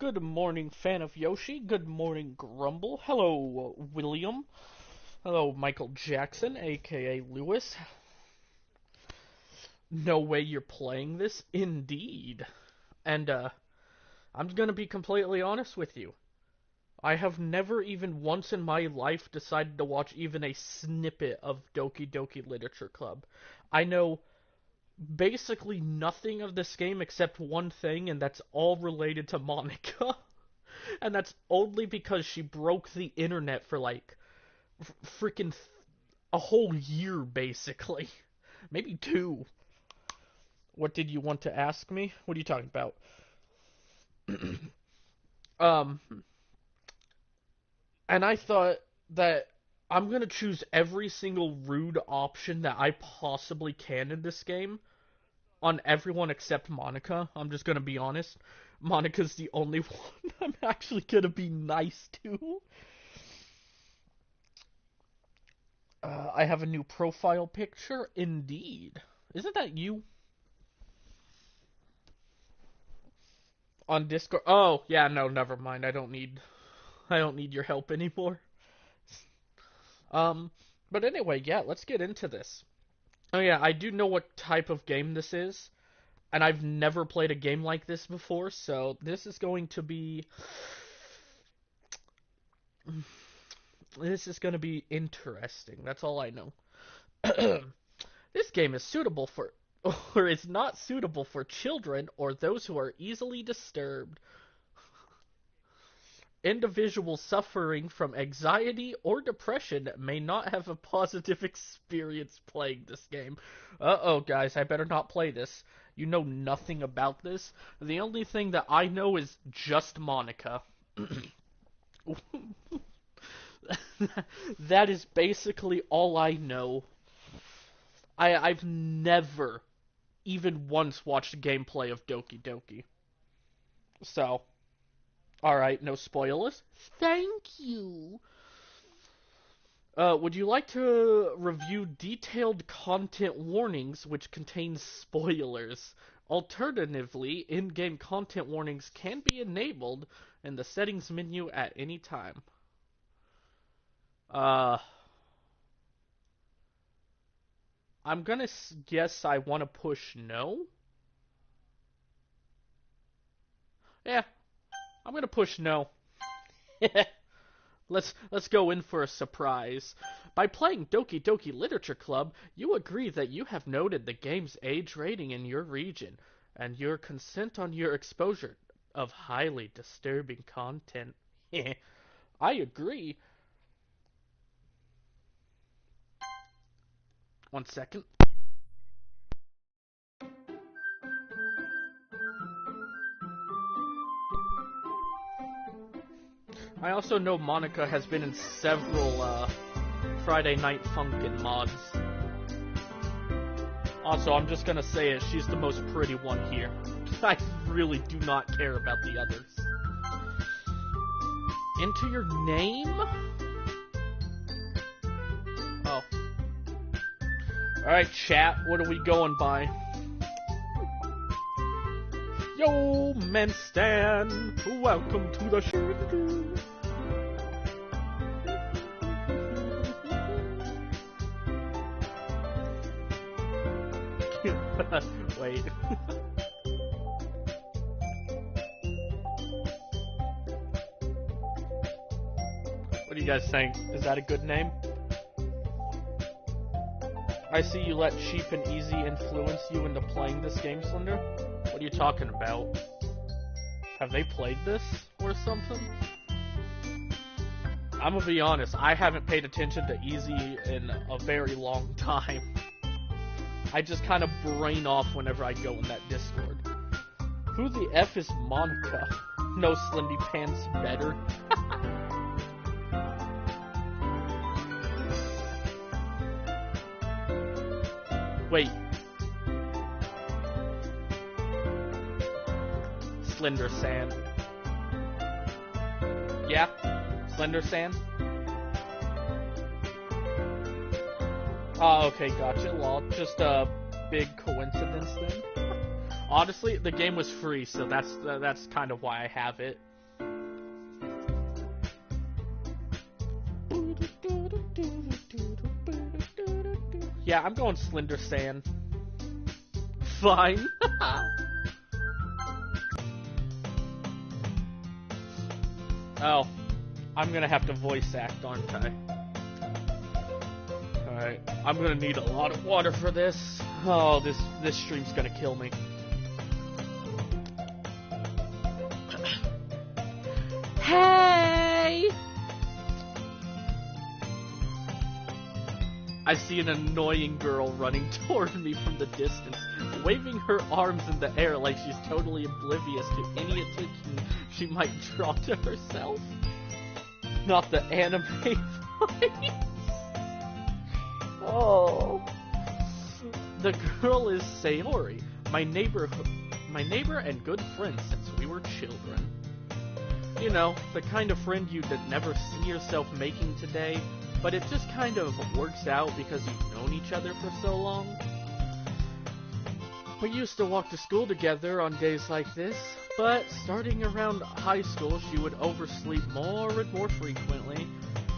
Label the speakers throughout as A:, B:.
A: Good morning, fan of Yoshi. Good morning, Grumble. Hello, William. Hello, Michael Jackson, aka Lewis. No way you're playing this? Indeed. And, I'm gonna be completely honest with you. I have never even once in my life decided to watch even a snippet of Doki Doki Literature Club. I know basically nothing of this game except one thing, and that's all related to Monica. And that's only because she broke the internet for like freaking a whole year, basically. Maybe two. What did you want to ask me? What are you talking about? um, and I thought that I'm gonna choose every single rude option that I possibly can in this game on everyone except Monica. I'm just gonna be honest. Monica's the only one I'm actually gonna be nice to. I have a new profile picture. Indeed. Isn't that you? On Discord? Oh, yeah, no, never mind. I don't need your help anymore. Um, but anyway, yeah, let's get into this. Oh yeah, I do know what type of game this is, and I've never played a game like this before, so this is going to be interesting. That's all I know. This game is suitable for or is not suitable for children or those who are easily disturbed. Individuals suffering from anxiety or depression may not have a positive experience playing this game. Uh-oh, guys, I better not play this. You know nothing about this. The only thing that I know is just Monica. That is basically all I know. I've never even once watched gameplay of Doki Doki. So, alright, no spoilers. Thank you. Would you like to review detailed content warnings which contain spoilers? Alternatively, in-game content warnings can be enabled in the settings menu at any time. I'm gonna guess I want to push no. Yeah, I'm gonna push no. Let's go in for a surprise. By playing Doki Doki Literature Club, you agree that you have noted the game's age rating in your region, and your consent on your exposure of highly disturbing content. I agree. One second. I also know Monica has been in several Friday Night Funkin' mods. Also, I'm just gonna say it, she's the most pretty one here. I really do not care about the others. Enter your name? Oh. Alright, chat, what are we going by? Yo, men stand, welcome to the show. Wait. What do you guys think? Is that a good name? I see you let cheap and easy influence you into playing this game, Slender. What are you talking about? Have they played this or something? I'm gonna be honest, I haven't paid attention to Easy in a very long time. I just kind of brain off whenever I go in that Discord. Who the F is Monica? No Slendy Pants better. Wait. Slender Sand. Yeah? Slender Sand? Oh, okay, gotcha. Well, just a big coincidence then. Honestly, the game was free, so that's kind of why I have it. Yeah, I'm going Slender San. Fine. Oh, I'm gonna have to voice act, aren't I? Alright, I'm gonna need a lot of water for this. Oh, this stream's gonna kill me. Hey! I see an annoying girl running toward me from the distance, waving her arms in the air like she's totally oblivious to any attention she might draw to herself. Not the anime voice. Oh. The girl is Sayori, my neighbor and good friend since we were children. You know, the kind of friend you'd never see yourself making today, but it just kind of works out because you've known each other for so long. We used to walk to school together on days like this, but starting around high school she would oversleep more and more frequently,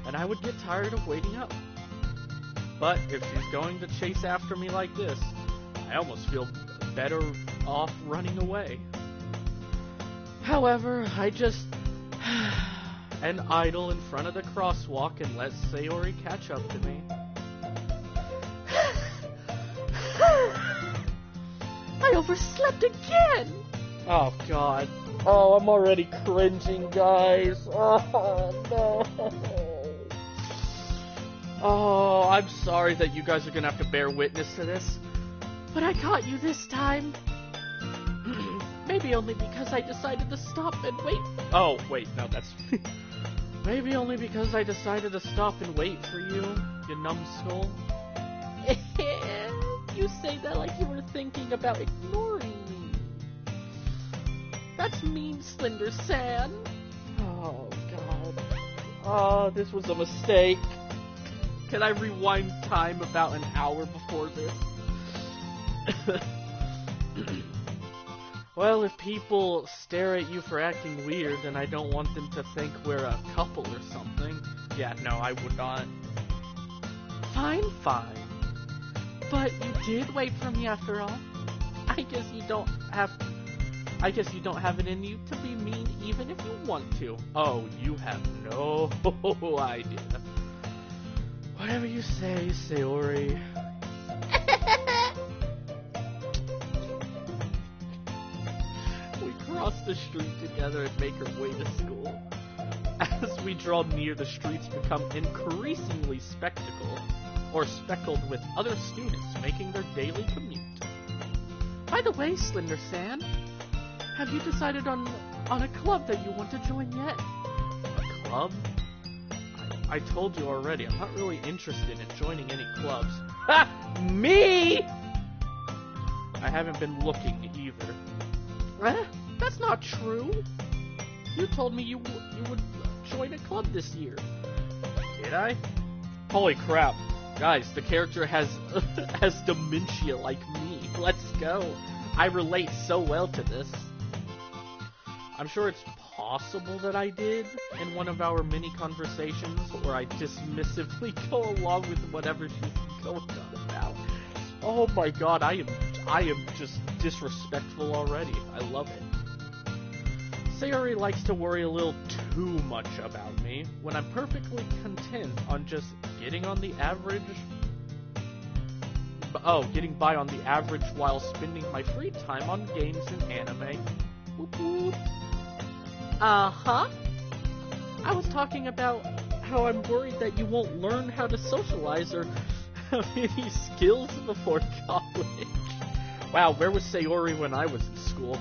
A: and I would get tired of waiting up. But if she's going to chase after me like this, I almost feel better off running away. However, I just and idle in front of the crosswalk and let Sayori catch up to me. I overslept again! Oh god. Oh, I'm already cringing, guys. Oh, no. Oh, I'm sorry that you guys are gonna have to bear witness to this. But I caught you this time. Maybe only because I decided to stop and wait. Oh, wait, no, that's... Maybe only because I decided to stop and wait for you, you numbskull. You say that like you were thinking about ignoring me. That's mean, Slender San. Oh, God. Oh, this was a mistake. Can I rewind time about an hour before this? Well, if people stare at you for acting weird, then I don't want them to think we're a couple or something. Yeah, no, I would not. Fine. But you did wait for me after all. I guess you don't have it in you to be mean even if you want to. Oh, you have no idea. Whatever you say, Sayori. We cross the street together and make our way to school. As we draw near, the streets become increasingly speckled with other students making their daily commute. By the way, Slender San, have you decided on a club that you want to join yet? A club? I told you already, I'm not really interested in joining any clubs. Ha! Me! I haven't been looking either. That's not true. You told me you would join a club this year. Did I? Holy crap. Guys, the character has dementia like me. Let's go. I relate so well to this. I'm sure it's possible that I did in one of our mini conversations where I dismissively go along with whatever she's going on about. Oh my god, I am just disrespectful already. I love it. Sayori likes to worry a little too much about me when I'm perfectly content on just getting by on the average while spending my free time on games and anime. Whoop whoop. Uh-huh. I was talking about how I'm worried that you won't learn how to socialize or have any skills before college. Wow, where was Sayori when I was in school?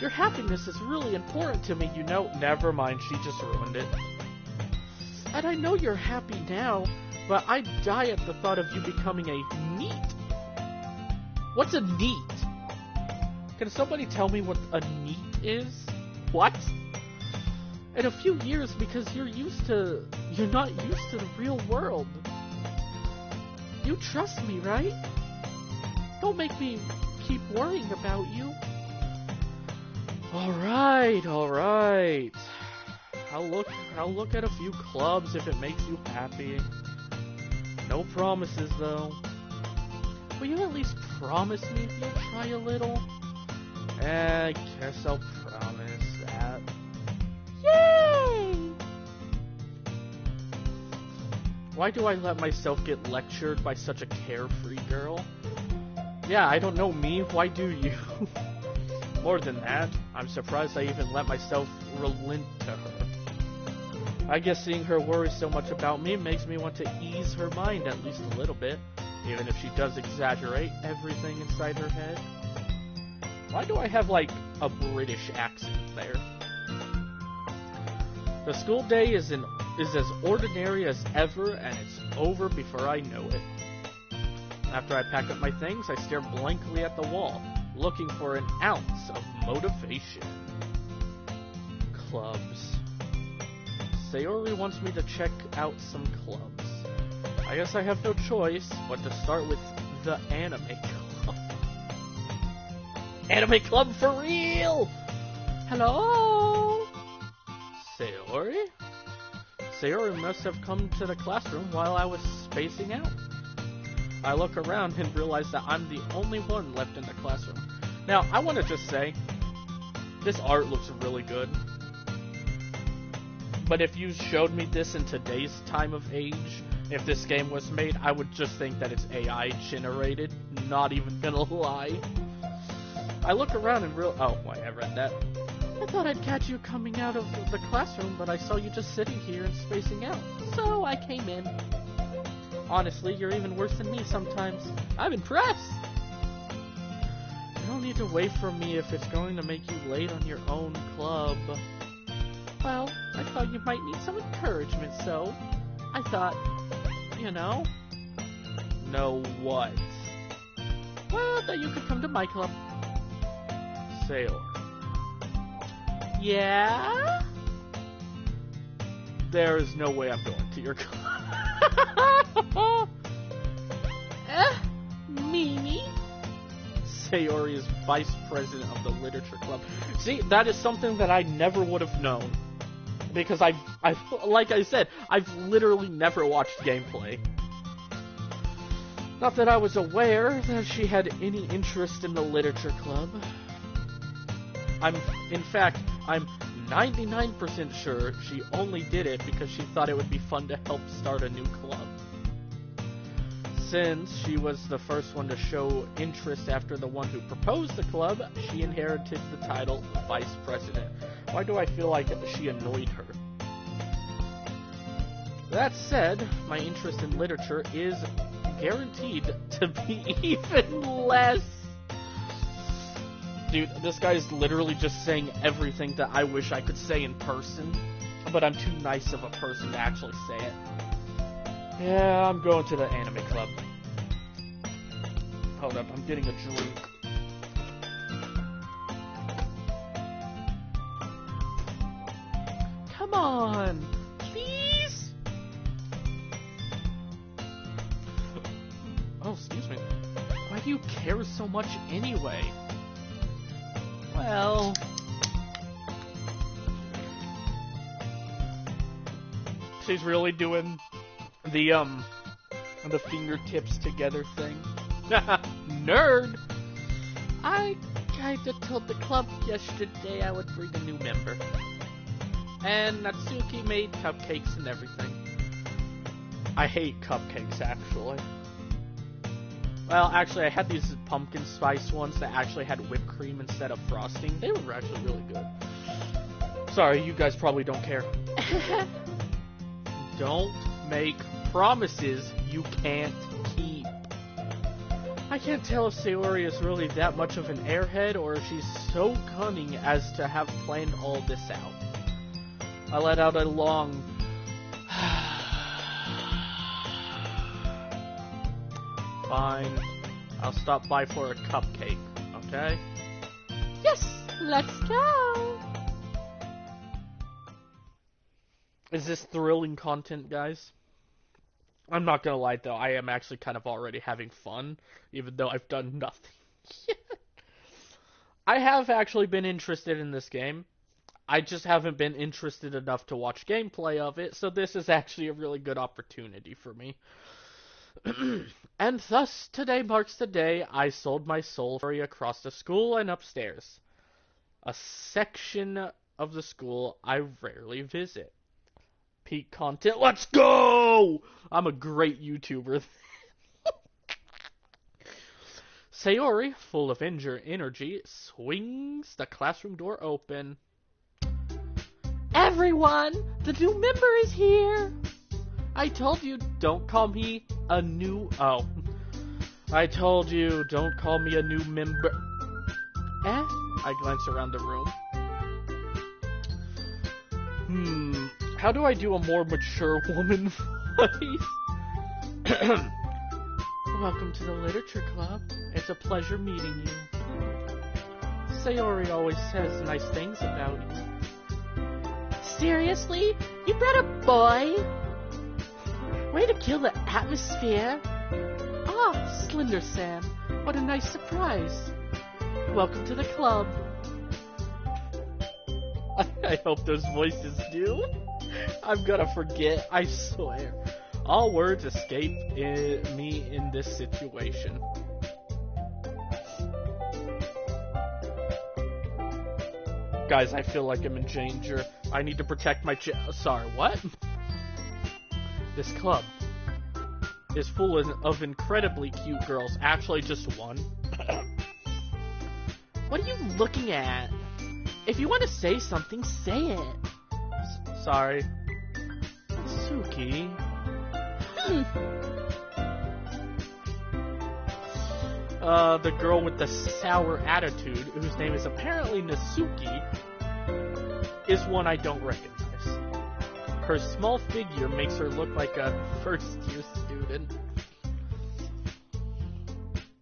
A: Your happiness is really important to me, you know. Never mind, she just ruined it. And I know you're happy now, but I die at the thought of you becoming a NEET. What's a NEET? Can somebody tell me what a NEET is? What? In a few years, because you're not used to the real world. You trust me, right? Don't make me keep worrying about you. Alright. I'll look at a few clubs if it makes you happy. No promises, though. Will you at least promise me if you try a little? I guess I'll promise that. Yay! Why do I let myself get lectured by such a carefree girl? Yeah, I don't know me. Why do you? More than that, I'm surprised I even let myself relent to her. I guess seeing her worry so much about me makes me want to ease her mind at least a little bit, even if she does exaggerate everything inside her head. Why do I have, like, a British accent there? The school day is as ordinary as ever, and it's over before I know it. After I pack up my things, I stare blankly at the wall, looking for an ounce of motivation. Clubs. Sayori wants me to check out some clubs. I guess I have no choice but to start with the anime club. Anime club for real! Hello? Sayori? Sayori must have come to the classroom while I was spacing out. I look around and realize that I'm the only one left in the classroom. Now, I want to just say, this art looks really good. But if you showed me this in today's time of age, if this game was made, I would just think that it's AI generated. Not even gonna lie. I look around and oh, wait, I read that. I thought I'd catch you coming out of the classroom, but I saw you just sitting here and spacing out. So I came in. Honestly, you're even worse than me sometimes. I'm impressed! You don't need to wait for me if it's going to make you late on your own club. Well, I thought you might need some encouragement, so I thought, you know. Know what? Well, that you could come to my club. Sailor. Yeah? There is no way I'm going to your club. Mimi? Sayori is vice president of the literature club. See, that is something that I never would have known. Because I've like I said, I've literally never watched gameplay. Not that I was aware that she had any interest in the literature club. In fact, I'm 99% sure she only did it because she thought it would be fun to help start a new club. Since she was the first one to show interest after the one who proposed the club, she inherited the title Vice President. Why do I feel like she annoyed her? That said, my interest in literature is guaranteed to be even less. Dude, this guy's literally just saying everything that I wish I could say in person, but I'm too nice of a person to actually say it. Yeah, I'm going to the anime club. Hold up, I'm getting a drink. Come on, please? Oh, excuse me. Why do you care so much anyway? Well... She's really doing the fingertips together thing. Nerd! I kinda told the club yesterday I would bring a new member. And Natsuki made cupcakes and everything. I hate cupcakes, actually. Well, actually, I had these pumpkin spice ones that actually had whipped cream instead of frosting. They were actually really good. Sorry, you guys probably don't care. Don't make promises you can't keep. I can't tell if Sayori is really that much of an airhead or if she's so cunning as to have planned all this out. I let out a long... Fine. I'll stop by for a cupcake, okay? Yes! Let's go! Is this thrilling content, guys? I'm not gonna lie, though. I am actually kind of already having fun, even though I've done nothing yet. I have actually been interested in this game. I just haven't been interested enough to watch gameplay of it, so this is actually a really good opportunity for me. And thus today marks the day I sold my soul for across the school and upstairs. A section of the school I rarely visit. Peak content, let's go! I'm a great YouTuber. Sayori, full of energy, swings the classroom door open. Everyone, the new member is here. I told you, don't call me a new... Oh. I told you, don't call me a new member. I glance around the room. How do I do a more mature woman voice? Welcome to the Literature Club. It's a pleasure meeting you. Sayori always says nice things about you. Seriously? You brought a boy? Way to kill the atmosphere. Ah, Slender-san. What a nice surprise. Welcome to the club. I hope those voices do. I'm gonna forget, I swear. All words escape me in this situation. Guys, I feel like I'm in danger. I need to protect my sorry, what? This club is full of incredibly cute girls. Actually, just one. What are you looking at? If you want to say something, say it. Sorry. Suki. The girl with the sour attitude, whose name is apparently Nasuki, is one I don't recognize. Her small figure makes her look like a first-year student.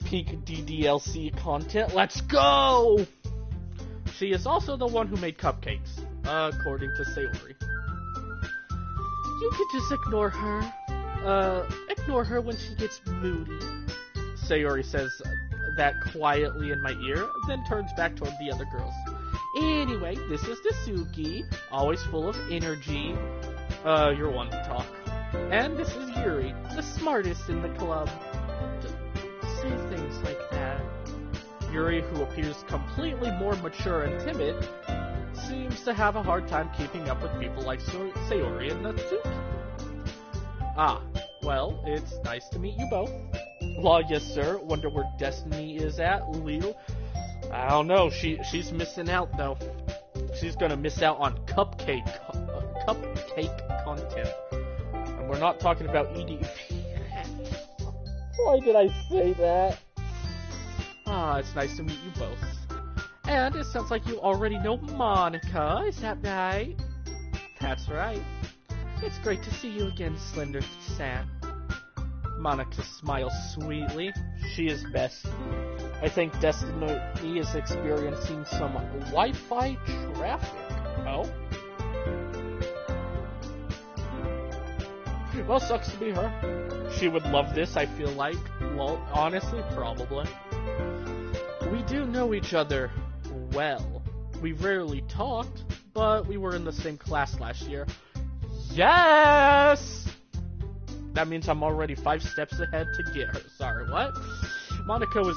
A: Peak DDLC content, let's go! She is also the one who made cupcakes, according to Sayori. You could just ignore her. Ignore her when she gets moody. Sayori says that quietly in my ear, then turns back toward the other girls. Anyway, this is Nasuki, always full of energy. You're one to talk. And this is Yuri, the smartest in the club. Say things like that. Yuri, who appears completely more mature and timid, seems to have a hard time keeping up with people like Sayori and Natsuki. Ah, well, it's nice to meet you both. Well, yes, sir. Wonder where Destiny is at, Leo. I don't know. She's missing out, though. She's gonna miss out on cupcake content. And we're not talking about EDP. Why did I say that? Ah, it's nice to meet you both. And it sounds like you already know Monica, is that right? That's right. It's great to see you again, Slender-san. Monica smiles sweetly. She is best. I think Destiny is experiencing some Wi-Fi traffic. Oh? Well, sucks to be her. She would love this, I feel like. Well, honestly, probably. We do know each other well. We rarely talked, but we were in the same class last year. Yes! That means I'm already 5 steps ahead to get her. Sorry, what? Monica was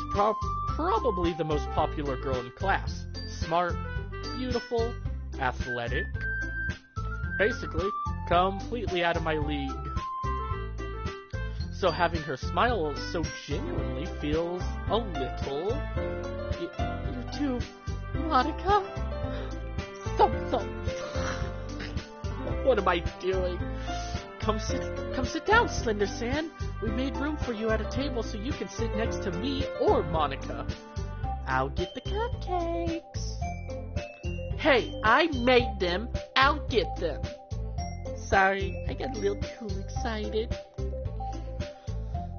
A: probably the most popular girl in class. Smart, beautiful, athletic. Basically, completely out of my league. So having her smile so genuinely feels a little... You too, Monica? Thump. What am I doing? Come sit down, Slender-san. We made room for you at a table so you can sit next to me or Monica. I'll get the cupcakes. Hey, I made them. I'll get them. Sorry, I got a little too excited.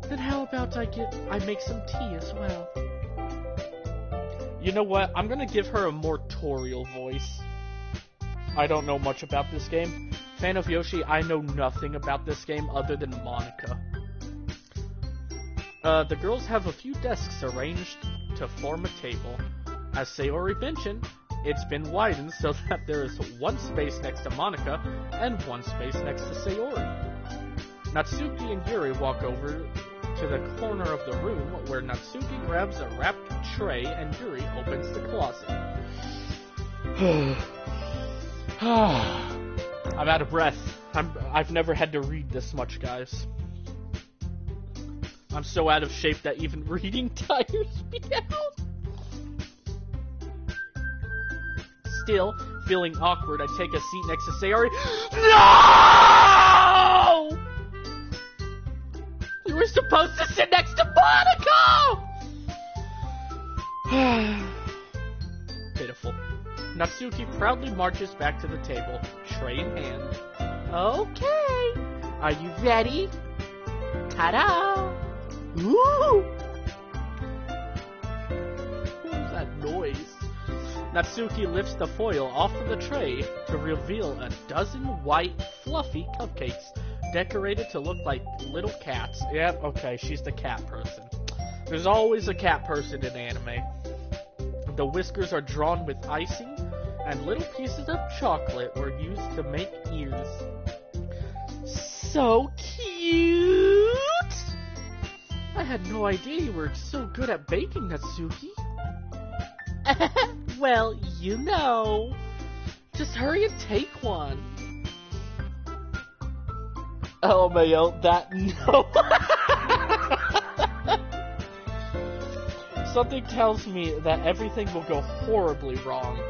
A: Then how about I make some tea as well? You know what? I'm gonna give her a more Toriel voice. I don't know much about this game. Fan of Yoshi, I know nothing about this game other than Monica. The girls have a few desks arranged to form a table. As Sayori mentioned, it's been widened so that there is one space next to Monica and one space next to Sayori. Natsuki and Yuri walk over to the corner of the room where Natsuki grabs a wrapped tray and Yuri opens the closet. I'm out of breath. I've never had to read this much, guys. I'm so out of shape that even reading tires me out. Still, feeling awkward, I take a seat next to Sayori. No! You were supposed to sit next to Monaco! Pitiful. Natsuki proudly marches back to the table, tray in hand. Okay, are you ready? Ta-da! Woo! What was that noise? Natsuki lifts the foil off of the tray to reveal a dozen white, fluffy cupcakes decorated to look like little cats. Yep, okay, she's the cat person. There's always a cat person in anime. The whiskers are drawn with icing, and little pieces of chocolate were used to make ears. So cute! I had no idea you were so good at baking, Natsuki. Well, you know. Just hurry and take one. Oh, Mayo, that no. Something tells me that everything will go horribly wrong.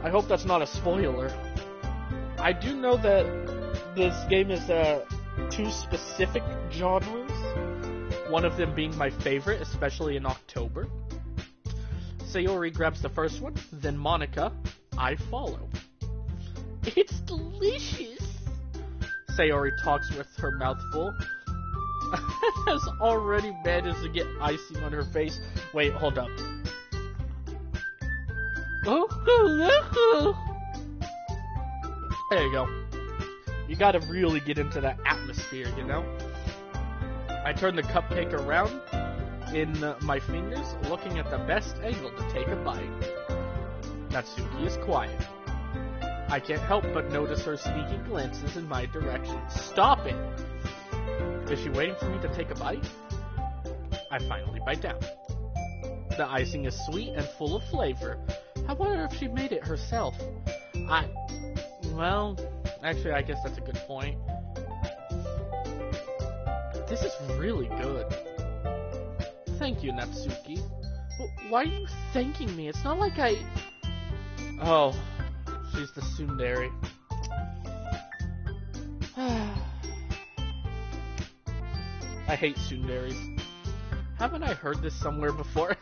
A: I hope that's not a spoiler. I do know that this game is two specific genres. One of them being my favorite, especially in October. Sayori grabs the first one, then Monica. I follow. It's delicious. Sayori talks with her mouth full. Has already managed to get icing on her face. Wait, hold up. There you go. You gotta really get into that atmosphere, you know? I turn the cupcake around in my fingers, looking at the best angle to take a bite. Natsuki is quiet. I can't help but notice her sneaky glances in my direction. Stop it! Is she waiting for me to take a bite? I finally bite down. The icing is sweet and full of flavor. I wonder if she made it herself. Well, actually, I guess that's a good point. This is really good. Thank you, Natsuki. Why are you thanking me? It's not like I... Oh, she's the tsundere. I hate tsunderes. Haven't I heard this somewhere before?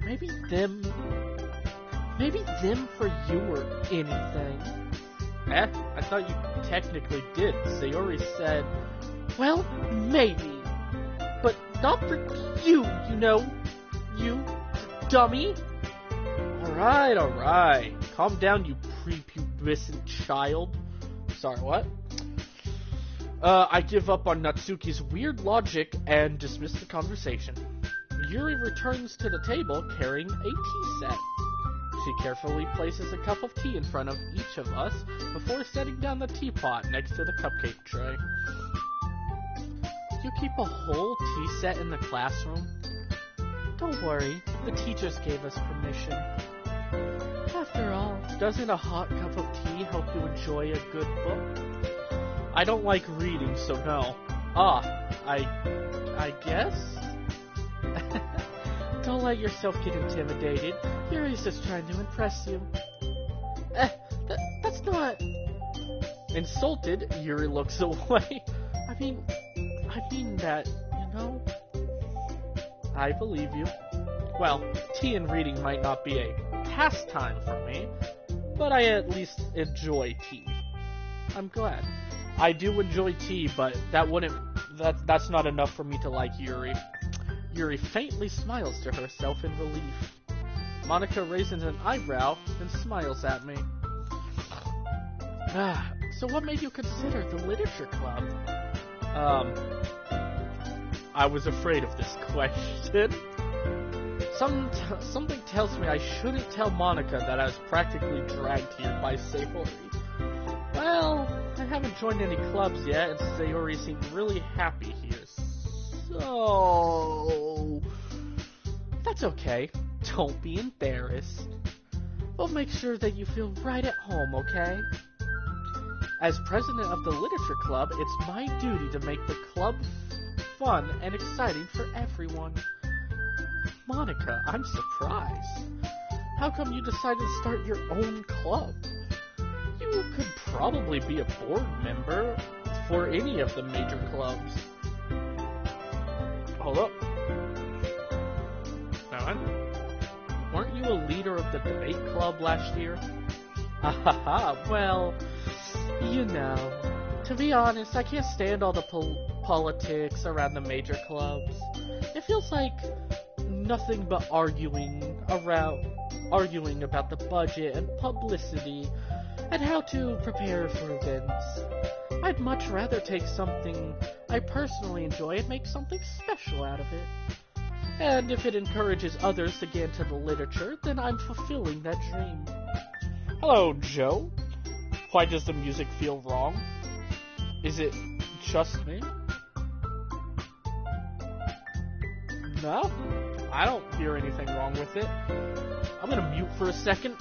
A: Maybe them for you or anything. I thought you technically did. Sayori said, well, maybe. But not for you, you know. You dummy. Alright. Calm down, you prepubescent child. Sorry, what? I give up on Natsuki's weird logic and dismiss the conversation. Yuri returns to the table carrying a tea set. She carefully places a cup of tea in front of each of us before setting down the teapot next to the cupcake tray. You keep a whole tea set in the classroom? Don't worry, the teachers gave us permission. After all, doesn't a hot cup of tea help you enjoy a good book? I don't like reading, so no. I guess? Don't let yourself get intimidated. Yuri's just trying to impress you. That's not... Insulted, Yuri looks away. I mean that, you know? I believe you. Well, tea and reading might not be a pastime for me, but I at least enjoy tea. I'm glad. I do enjoy tea, but that's not enough for me to like Yuri. Yuri faintly smiles to herself in relief. Monica raises an eyebrow and smiles at me. So what made you consider the literature club? I was afraid of this question. Something tells me I shouldn't tell Monica that I was practically dragged here by Sayori. Well, I haven't joined any clubs yet, and Sayori seemed really happy here, So... That's okay. Don't be embarrassed. We'll make sure that you feel right at home, okay? As president of the Literature Club, it's my duty to make the club fun and exciting for everyone. Monica, I'm surprised. How come you decided to start your own club? You could probably be a board member for any of the major clubs. Hold up. Weren't you a leader of the debate club last year? Well, you know. To be honest, I can't stand all the politics around the major clubs. It feels like nothing but arguing about the budget and publicity and how to prepare for events. I'd much rather take something I personally enjoy and make something special out of it. And if it encourages others to get into the literature, then I'm fulfilling that dream. Hello, Joe. Why does the music feel wrong? Is it just me? No, I don't hear anything wrong with it. I'm gonna mute for a second.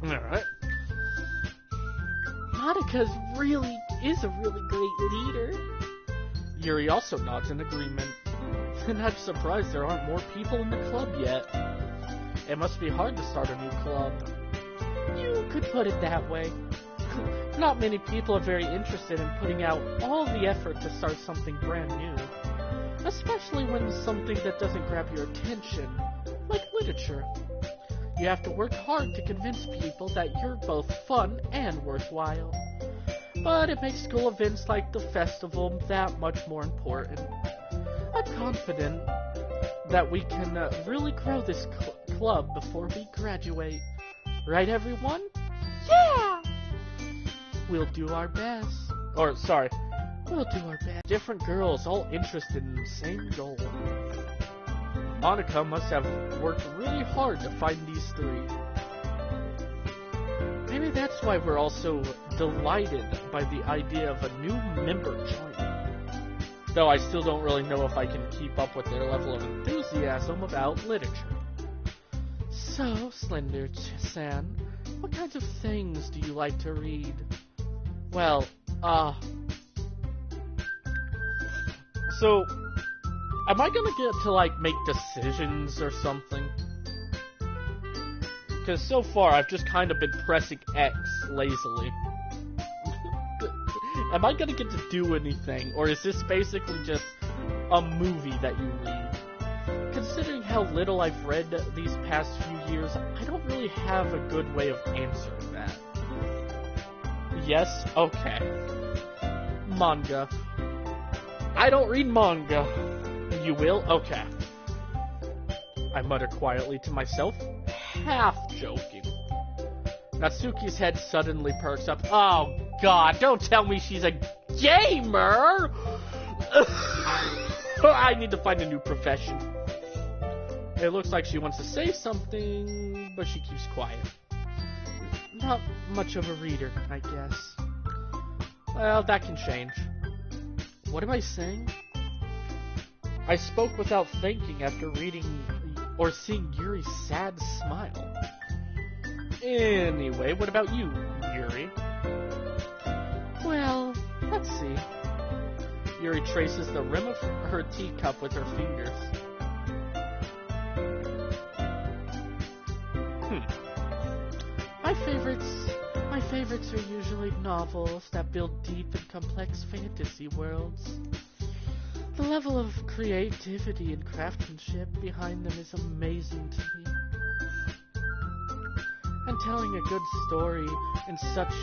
A: Alright. Monica is a really great leader. Yuri also nods in agreement. And I'm surprised there aren't more people in the club yet. It must be hard to start a new club. You could put it that way. Not many people are very interested in putting out all the effort to start something brand new. Especially when it's something that doesn't grab your attention, like literature. You have to work hard to convince people that you're both fun and worthwhile. But it makes school events like the festival that much more important. I'm confident that we can really grow this club before we graduate. Right, everyone? Yeah! We'll do our best. We'll do our best. Different girls, all interested in the same goal. Monica must have worked really hard to find these three. Maybe that's why we're all so delighted by the idea of a new member joining. Though I still don't really know if I can keep up with their level of enthusiasm about literature. So, Slender-san, what kinds of things do you like to read? Well, so, am I gonna get to, make decisions or something? Because so far, I've just kind of been pressing X lazily. Am I gonna get to do anything, or is this basically just a movie that you read? Considering how little I've read these past few years, I don't really have a good way of answering that. Yes? Okay. Manga. I don't read manga. You will? Okay. I mutter quietly to myself, half joking. Natsuki's head suddenly perks up. Oh god, don't tell me she's a gamer! I need to find a new profession. It looks like she wants to say something, but she keeps quiet. Not much of a reader, I guess. Well, that can change. What am I saying? I spoke without thinking after reading or seeing Yuri's sad smile. Anyway, what about you, Yuri? Well, let's see. Yuri traces the rim of her teacup with her fingers. My favorites are usually novels that build deep and complex fantasy worlds. The level of creativity and craftsmanship behind them is amazing to me. And telling a good story is such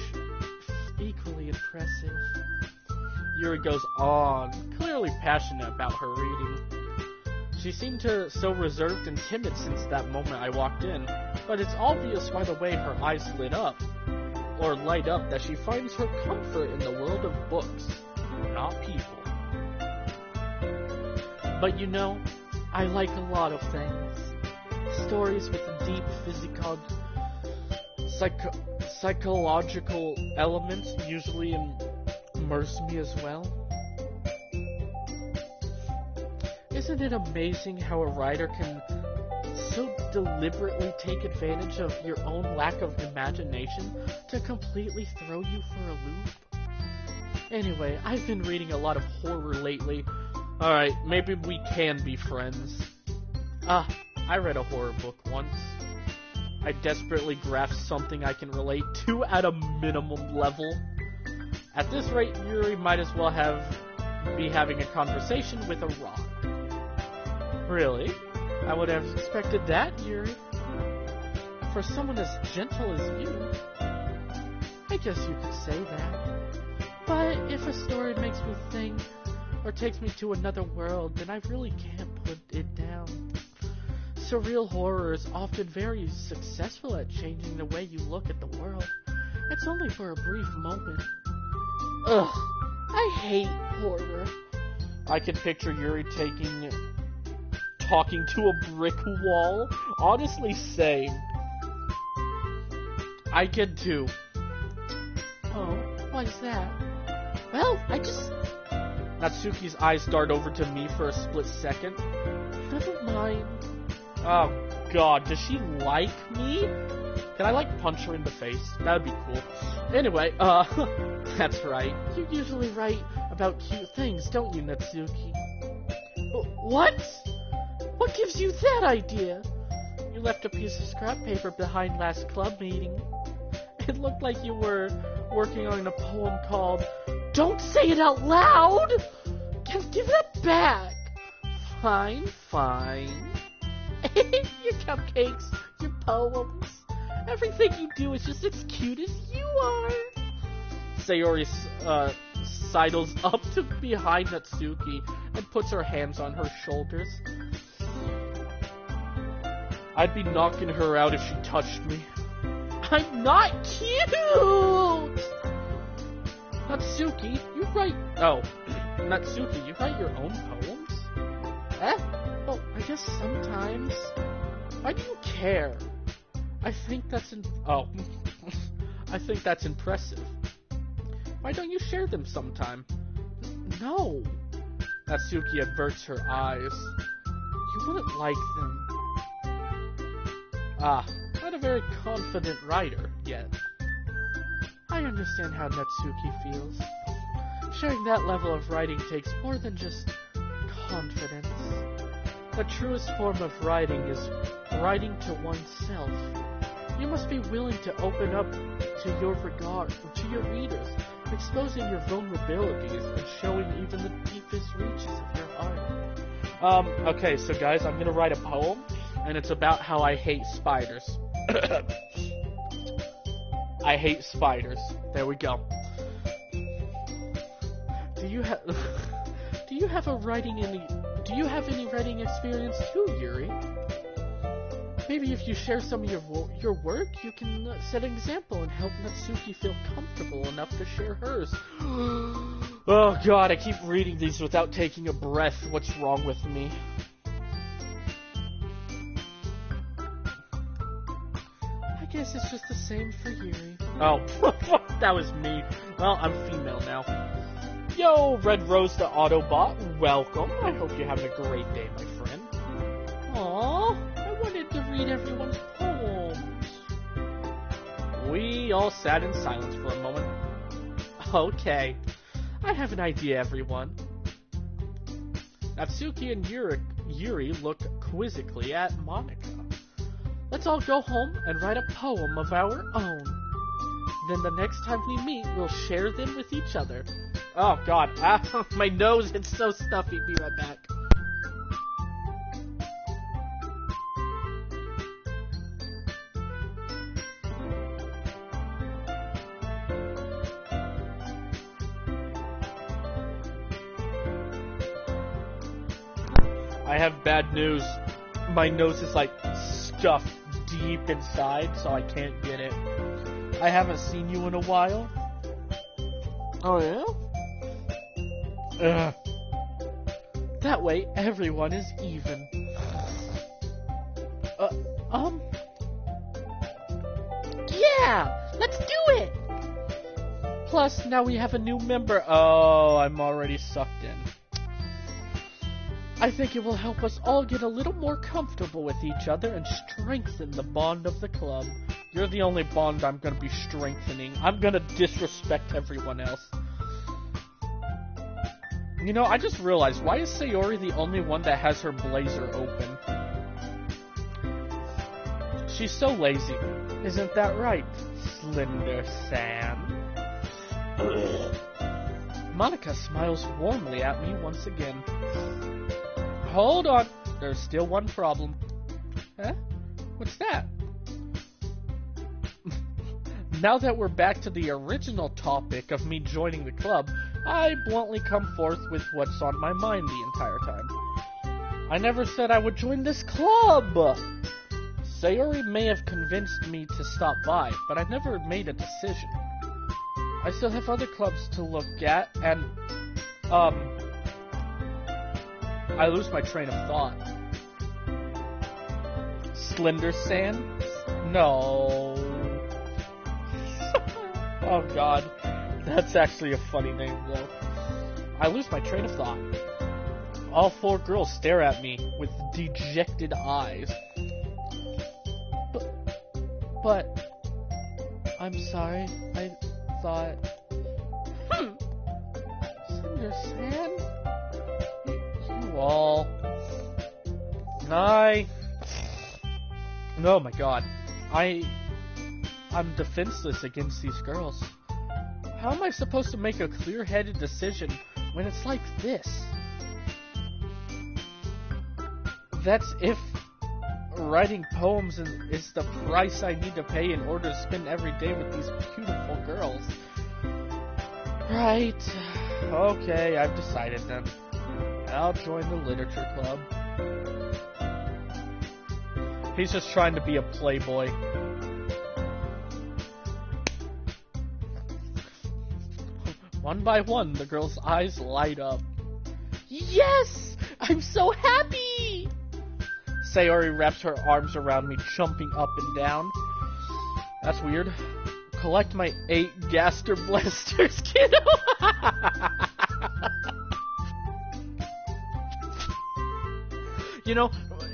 A: equally impressive. Yuri goes on, clearly passionate about her reading. She seemed so reserved and timid since that moment I walked in, but it's obvious by the way her eyes light up that she finds her comfort in the world of books, not people. But you know, I like a lot of things. Stories with deep psychological elements usually immerse me as well. Isn't it amazing how a writer can so deliberately take advantage of your own lack of imagination to completely throw you for a loop? Anyway, I've been reading a lot of horror lately. Alright, maybe we can be friends. I read a horror book once. I desperately grasped something I can relate to at a minimum level. At this rate, Yuri might as well be having a conversation with a rock. Really? I would have expected that, Yuri. For someone as gentle as you. I guess you could say that. But if a story makes me think, or takes me to another world, then I really can't put it down. Surreal horror is often very successful at changing the way you look at the world. It's only for a brief moment. Ugh, I hate horror. I can picture Yuri talking to a brick wall. Honestly, same. I can too. Oh, what is that? Well, Natsuki's eyes dart over to me for a split second. Never mind. Oh god, does she like me? Can I punch her in the face? That would be cool. Anyway, that's right. You usually write about cute things, don't you, Natsuki? What? What gives you that idea? You left a piece of scrap paper behind last club meeting. It looked like you were working on a poem called Don't Say It Out Loud! Give that back! Fine. Your cupcakes, your poems, everything you do is just as cute as you are. Sayori sidles up to behind Natsuki and puts her hands on her shoulders. I'd be knocking her out if she touched me. I'm not cute! Natsuki, you write your own poems? Well, I guess sometimes. Why do you care? I think that's impressive. Why don't you share them sometime? No. Natsuki averts her eyes. You wouldn't like them. Not a very confident writer yet. I understand how Natsuki feels. Sharing that level of writing takes more than just confidence. The truest form of writing is writing to oneself. You must be willing to open up to your readers, exposing your vulnerabilities and showing even the deepest reaches of your heart. Okay, so guys, I'm gonna write a poem, and it's about how I hate spiders. I hate spiders. There we go. Do you have any writing experience too, Yuri? Maybe if you share some of your work, you can set an example and help Natsuki feel comfortable enough to share hers. Oh god, I keep reading these without taking a breath. What's wrong with me? I guess it's just the same for Yuri. Oh, that was me. Well, I'm female now. Yo, Red Rose the Autobot, welcome. I hope you're having a great day, my friend. Aww, I wanted to read everyone's poems. We all sat in silence for a moment. Okay, I have an idea, everyone. Natsuki and Yuri look quizzically at Monika. Let's all go home and write a poem of our own. Then the next time we meet, we'll share them with each other. Oh god, my nose, it's so stuffy. Be right back. I have bad news. My nose is like stuffed deep inside, so I can't get it. I haven't seen you in a while. Oh yeah? Ugh. That way, everyone is even. Yeah! Let's do it! Plus, now we have a new member. Oh, I'm already sucked in. I think it will help us all get a little more comfortable with each other and strengthen the bond of the club. You're the only bond I'm gonna be strengthening. I'm gonna disrespect everyone else. You know, I just realized, why is Sayori the only one that has her blazer open? She's so lazy. Isn't that right, Slender Sam? Monica smiles warmly at me once again. Hold on, there's still one problem. Huh? What's that? Now that we're back to the original topic of me joining the club, I bluntly come forth with what's on my mind the entire time. I never said I would join this club! Sayori may have convinced me to stop by, but I never made a decision. I still have other clubs to look at, and, I lose my train of thought. Slender Sand? No. Oh god. That's actually a funny name, though. I lose my train of thought. All four girls stare at me with dejected eyes. But I'm sorry, I thought... Slender Sand? You all... Oh my god. I'm defenseless against these girls. How am I supposed to make a clear-headed decision when it's like this? That's if writing poems is the price I need to pay in order to spend every day with these beautiful girls. Right. Okay, I've decided then. I'll join the literature club. He's just trying to be a playboy. One by one, the girl's eyes light up. Yes! I'm so happy! Sayori wraps her arms around me, jumping up and down. That's weird. Collect my 8 Gaster Blasters, kiddo! You know,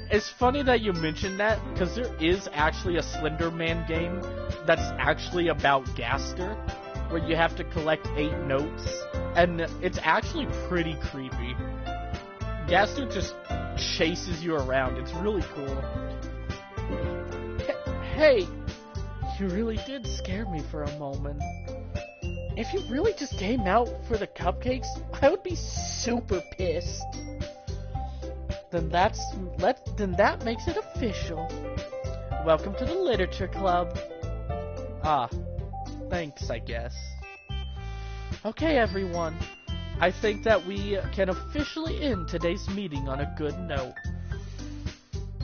A: it's funny that you mentioned that, because there is actually a Slender Man game that's actually about Gaster, where you have to collect 8 notes, and it's actually pretty creepy. Gaster just chases you around. It's really cool. Hey, you really did scare me for a moment. If you really just came out for the cupcakes, I would be super pissed. Then that makes it official. Welcome to the literature club. Ah, thanks, I guess. Okay, everyone. I think that we can officially end today's meeting on a good note.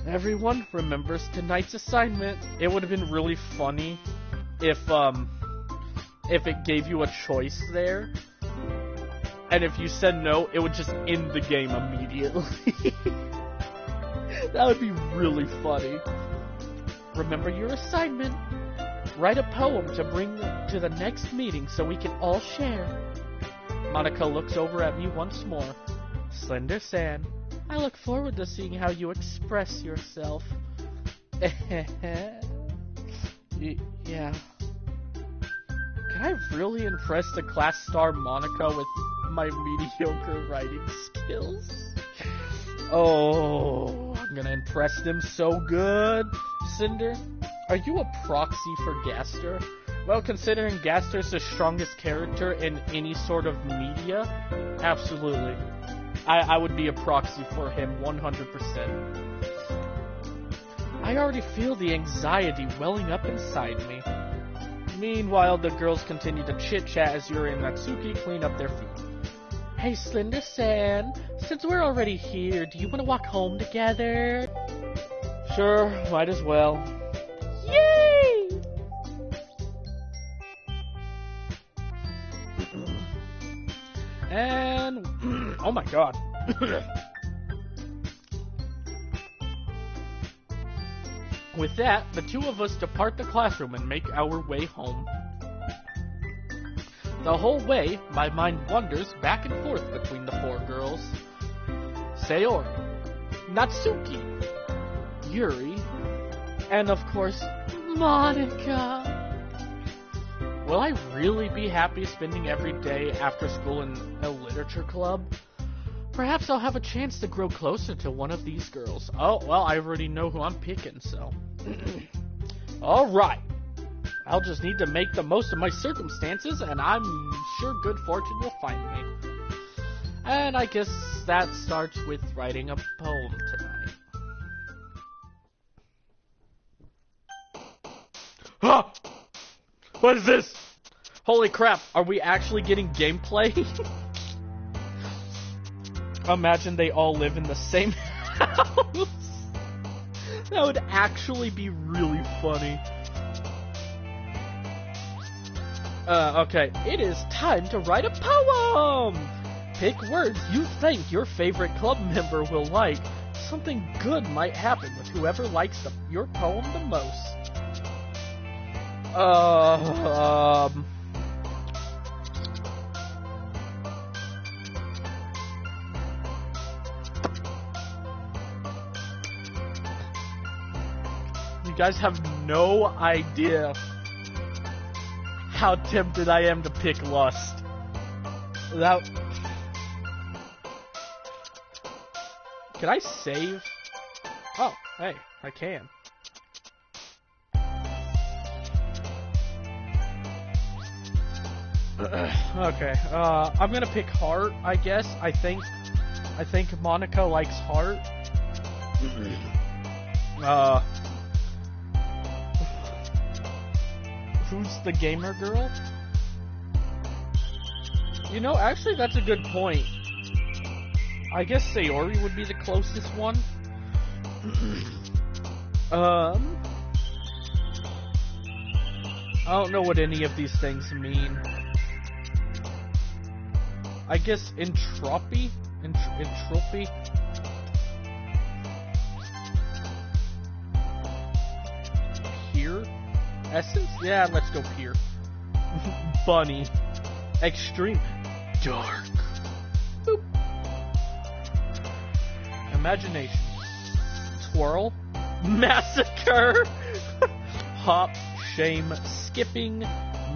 A: Everyone remembers tonight's assignment. It would have been really funny if it gave you a choice there. And if you said no, it would just end the game immediately. That would be really funny. Remember your assignment. Write a poem to bring to the next meeting so we can all share. Monica looks over at me once more. Slender Sand, I look forward to seeing how you express yourself. Yeah. Can I really impress the class star Monica with my mediocre writing skills? Oh, I'm gonna impress them so good. Cinder, are you a proxy for Gaster? Well, considering Gaster's the strongest character in any sort of media, absolutely. I would be a proxy for him 100%. I already feel the anxiety welling up inside me. Meanwhile, the girls continue to chit-chat as Yuri and Natsuki clean up their feet. Hey, Slender-san, since we're already here, do you want to walk home together? Sure, might as well. Yay! And... oh my god. With that, the two of us depart the classroom and make our way home. The whole way, my mind wanders back and forth between the four girls. Sayori, Natsuki, Yuri, and of course, Monica. Will I really be happy spending every day after school in a literature club? Perhaps I'll have a chance to grow closer to one of these girls. Oh, well, I already know who I'm picking, so... Alright. I'll just need to make the most of my circumstances, and I'm sure good fortune will find me. And I guess that starts with writing a poem tonight. Ah! What is this? Holy crap, are we actually getting gameplay? Imagine they all live in the same house. That would actually be really funny. Okay, it is time to write a poem! Pick words you think your favorite club member will like. Something good might happen with whoever likes your poem the most. You guys have no idea how tempted I am to pick Lust. Without... Can I save? Oh, hey, I can. Okay, I'm gonna pick Heart, I guess. I think Monica likes Heart. Who's the gamer girl? You know, actually, that's a good point. I guess Sayori would be the closest one. I don't know what any of these things mean. I guess entropy? Entropy? Pure? Essence? Yeah, let's go pure. Bunny. Extreme. Dark. Boop. Imagination. Twirl. Massacre. Hop. Shame. Skipping.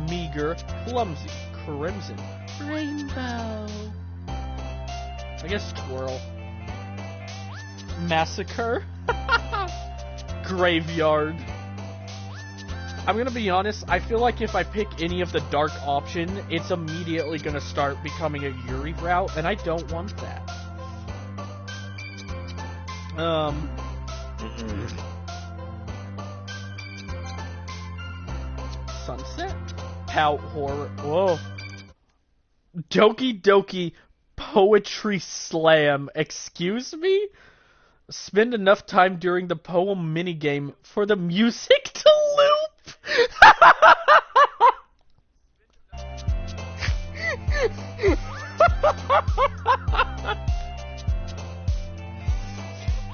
A: Meager. Clumsy. Crimson. Rainbow. I guess twirl. Massacre. Graveyard. I'm gonna be honest, I feel like if I pick any of the dark option, it's immediately gonna start becoming a Yuri route, and I don't want that. Sunset? Pout horror. Whoa. Doki Doki Poetry Slam. Excuse me? Spend enough time during the poem minigame for the music to loop?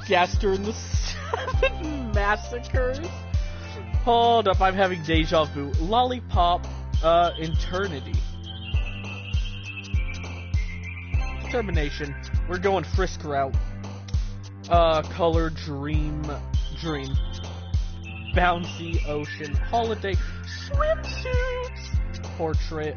A: Gaster in the 7 massacres? Hold up, I'm having deja vu. Lollipop, eternity. Termination. We're going Frisk route. Color, dream. Bouncy, ocean, holiday, swimsuits, portrait,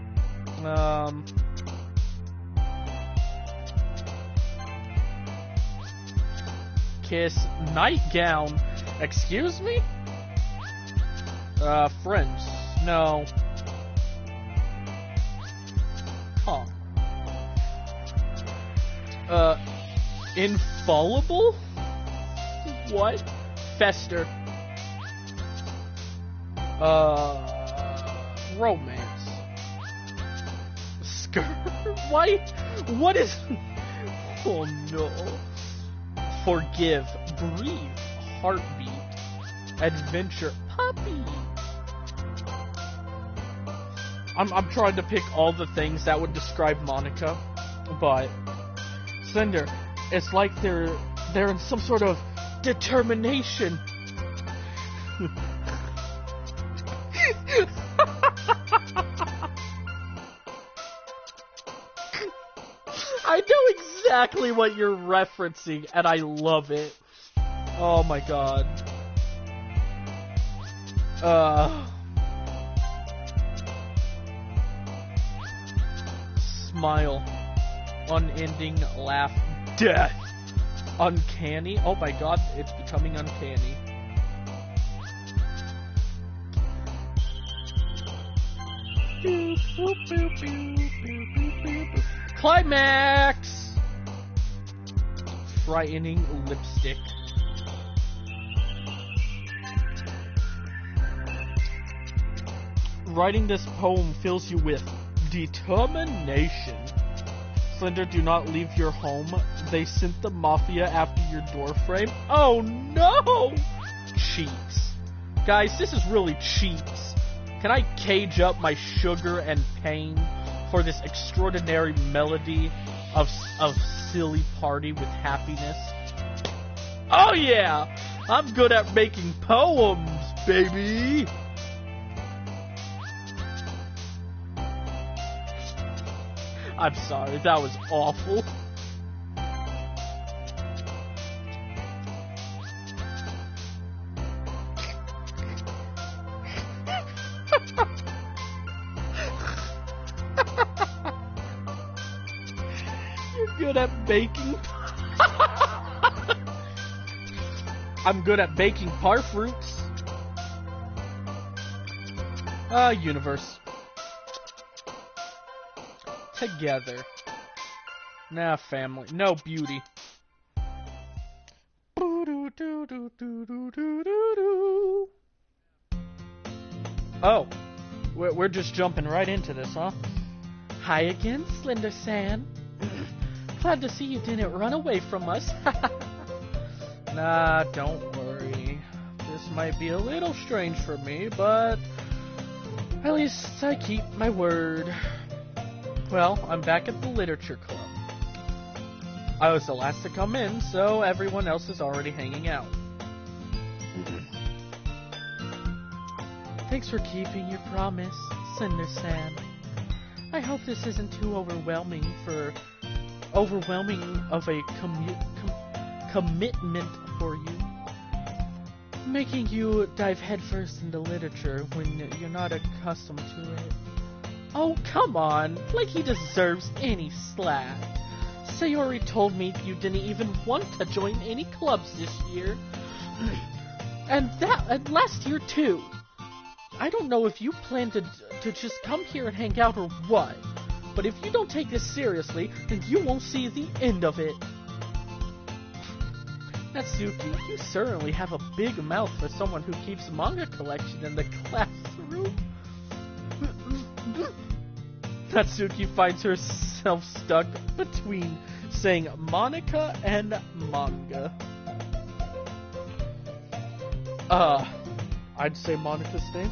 A: kiss, nightgown, excuse me? Friends, no. Huh. Infallible? What? Fester. Romance. Skirt. Why? What is... Oh no. Forgive. Breathe. Heartbeat. Adventure. Puppy. I'm trying to pick all the things that would describe Monica, but Cinder, it's like they're in some sort of determination. I know exactly what you're referencing, and I love it. Oh my god. Smile. Unending laugh. Death. Uncanny. Oh my god, it's becoming uncanny. Climax! Frightening lipstick. Writing this poem fills you with determination. Slender, do not leave your home. They sent the mafia after your door frame. Oh no! Cheats. Guys, this is really cheats. Can I cage up my sugar and pain for this extraordinary melody of silly party with happiness? Oh yeah! I'm good at making poems, baby! I'm sorry, that was awful. You're good at baking. I'm good at baking par fruits. Universe. Together. Nah, family. No beauty. Oh. We're just jumping right into this, huh? Hi again, Slender-san. Glad to see you didn't run away from us. Nah, don't worry. This might be a little strange for me, but at least I keep my word. Well, I'm back at the Literature Club. I was the last to come in, so everyone else is already hanging out. Thanks for keeping your promise, Cinder-san. I hope this isn't too overwhelming of a commitment for you. Making you dive headfirst into literature when you're not accustomed to it. Oh, come on, like he deserves any slack. Sayori told me you didn't even want to join any clubs this year. And last year too. I don't know if you plan to just come here and hang out or what, but if you don't take this seriously, then you won't see the end of it. Natsuki, you certainly have a big mouth for someone who keeps manga collection in the classroom. Natsuki finds herself stuck between saying Monica and manga. I'd say Monica's name.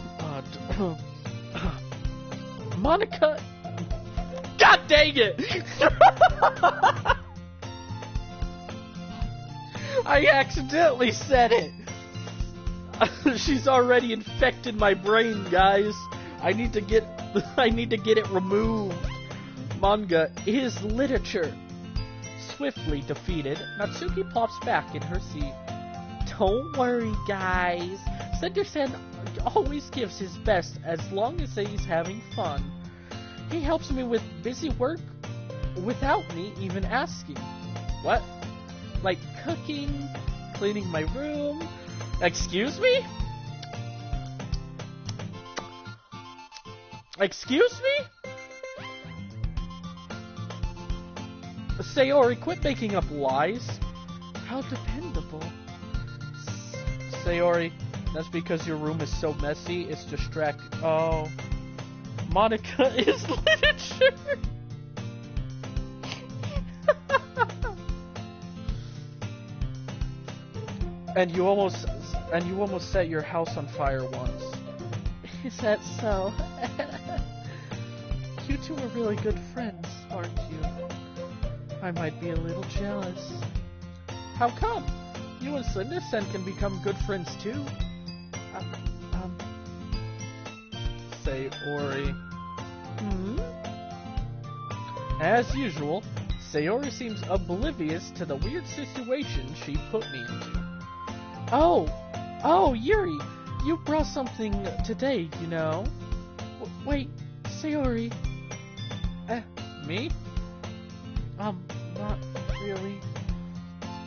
A: Monica. God dang it! I accidentally said it. She's already infected my brain, guys. I need to get it removed. Manga is literature. Swiftly defeated, Natsuki pops back in her seat. Don't worry, guys. Cinder-san always gives his best as long as he's having fun. He helps me with busy work without me even asking. What? Like cooking, cleaning my room? Excuse me? Excuse me? Sayori, quit making up lies. How dependable. Sayori, that's because your room is so messy, it's distracting. Oh. Monica is literature. And you almost set your house on fire once.
B: Is that so? You two are really good friends, aren't you? I might be a little jealous.
A: How come? You and Slender-sen can become good friends too. Sayori. As usual, Sayori seems oblivious to the weird situation she put me into.
B: Oh, Yuri, you brought something today, you know. Wait, Sayori.
A: Me?
B: Not really.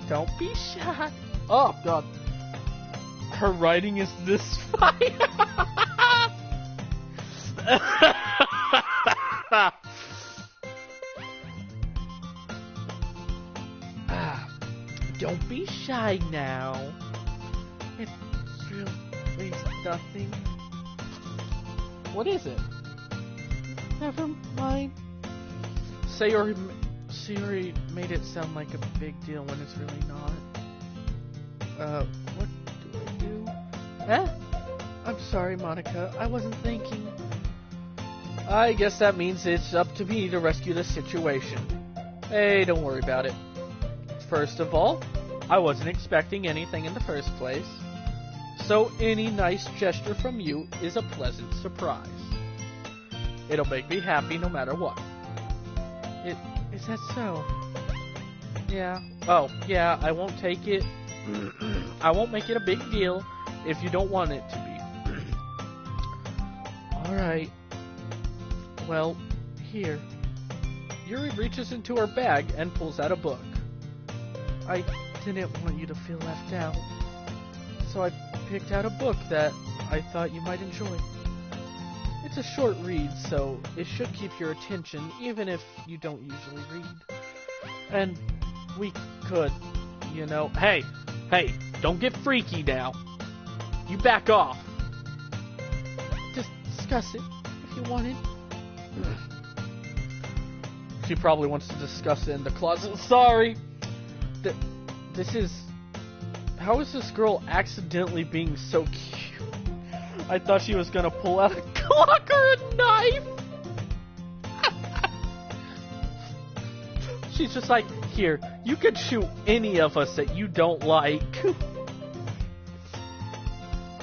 A: Don't be shy. Oh, God. Her writing is this fire.
B: Don't be shy now. It's really nothing.
A: What is it?
B: Never mind.
A: Sayori
B: made it sound like a big deal when it's really not. What do I do? I'm sorry, Monica. I wasn't thinking.
A: I guess that means it's up to me to rescue the situation. Hey, don't worry about it. First of all, I wasn't expecting anything in the first place, so any nice gesture from you is a pleasant surprise. It'll make me happy no matter what.
B: Is that so?
A: Yeah. Oh, yeah, I won't take it. I won't make it a big deal if you don't want it to be.
B: Alright. Well, here.
A: Yuri reaches into her bag and pulls out a book.
B: I didn't want you to feel left out, so I picked out a book that I thought you might enjoy. It's a short read, so it should keep your attention, even if you don't usually read. And we could, you know...
A: Hey, don't get freaky now. You back off.
B: Just discuss it, if you wanted.
A: She probably wants to discuss it in the closet. Sorry. How is this girl accidentally being so cute? I thought she was gonna pull out a Glock or a knife. She's just like, here, you could shoot any of us that you don't like.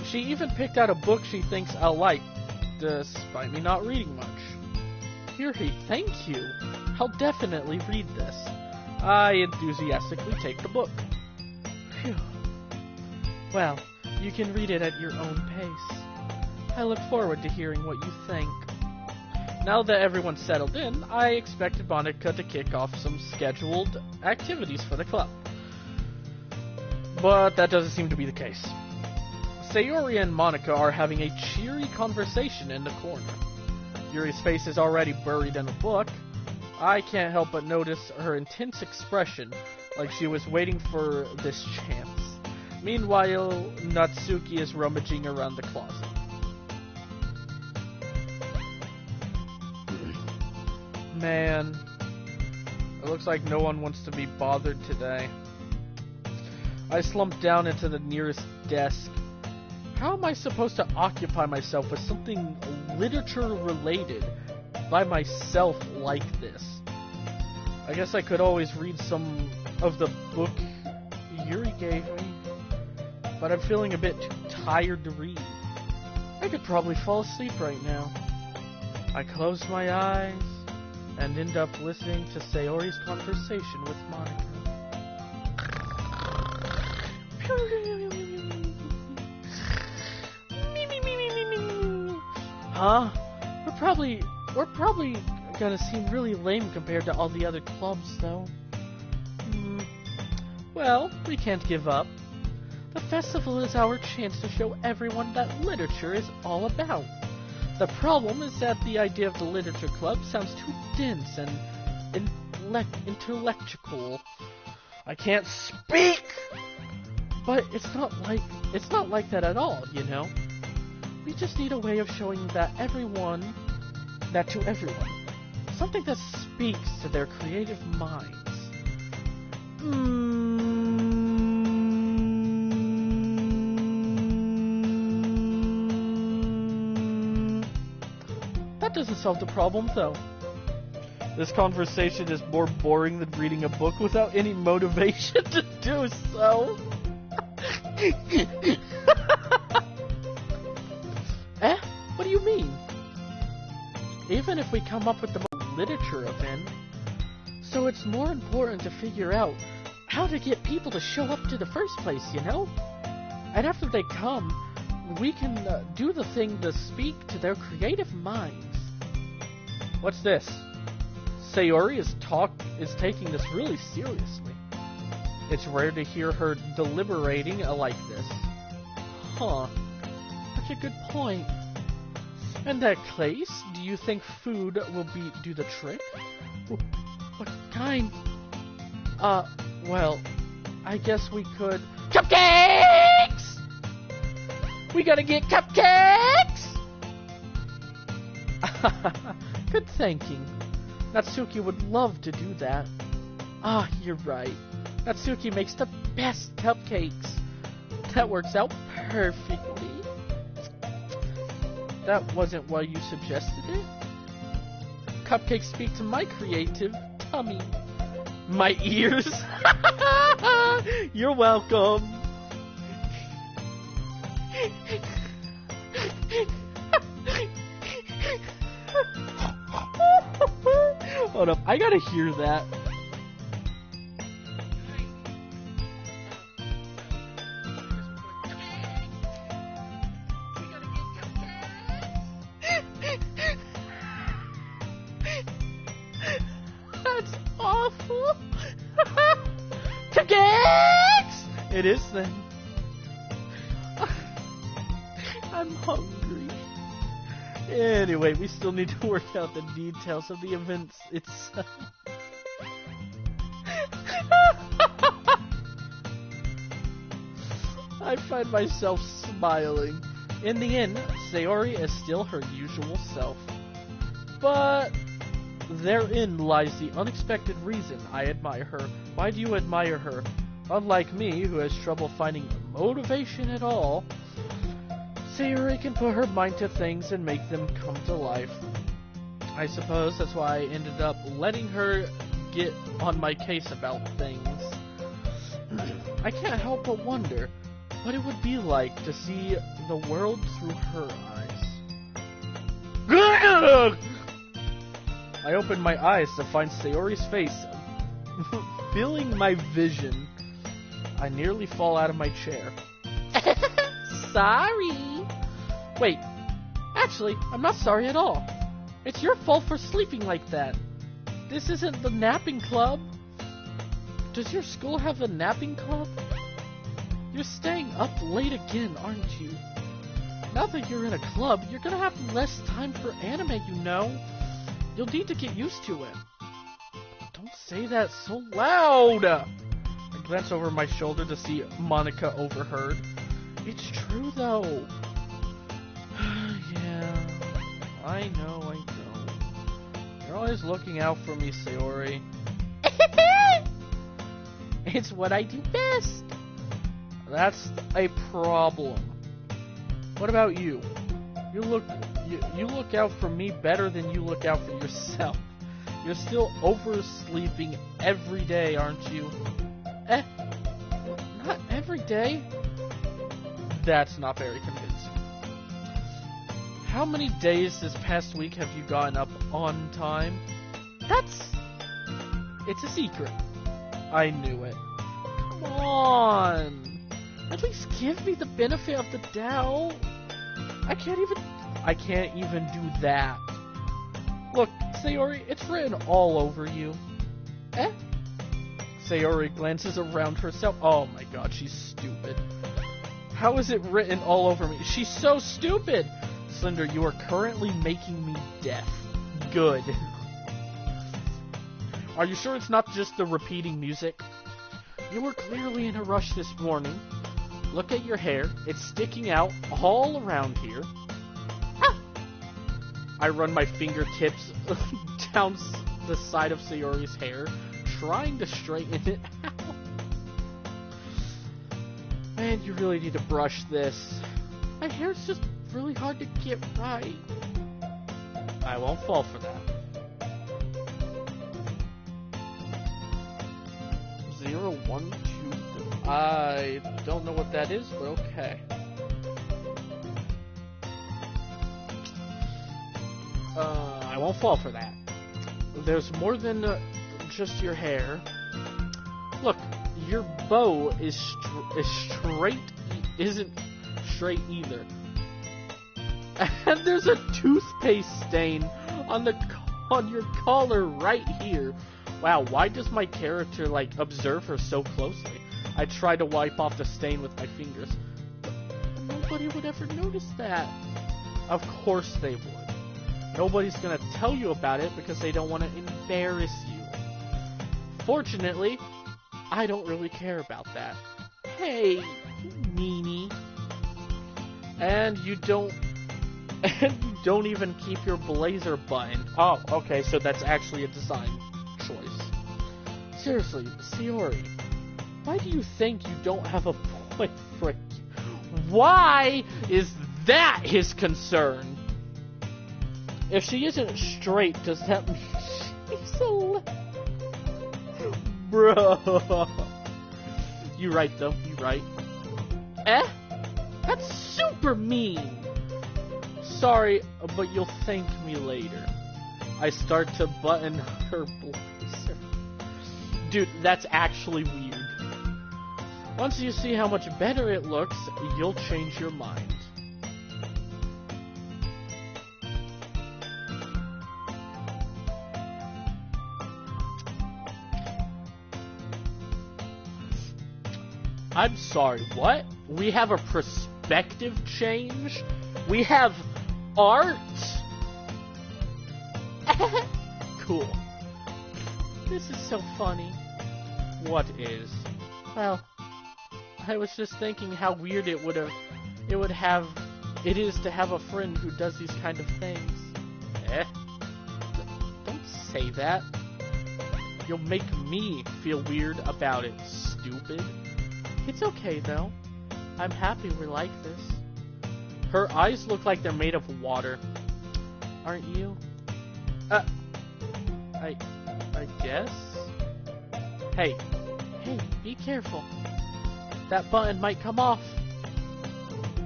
A: She even picked out a book she thinks I'll like, despite me not reading much.
B: Yuri, thank you. I'll definitely read this.
A: I enthusiastically take the book.
B: Phew. Well, you can read it at your own pace. I look forward to hearing what you think.
A: Now that everyone's settled in, I expected Monica to kick off some scheduled activities for the club. But that doesn't seem to be the case. Sayori and Monica are having a cheery conversation in the corner. Yuri's face is already buried in a book. I can't help but notice her intense expression, like she was waiting for this chance. Meanwhile, Natsuki is rummaging around the closet. Man, it looks like no one wants to be bothered today. I slumped down into the nearest desk. How am I supposed to occupy myself with something literature-related by myself like this? I guess I could always read some of the book Yuri gave me, but I'm feeling a bit too tired to read. I could probably fall asleep right now. I close my eyes and end up listening to Sayori's conversation with Monica.
B: Huh? We're probably gonna seem really lame compared to all the other clubs, though.
A: Well, we can't give up.
B: The festival is our chance to show everyone that literature is all about. The problem is that the idea of the literature club sounds too dense and intellectual.
A: I can't speak!
B: But it's not like that at all, you know? We just need a way of showing that to everyone. Something that speaks to their creative minds. solve the problem, though. This conversation is more boring than reading a book without any motivation to do so. Eh? What do you mean? Even if we come up with the literature event, so it's more important to figure out how to get people to show up to the first place, you know? And after they come, we can do the thing to speak to their creative minds. What's this? Sayori is taking this really seriously. It's rare to hear her deliberating like this. Huh. Such a good point. In that case, do you think food will do the trick? What kind? Well, I guess we could... Cupcakes! We gotta get cupcakes! Good thinking. Natsuki would love to do that. Ah, you're right. Natsuki makes the best cupcakes. That works out perfectly. That wasn't why you suggested it. Cupcakes speak to my creative tummy. My ears. You're welcome. Hold up, I gotta hear that. That's awful. Cupcakes! It is then. I'm hungry. Anyway, we still need to work out the details of the events itself. I find myself smiling. In the end, Sayori is still her usual self. But therein lies the unexpected reason I admire her. Why do you admire her? Unlike me, who has trouble finding motivation at all, Sayori can put her mind to things and make them come to life. I suppose that's why I ended up letting her get on my case about things. I can't help but wonder what it would be like to see the world through her eyes. I opened my eyes to find Sayori's face filling my vision. I nearly fall out of my chair. Sorry. Wait, actually, I'm not sorry at all. It's your fault for sleeping like that. This isn't the napping club. Does your school have a napping club? You're staying up late again, aren't you? Now that you're in a club, you're gonna have less time for anime, you know. You'll need to get used to it. Don't say that so loud! I glance over my shoulder to see Monica overheard. It's true, though. Yeah, I know. You're always looking out for me, Sayori. It's what I do best. That's a problem. What about you? You look out for me better than you look out for yourself. You're still oversleeping every day, aren't you? Not every day. That's not very convincing. How many days this past week have you gotten up on time? It's a secret. I knew it. Come on. At least give me the benefit of the doubt. I can't even do that. Look, Sayori, it's written all over you. Sayori glances around herself. Oh my god, she's stupid. How is it written all over me? She's so stupid! Slender, you are currently making me deaf. Good. Are you sure it's not just the repeating music? You were clearly in a rush this morning. Look at your hair. It's sticking out all around here. Ah! I run my fingertips down the side of Sayori's hair, trying to straighten it out. Man, you really need to brush this. My hair's just really hard to get right.
A: I won't fall for that. 0, 1, 2, 3. I don't know what that is, but okay. I won't fall for that. There's more than just your hair. Look, your bow is straight. Isn't straight either. And there's a toothpaste stain on your collar right here. Wow, why does my character observe her so closely? I try to wipe off the stain with my fingers, but nobody would ever notice that. Of course they would. Nobody's gonna tell you about it because they don't want to embarrass you. Fortunately, I don't really care about that. Hey, you meanie. And you don't even keep your blazer buttoned. Oh, okay, so that's actually a design choice. Seriously, Sayori, why do you think you don't have a boyfriend? Why is that his concern? If she isn't straight, does that mean she's a Bro. You right, though. You right. Eh? That's super mean. Sorry, but you'll thank me later. I start to button her blazer. Dude, that's actually weird. Once you see how much better it looks, you'll change your mind. I'm sorry, what? We have a perspective change? We have art? Cool. This is so funny. What is? Well, I was just thinking how weird it is to have a friend who does these kind of things. Eh? Don't say that. You'll make me feel weird about it, stupid. It's okay, though. I'm happy we're like this. Her eyes look like they're made of water. Aren't you? I guess? Hey, be careful. That button might come off.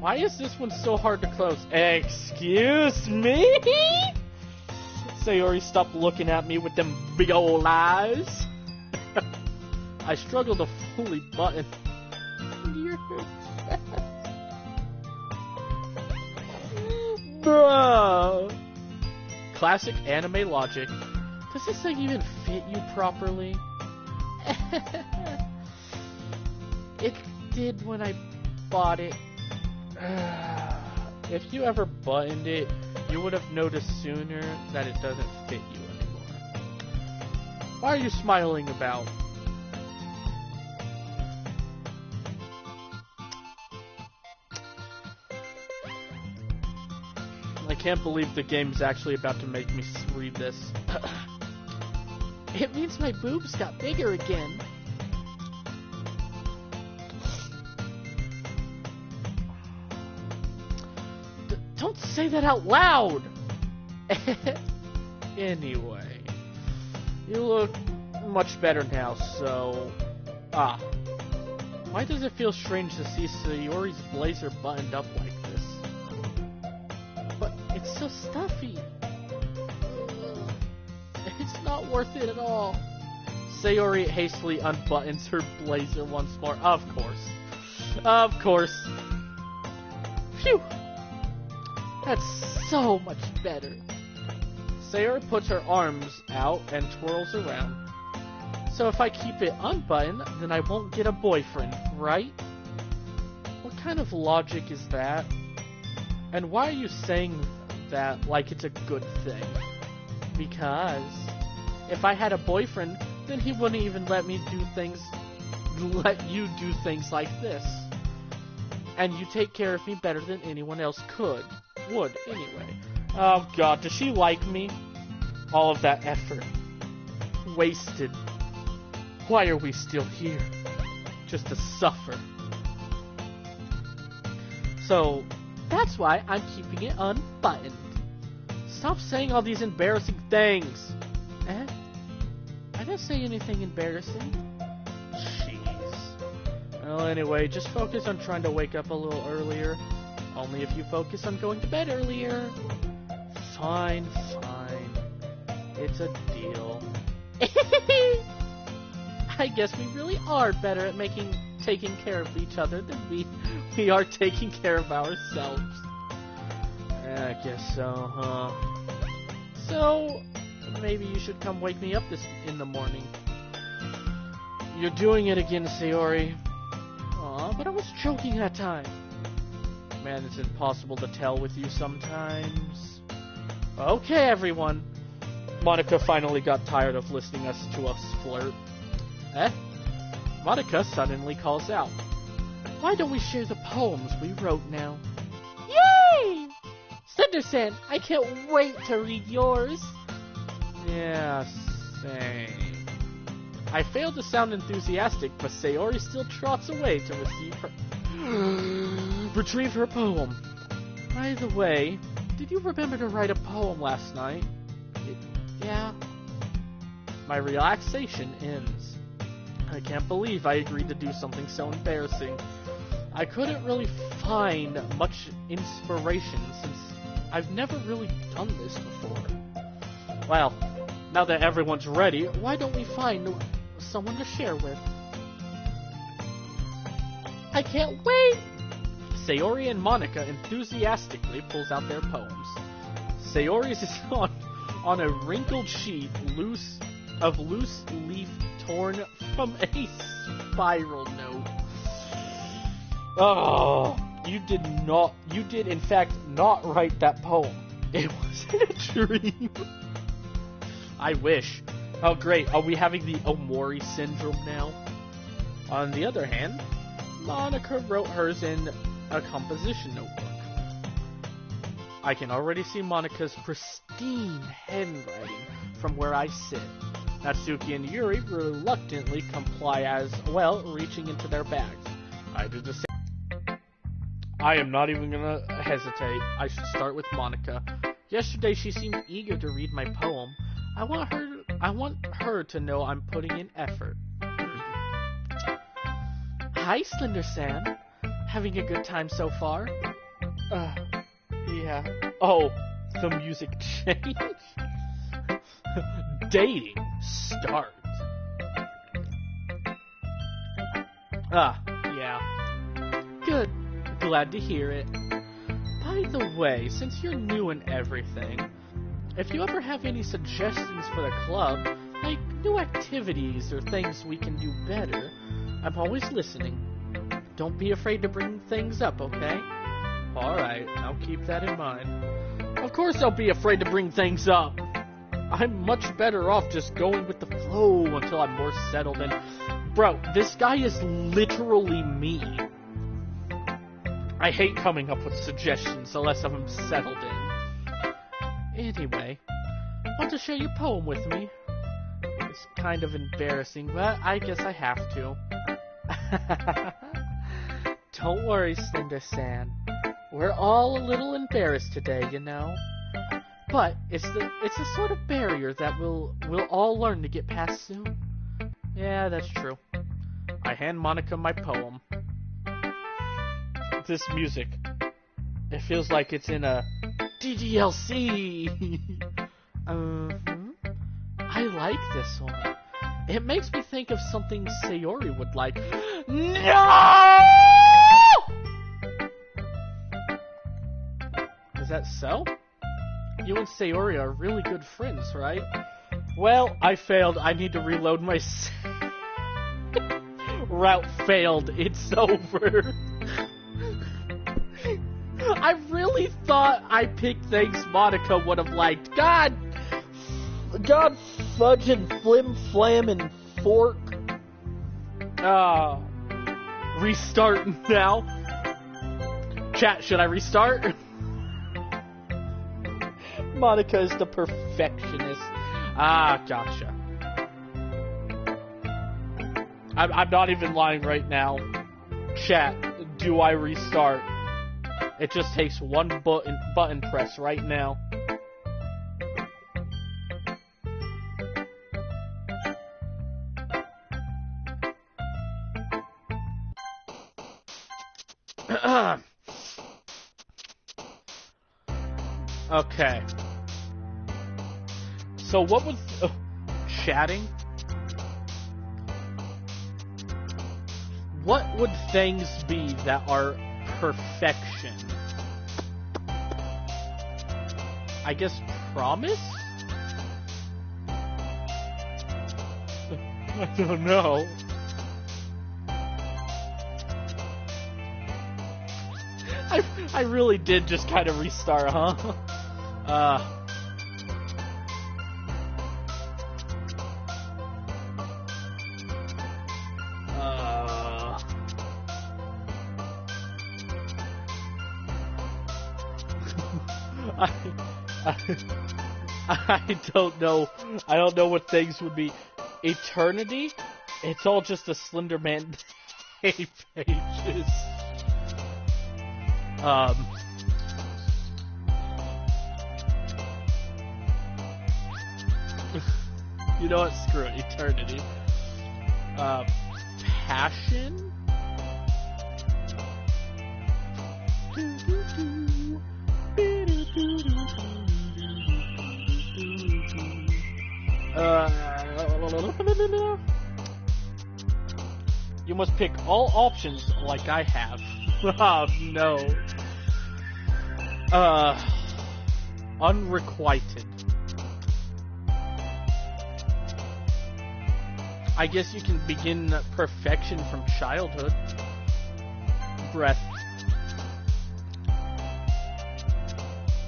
A: Why is this one so hard to close? Excuse me? Sayori, stop looking at me with them big old eyes. I struggle to fully button your chest. Bro. Classic anime logic. Does this thing even fit you properly? It did when I bought it. If you ever buttoned it, you would have noticed sooner that it doesn't fit you anymore. Why are you smiling about? I can't believe the game's actually about to make me read this. It means my boobs got bigger again. Don't say that out loud! Anyway, you look much better now, so... Why does it feel strange to see Sayori's blazer buttoned up like this? But it's so stuffy. It's not worth it at all. Sayori hastily unbuttons her blazer once more. Of course. Of course. Phew. That's so much better. Sayori puts her arms out and twirls around. So if I keep it unbuttoned, then I won't get a boyfriend, right? What kind of logic is that? And why are you saying that like it's a good thing? Because if I had a boyfriend, then he wouldn't even let you do things like this. And you take care of me better than anyone else would anyway. Oh god, does she like me? All of that effort. Wasted. Why are we still here? Just to suffer. So, that's why I'm keeping it unbuttoned. Stop saying all these embarrassing things.
B: Eh? I didn't say anything embarrassing.
A: Jeez. Well, anyway, just focus on trying to wake up a little earlier. Only if you focus on going to bed earlier. Fine, fine. It's a deal.
B: I guess we really are better at taking care of each other than we are taking care of ourselves.
A: Yeah, I guess so, huh?
B: So, maybe you should come wake me up in the morning.
A: You're doing it again, Sayori.
B: Aw, but I was joking that time.
A: Man, it's impossible to tell with you sometimes.
B: Okay, everyone.
A: Monica finally got tired of listening to us flirt.
B: Eh?
A: Monica suddenly calls out.
B: Why don't we share the poems we wrote now? Yay! Cinder-san, I can't wait to read yours.
A: Yeah, same. I failed to sound enthusiastic, but Sayori still trots away to retrieve her poem. By the way, did you remember to write a poem last night?
B: Yeah.
A: My relaxation ends. I can't believe I agreed to do something so embarrassing. I couldn't really find much inspiration since I've never really done this before. Well, now that everyone's ready, why don't we find someone to share with?
B: I can't wait!
A: Sayori and Monica enthusiastically pulls out their poems. Sayori's is on a wrinkled sheet of loose leaf torn from a spiral note. Oh, you did in fact not write that poem. It wasn't a dream. I wish. Oh great, are we having the Omori syndrome now? On the other hand, Monica wrote hers in a composition notebook. I can already see Monica's pristine handwriting from where I sit. Natsuki and Yuri reluctantly comply as well, reaching into their bags. I do the same. I am not even gonna hesitate. I should start with Monica. Yesterday she seemed eager to read my poem. I want her to know I'm putting in effort.
B: Hi, Slender-san. Having a good time so far?
A: Yeah. Oh, the music changed. Dating start. Yeah.
B: Good. Glad to hear it.
A: By the way, since you're new and everything, if you ever have any suggestions for the club, like new activities or things we can do better, I'm always listening. Don't be afraid to bring things up, okay? Alright, I'll keep that in mind. Of course I'll be afraid to bring things up. I'm much better off just going with the flow until I'm more settled in. Bro, this guy is literally me. I hate coming up with suggestions unless I'm settled in. Anyway, want to share your poem with me? It's kind of embarrassing, but I guess I have to.
B: Don't worry, Slender-san. We're all a little embarrassed today, you know. But it's a sort of barrier that we'll all learn to get past soon.
A: Yeah, that's true. I hand Monica my poem. This music, it feels like it's in a DDLC.
B: I like this one. It makes me think of something Sayori would like.
A: No! Is that so? You and Sayori are really good friends, right? Well, I failed. I need to reload my route failed. It's over. I really thought I picked things Monica would have liked. God fudge and flim flam and fork. Restart now. Chat, should I restart? Monica is the perfectionist. Gotcha. I'm not even lying right now. Chat, do I restart? It just takes one button press right now. Okay. So what was chatting? What would things be that are perfection? I guess promise? I don't know. I really did just kind of restart, huh? I don't know. I don't know what things would be. Eternity? It's all just a Slender Man 8 pages. You know what? Screw it. Eternity. Passion? You must pick all options like I have. Oh no. Unrequited. I guess you can begin perfection from childhood. Breath.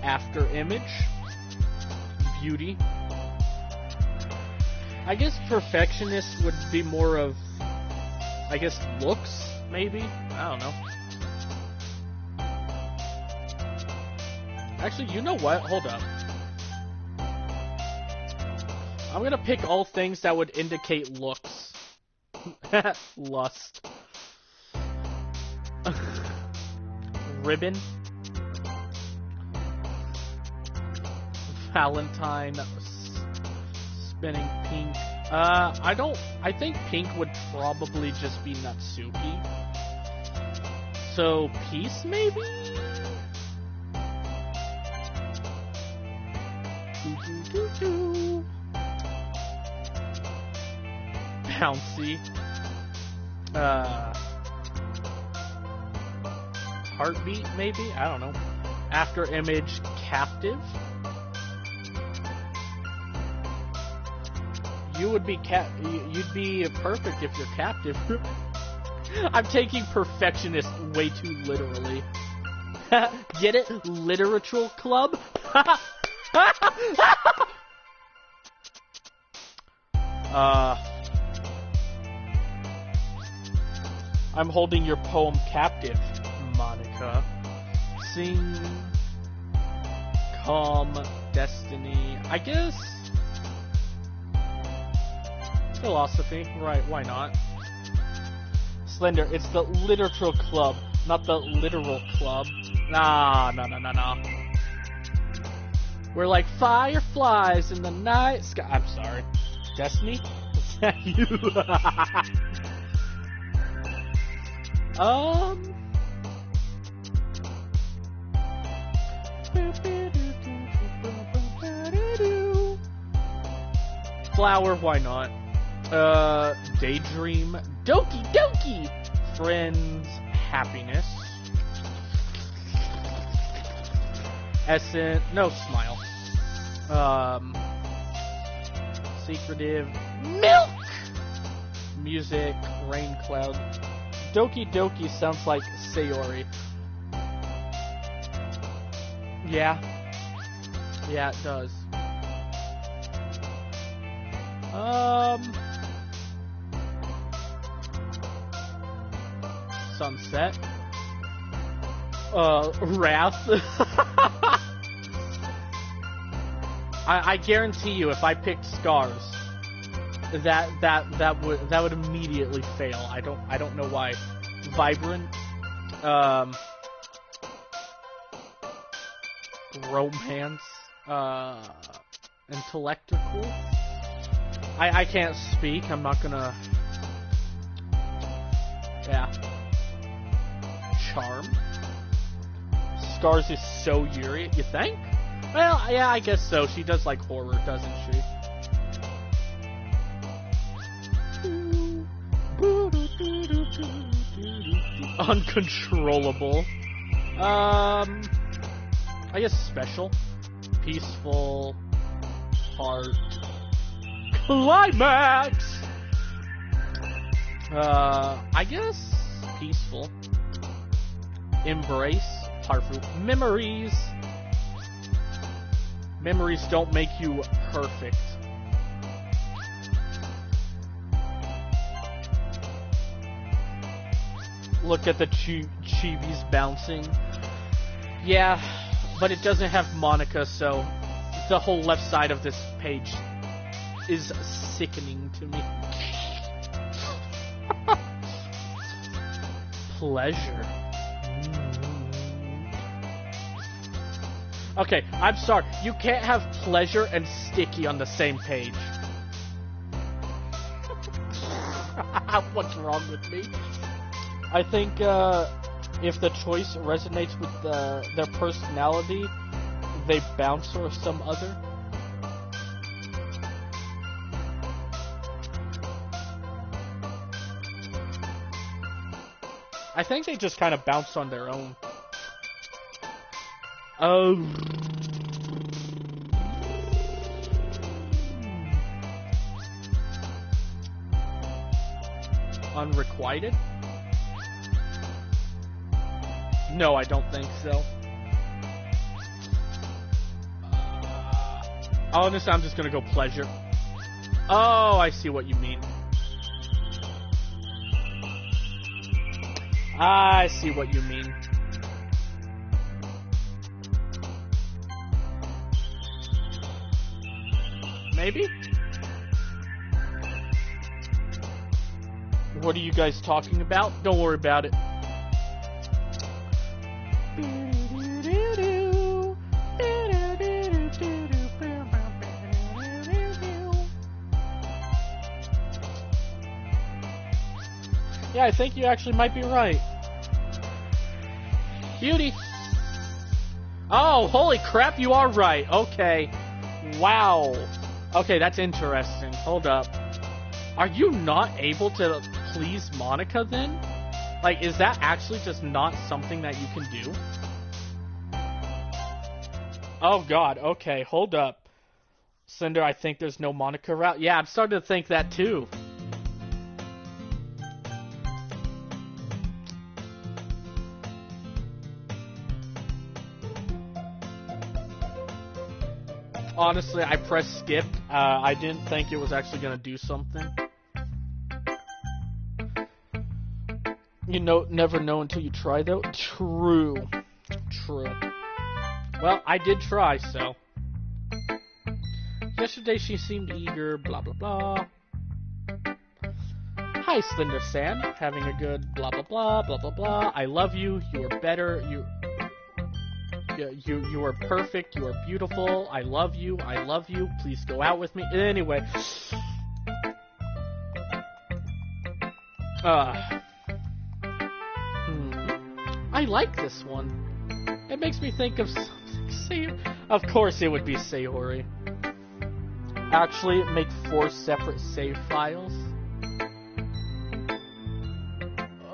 A: After image. Beauty. I guess perfectionist would be more of, I guess, looks, maybe? I don't know. Actually, you know what? Hold up. I'm gonna pick all things that would indicate looks. Lust. Ribbon. Valentine. Spinning pink. I think pink would probably just be Natsuki. So, peace, maybe? Bouncy. Heartbeat, maybe? I don't know. After image, captive. You would be you'd be perfect if you're captive. I'm taking perfectionist way too literally. Get it? Literature Club? I'm holding your poem captive, Monica. Sing. Calm. Destiny. I guess. Philosophy, right, why not? Slender, it's the Literature Club, not the Literal Club. Nah. We're like fireflies in the night sky. I'm sorry. Destiny? Is that you? Flower, why not? Daydream. Doki Doki! Friends. Happiness. Essence. No, smile. Secretive. Milk! Music. Rain cloud. Doki Doki sounds like Sayori. Yeah. Yeah, it does. Sunset. Wrath. I guarantee you, if I picked Scars, that would immediately fail. I don't know why. Vibrant. Romance. Intellectual. I can't speak. I'm not gonna. Yeah. charm. Scars is so Yuri, you think? Well, yeah, I guess so. She does like horror, doesn't she? Uncontrollable. I guess special. Peaceful. Heart. Climax! I guess peaceful. Embrace. Heartful. Memories. Memories don't make you perfect. Look at the chibis bouncing. Yeah, but it doesn't have Monica, so the whole left side of this page is sickening to me. Pleasure. Okay, I'm sorry. You can't have pleasure and sticky on the same page. What's wrong with me? I think if the choice resonates with their personality, they bounce or some other. I think they just kind of bounce on their own. Oh. Unrequited? No, I don't think so. Honestly, I'm just gonna go pleasure. Oh, I see what you mean. I see what you mean. Maybe? What are you guys talking about? Don't worry about it. Yeah, I think you actually might be right. Beauty. Oh, holy crap, you are right. Okay. Wow. Okay, that's interesting. Hold up. Are you not able to please Monica then? Like, is that actually just not something that you can do? Oh god, okay, hold up. Cinder, I think there's no Monica route. Yeah, I'm starting to think that too. Honestly, I pressed skip. I didn't think it was actually going to do something. You know, never know until you try, though. True. True. Well, I did try, so. Yesterday she seemed eager, blah, blah, blah. Hi, Slender-san. Having a good blah, blah, blah, blah, blah, blah. I love you. You are better. You are perfect. You are beautiful. I love you. I love you. Please go out with me. Anyway. I like this one. It makes me think of something. Of course it would be Sayori. Actually, make 4 separate save files.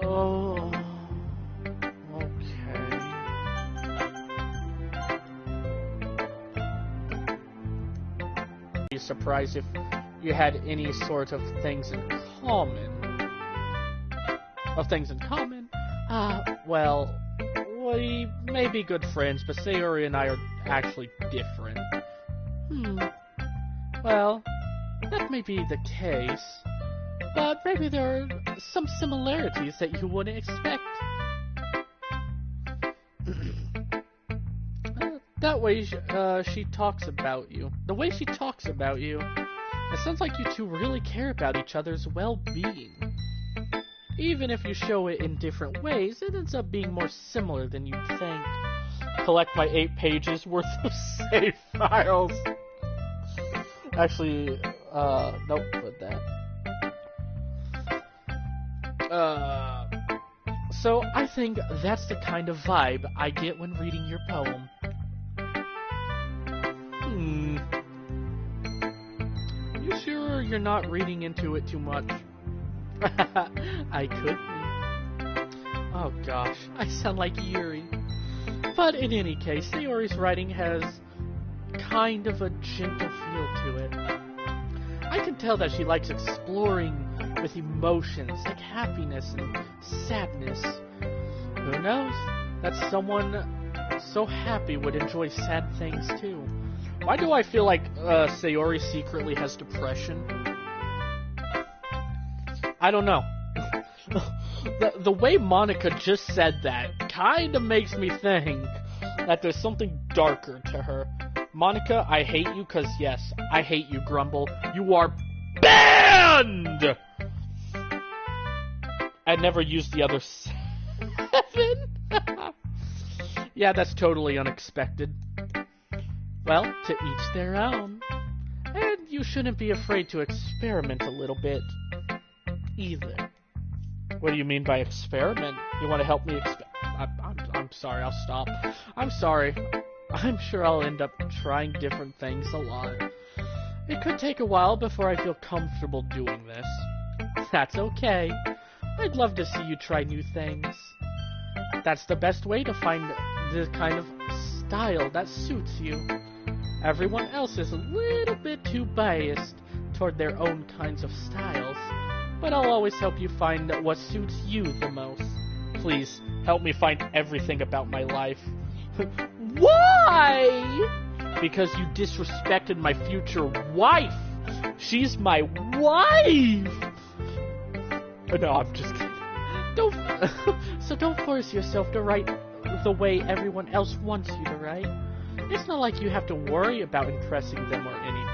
A: Oh. Okay. Be surprised if you had any sort of things in common. Well, we may be good friends, but Sayori and I are actually different. Well, that may be the case, but maybe there are some similarities that you wouldn't expect. That way, she talks about you. The way she talks about you, it sounds like you two really care about each other's well-being. Even if you show it in different ways, it ends up being more similar than you'd think. Collect my 8 pages worth of save files. Actually, nope, put that.
B: So I think that's the kind of vibe I get when reading your poem. You sure you're not reading into it too much? I could be. Oh gosh, I sound like Yuri. But in any case, Sayori's writing has kind of a gentle feel to it. I can tell that she likes exploring with emotions like happiness and sadness. Who knows? That someone so happy would enjoy sad things too. Why do I feel like Sayori secretly has depression? I don't know. The way Monica just said that kind of makes me think that there's something darker to her. Monica, I hate you because, yes, I hate you, Grumble. You are banned! I never used the other 7. Yeah, that's totally unexpected. Well, to each their own. And you shouldn't be afraid to experiment a little bit either. What do you mean by experiment? You want to help me I'm sorry, I'll stop. I'm sorry. I'm sure I'll end up trying different things a lot. It could take a while before I feel comfortable doing this. That's okay. I'd love to see you try new things. That's the best way to find the kind of style that suits you. Everyone else is a little bit too biased toward their own kinds of styles, but I'll always help you find what suits you the most. Please, help me find everything about my life. Why? Because you disrespected my future wife. She's my wife. No, I'm just kidding. So don't force yourself to write the way everyone else wants you to write. It's not like you have to worry about impressing them or anything.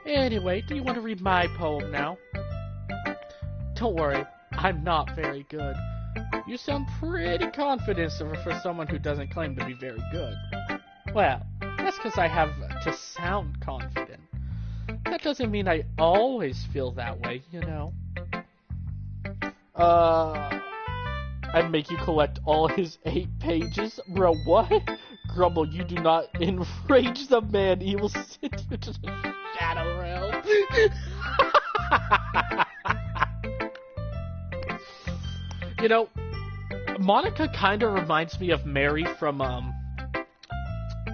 B: Anyway, do you want to read my poem now? Don't worry, I'm not very good. You sound pretty confident for someone who doesn't claim to be very good. Well, that's because I have to sound confident. That doesn't mean I always feel that way, you know. I'd make you collect all his 8 pages? Bro, what? Grumble, you do not enrage the man. He will send you to the shadow realm. You know, Monica kind of reminds me of Mary from,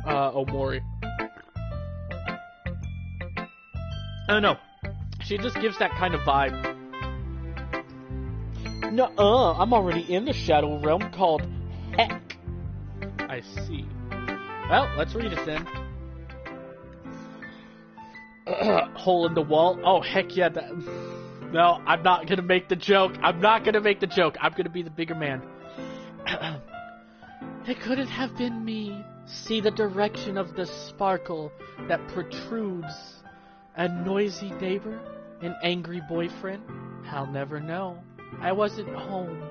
B: Omori. I don't know. She just gives that kind of vibe. Nuh-uh, I'm already in the shadow realm called Heck. I see. Well, let's read it then. Hole in the wall. Oh, heck yeah. No, I'm not gonna make the joke. I'm gonna be the bigger man. It couldn't have been me. See the direction of the sparkle that protrudes. A noisy neighbor? An angry boyfriend? I'll never know. I wasn't home.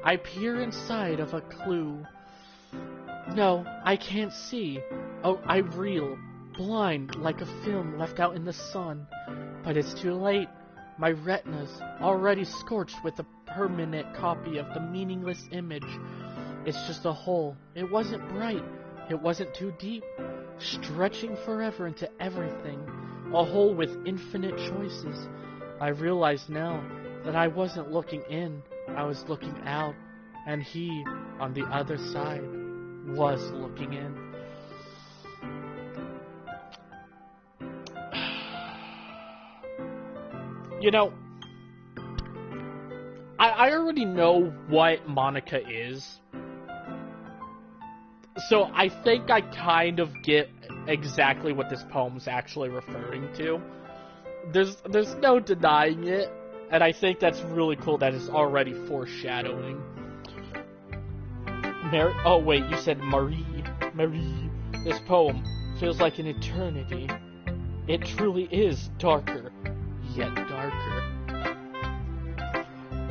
B: I peer inside of a clue. No, I can't see. Oh, I reel, blind like a film left out in the sun. But it's too late. My retina's already scorched with a permanent copy of the meaningless image. It's just a hole. It wasn't bright. It wasn't too deep. Stretching forever into everything. A hole with infinite choices. I realize now that I wasn't looking in. I was looking out. And he, on the other side, was looking in. You know, I already know what Monica is. So I think I kind of get exactly what this poem's actually referring to. There's no denying it, and I think that's really cool that it's already foreshadowing. Oh wait, you said Marie. This poem feels like an eternity. It truly is darker, yet darker.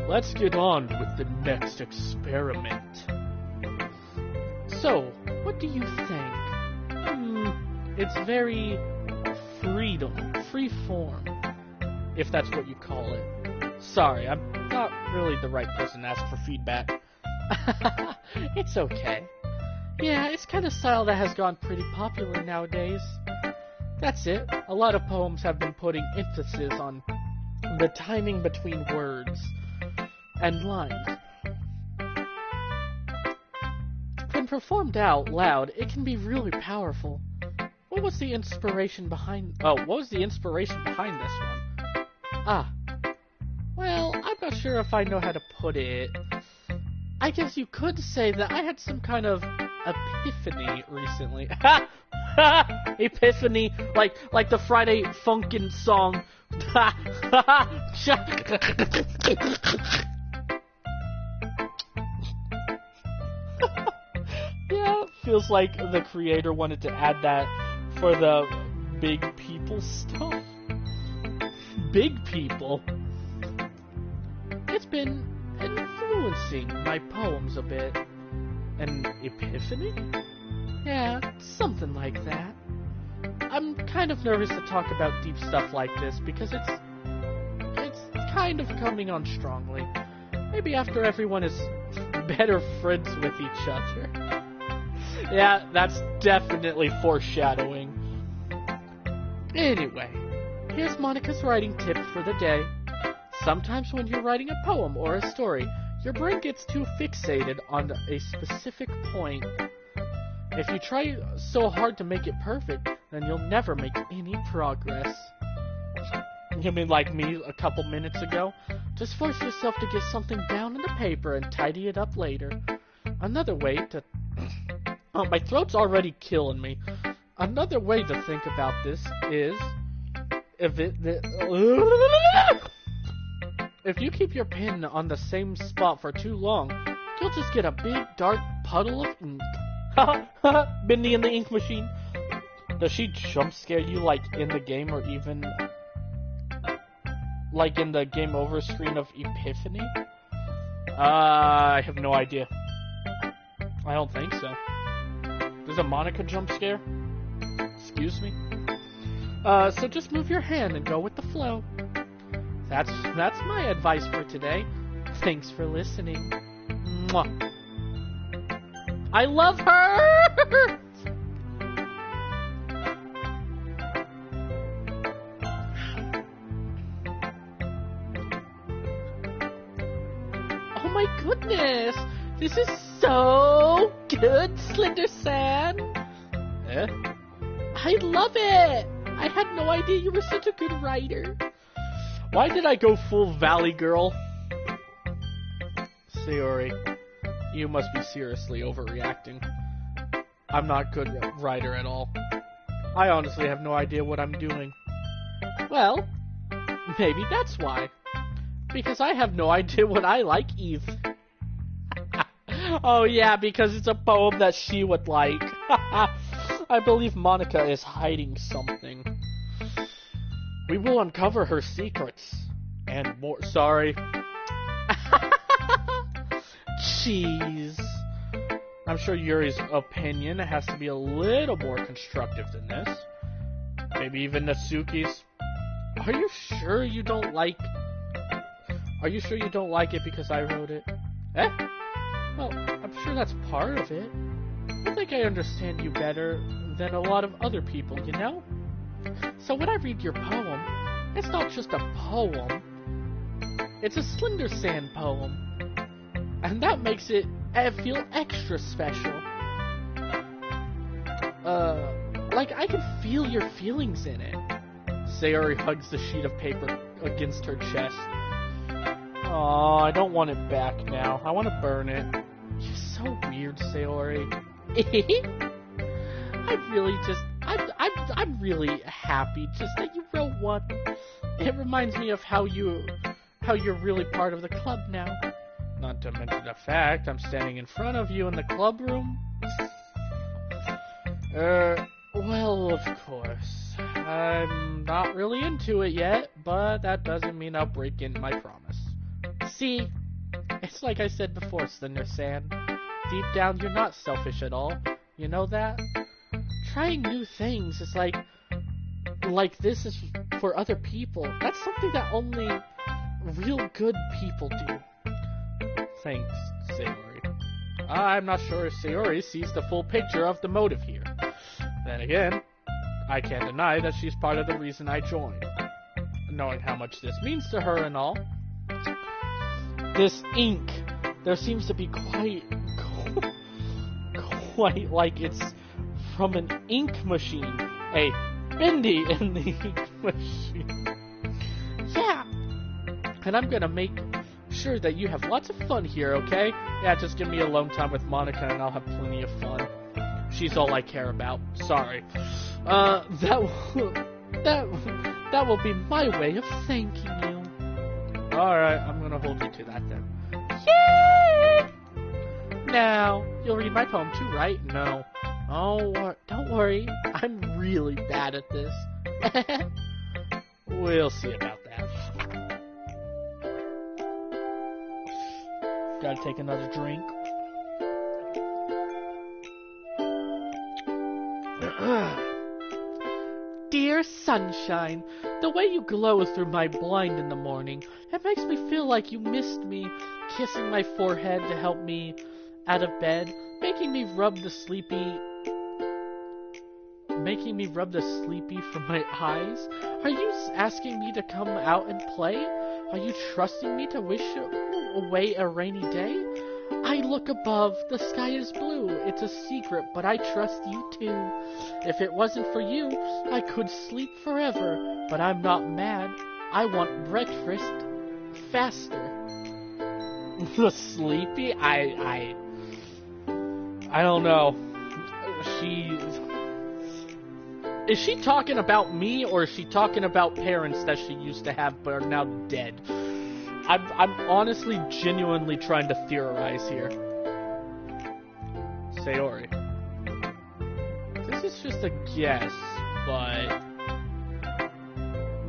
B: Let's get on with the next experiment. So, what do you think? It's very free form.
A: if that's what you call it. Sorry, I'm not really the right person to ask for feedback.
B: It's okay. Yeah, it's kind of style that has gone pretty popular nowadays. That's it. A lot of poems have been putting emphasis on the timing between words and lines. When performed out loud, it can be really powerful. What was the inspiration behind this one? Well, I'm not sure if I know how to put it. I guess you could say that I had some kind of epiphany recently.
A: Epiphany, like the Friday Funkin' song. Yeah, feels like the creator wanted to add that for the big people stuff. Big people.
B: It's been influencing my poems a bit.
A: An epiphany?
B: Yeah, something like that. I'm kind of nervous to talk about deep stuff like this because it's kind of coming on strongly. Maybe after everyone is better friends with each other.
A: Yeah, that's definitely foreshadowing.
B: Anyway, here's Monica's writing tip for the day. Sometimes when you're writing a poem or a story, your brain gets too fixated on a specific point. If you try so hard to make it perfect, then you'll never make any progress.
A: You mean like me a couple minutes ago?
B: Just force yourself to get something down on the paper and tidy it up later. Another way to...
A: Oh, my throat's already killing me.
B: Another way to think about this is... If you keep your pen on the same spot for too long, you'll just get a big dark puddle of ink.
A: Mindy in the ink machine. Does she jump scare you like in the game or even like in the game over screen of Epiphany? I have no idea. I don't think so. Does a Monica jump scare? Excuse me?
B: So just move your hand and go with the flow. That's my advice for today. Thanks for listening.
A: Mwah. I love her!
B: Oh my goodness! This is so good, Slender Sand!
A: Eh?
B: I love it! I had no idea you were such a good writer.
A: Why did I go full Valley Girl? Sayori, you must be seriously overreacting. I'm not a good writer at all. I honestly have no idea what I'm doing.
B: Well, maybe that's why. Because I have no idea what I like either.
A: Oh yeah, because it's a poem that she would like. I believe Monica is hiding something. We will uncover her secrets. And more. Sorry.
B: Jeez.
A: I'm sure Yuri's opinion has to be a little more constructive than this. Maybe even Natsuki's. Are you sure you don't like it because I wrote it?
B: Eh? Well, I'm sure that's part of it. I think I understand you better than a lot of other people, you know? So when I read your poem, it's not just a poem. It's a Slender Sand poem. And that makes it feel extra special. Like I can feel your feelings in it.
A: Sayori hugs the sheet of paper against her chest. Aw, I don't want it back now. I want to burn it.
B: You're so weird, Sayori. I'm really happy just that you wrote one. It reminds me of how you're really part of the club now.
A: Not to mention the fact I'm standing in front of you in the club room.
B: Well, of course. I'm not really into it yet, but that doesn't mean I'll break in my promise. See, it's like I said before, Slender Sand. Deep down, you're not selfish at all. You know that? Trying new things is like
A: like this is for other people. That's something that only real good people do. Thanks, Sayori. I'm not sure if Sayori sees the full picture of the motive here. Then again, I can't deny that she's part of the reason I joined. Knowing how much this means to her and all. This ink, there seems to be quite like it's from an ink machine. A bendy in the ink machine. Yeah. And I'm gonna make sure that you have lots of fun here, okay? Yeah, just give me alone time with Monica and I'll have plenty of fun. She's all I care about. Sorry. That will be my way of thanking you. Alright, I'm gonna hold you to that then. Yay! Now, you'll read my poem too, right? No. Oh, don't worry. I'm really bad at this. We'll see about that. Gotta take another drink. Dear sunshine, the way you glow through my blind in the morning, it makes me feel like you missed me, kissing my forehead to help me out of bed, making me rub the sleepy from my eyes. Are you asking me to come out and play? Are you trusting me to wish away a rainy day? I look above, the sky is blue. It's a secret, but I trust you too. If it wasn't for you, I could sleep forever, but I'm not mad. I want breakfast faster. Sleepy? I don't know. Is she talking about me, or is she talking about parents that she used to have but are now dead? I'm honestly, genuinely trying to theorize here. Sayori. This is just a guess, but...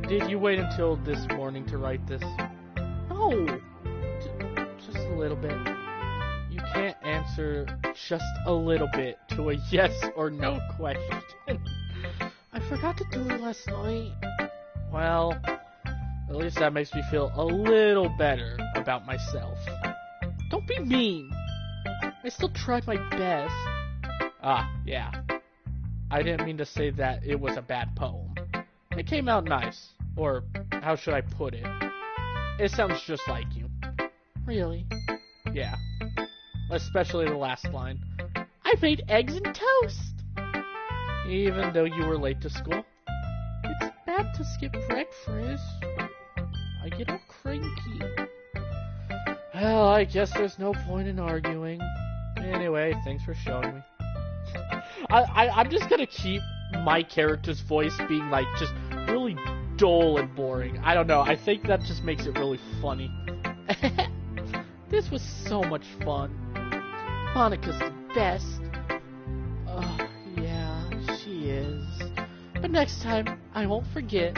A: Did you wait until this morning to write this? No! Just a little bit. You can't answer just a little bit to a yes or no question. I forgot to do it last night. Well... At least that makes me feel a little better about myself. Don't be mean. I still tried my best. Ah, yeah. I didn't mean to say that it was a bad poem. It came out nice. Or, how should I put it? It sounds just like you. Really? Yeah. Especially the last line. I made eggs and toast! Even though you were late to school? It's bad to skip breakfast. I get all cranky. Well, I guess there's no point in arguing. Anyway, thanks for showing me. I'm just gonna keep my character's voice being, like, just really dull and boring. I don't know, I think that just makes it really funny. This was so much fun. Monica's the best. Oh, yeah, she is. But next time, I won't forget.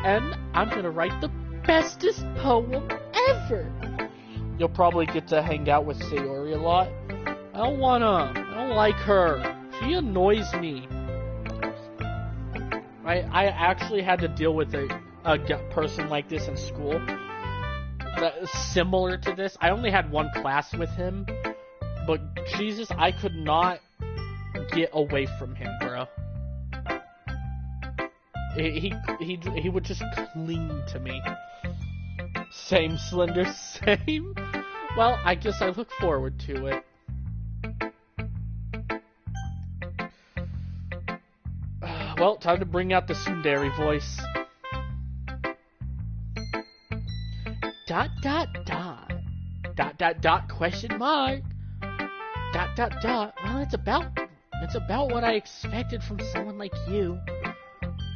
A: And I'm gonna write the bestest poem ever! You'll probably get to hang out with Sayori a lot. I don't like her. She annoys me. I actually had to deal with a person like this in school. Similar to this. I only had one class with him. But Jesus, I could not get away from him, bro. He would just cling to me. Same, Slender, same. Well, I guess I look forward to it. Well, time to bring out the tsundere voice. Dot, dot, dot. Dot, dot, dot, question mark. Dot, dot, dot. Well, it's about what I expected from someone like you.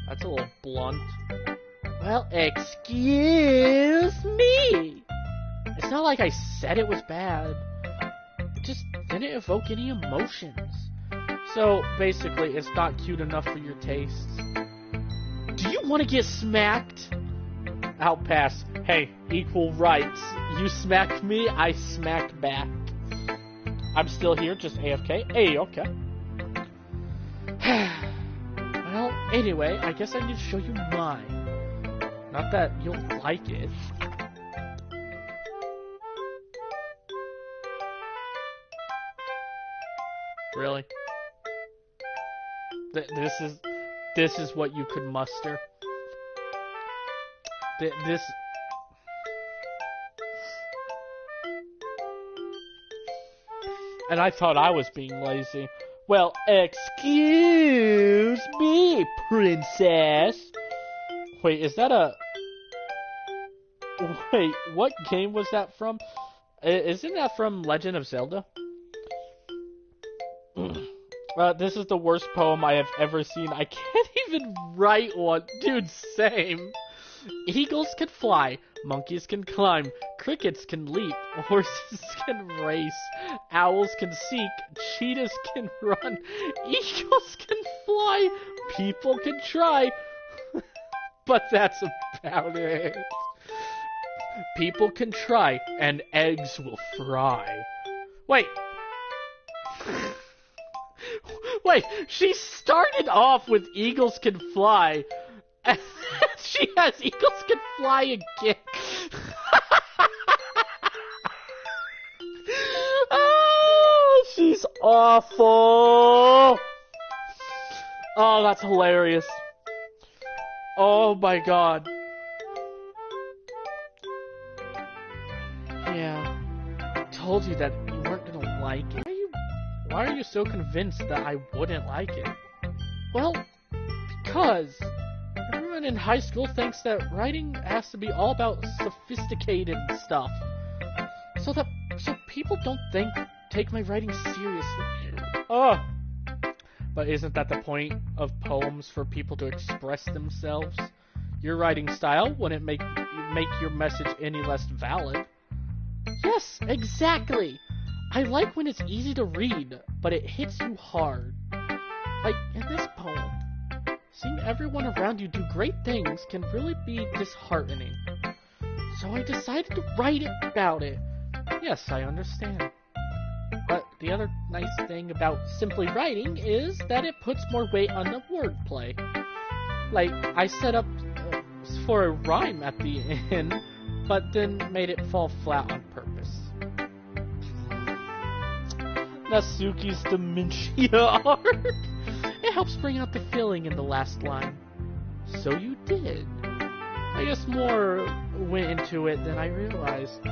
A: That's a little blunt. Well, excuse me! It's not like I said it was bad. It just didn't evoke any emotions. So, basically, it's not cute enough for your tastes. Do you want to get smacked? I'll pass. Hey, equal rights. You smack me, I smack back. I'm still here, just AFK. Hey, okay. Well, anyway, I guess I need to show you mine. Not that you'll like it. Really? This is what you could muster. This. And I thought I was being lazy. Well, excuse me, princess. Wait, is that a... Wait, what game was that from? Isn't that from Legend of Zelda? This is the worst poem I have ever seen. I can't even write one. Dude, same. Eagles can fly, monkeys can climb, crickets can leap, horses can race, owls can seek, cheetahs can run, eagles can fly, people can try, but that's about it. People can try, and eggs will fry. Wait. Wait, she started off with eagles can fly, and she has eagles can fly again. Oh, she's awful. Oh, that's hilarious. Oh my god. Yeah, I told you that you weren't gonna like it. Why are you so convinced that I wouldn't like it? Well, because everyone in high school thinks that writing has to be all about sophisticated stuff. So people don't take my writing seriously. Oh. But isn't that the point of poems, for people to express themselves? Your writing style wouldn't make your message any less valid. Yes, exactly. I like when it's easy to read, but it hits you hard. Like in this poem, seeing everyone around you do great things can really be disheartening. So I decided to write about it. Yes, I understand. But the other nice thing about simply writing is that it puts more weight on the wordplay. Like, I set up for a rhyme at the end, but then made it fall flat on purpose. Natsuki's dementia art. It helps bring out the feeling in the last line. So you did. I guess more went into it than I realized.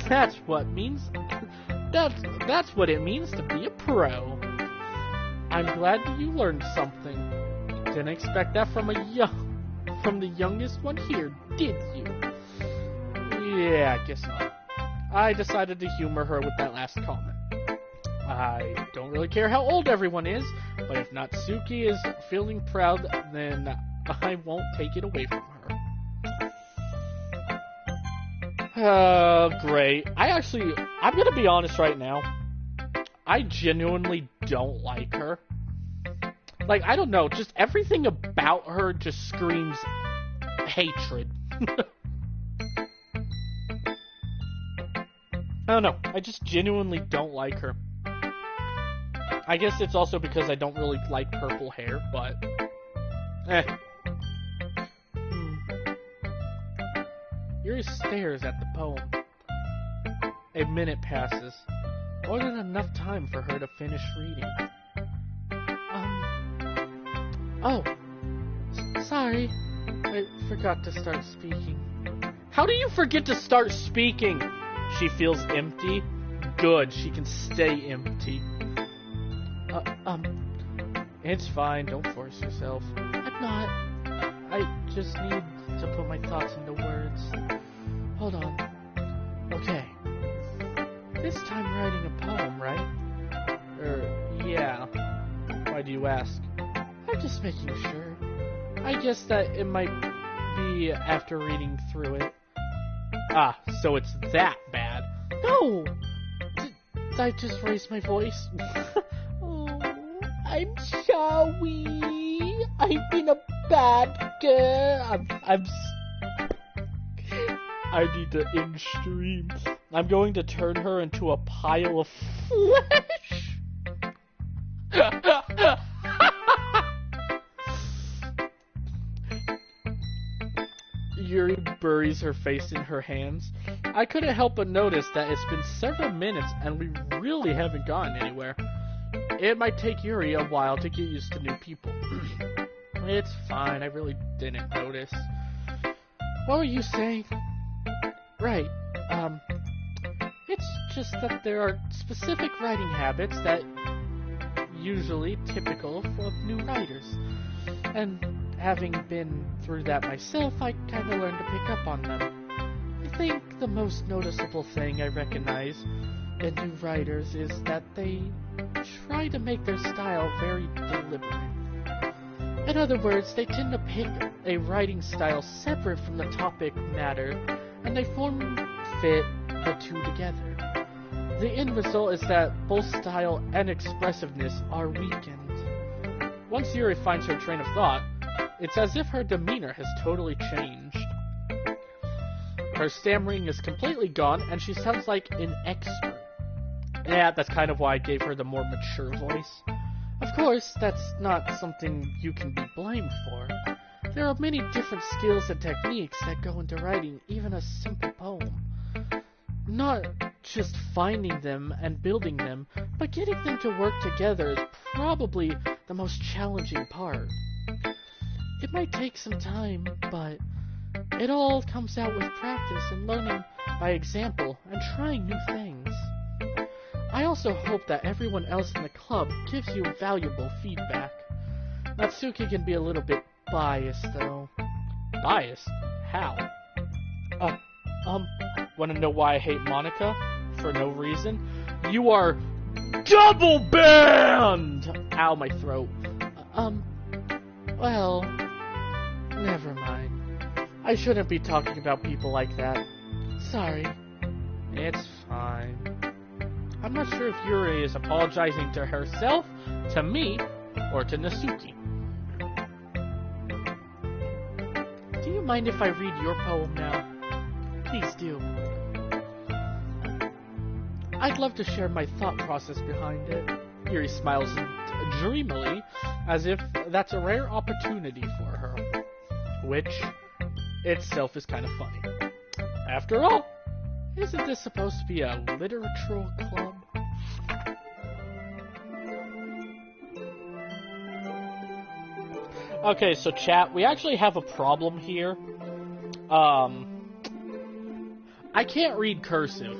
A: That's what it means to be a pro. I'm glad that you learned something. Didn't expect that from the youngest one here, did you? Yeah, I guess not. I decided to humor her with that last comment. I don't really care how old everyone is, but if Natsuki is feeling proud, then I won't take it away from her. Oh, great. I'm gonna be honest right now. I genuinely don't like her. Like, I don't know, just everything about her just screams hatred. I don't know, I just genuinely don't like her. I guess it's also because I don't really like purple hair, but... Yuri stares at the poem. A minute passes. More than enough time for her to finish reading. Sorry. I forgot to start speaking. How do you forget to start speaking? She feels empty. Good, she can stay empty. It's fine, don't force yourself. I'm not. I just need to put my thoughts into words. Hold on. Okay. This time writing a poem, right? Yeah. Why do you ask? I'm just making sure. I guess that it might be after reading through it. Ah, so it's that bad. No! Did I just raise my voice? Oh, I'm sorry. I've been a bad girl. I need to end stream. I'm going to turn her into a pile of flesh. Yuri buries her face in her hands. I couldn't help but notice that it's been several minutes and we really haven't gotten anywhere. It might take Yuri a while to get used to new people. It's fine, I really didn't notice. What were you saying? Right, it's just that there are specific writing habits that usually typical of new writers. And having been through that myself, I kinda learned to pick up on them. I think the most noticeable thing I recognize in new writers is that they try to make their style very deliberate. In other words, they tend to pick a writing style separate from the topic matter, and they fit the two together. The end result is that both style and expressiveness are weakened. Once Yuri finds her train of thought, it's as if her demeanor has totally changed. Her stammering is completely gone, and she sounds like an expert. Yeah, that's kind of why I gave her the more mature voice. Of course, that's not something you can be blamed for. There are many different skills and techniques that go into writing even a simple poem. Not just finding them and building them, but getting them to work together is probably the most challenging part. It might take some time, but it all comes out with practice and learning by example and trying new things. I also hope that everyone else in the club gives you valuable feedback. Natsuki can be a little bit biased, though. Biased? How? Wanna know why I hate Monica? For no reason? You are double banned! Ow, my throat. Well, never mind. I shouldn't be talking about people like that. Sorry. It's fine. I'm not sure if Yuri is apologizing to herself, to me, or to Natsuki. Do you mind if I read your poem now? Please do. I'd love to share my thought process behind it. Yuri smiles dreamily, as if that's a rare opportunity for her. Which, itself is kind of funny. After all, isn't this supposed to be a literature club? Okay, so chat, we actually have a problem here. I can't read cursive.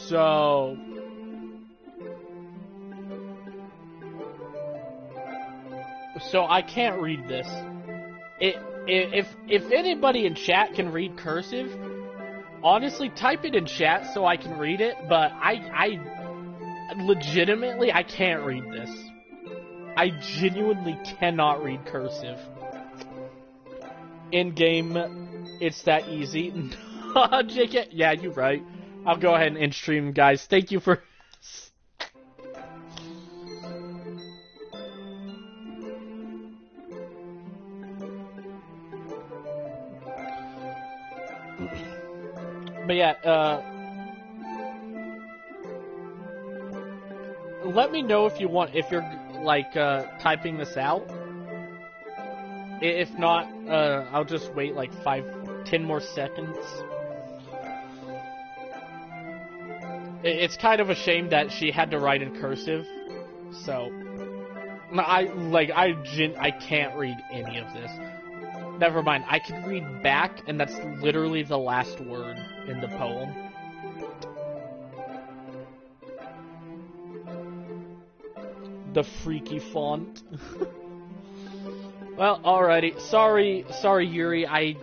A: So I can't read this. If anybody in chat can read cursive, honestly, type it in chat so I can read it, but I legitimately, I can't read this. I genuinely cannot read cursive. In game, it's that easy. JK, yeah, you're right. I'll go ahead and end stream, guys. Thank you for... But yeah, let me know if you want, if you're, like, typing this out. If not, I'll just wait, like, 10 more seconds. It's kind of a shame that she had to write in cursive, so... I can't read any of this. Never mind, I can read back, and that's literally the last word in the poem. The freaky font. Well, alrighty. Sorry, Yuri, I'm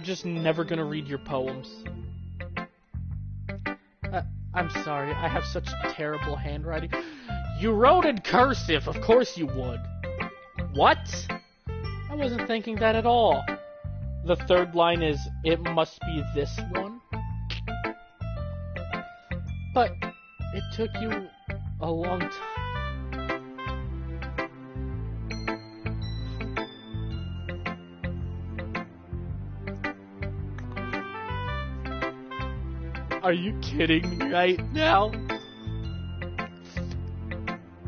A: just never gonna read your poems. I'm sorry, I have such terrible handwriting. You wrote in cursive, of course you would. What? I wasn't thinking that at all. The third line is, it must be this one. But it took you a long time. Are you kidding me right now?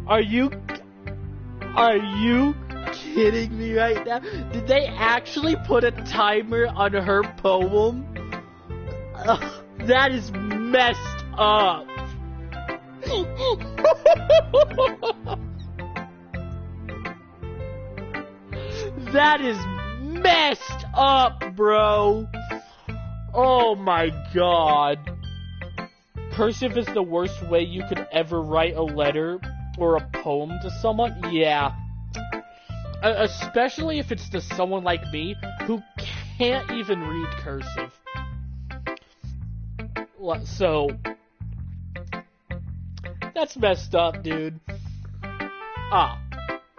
A: Are you... Are you kidding me right now? Did they actually put a timer on her poem? That is messed up. That is messed up, bro. Oh my god. Cursive is the worst way you could ever write a letter or a poem to someone? Yeah. Especially if it's to someone like me who can't even read cursive. So, that's messed up, dude.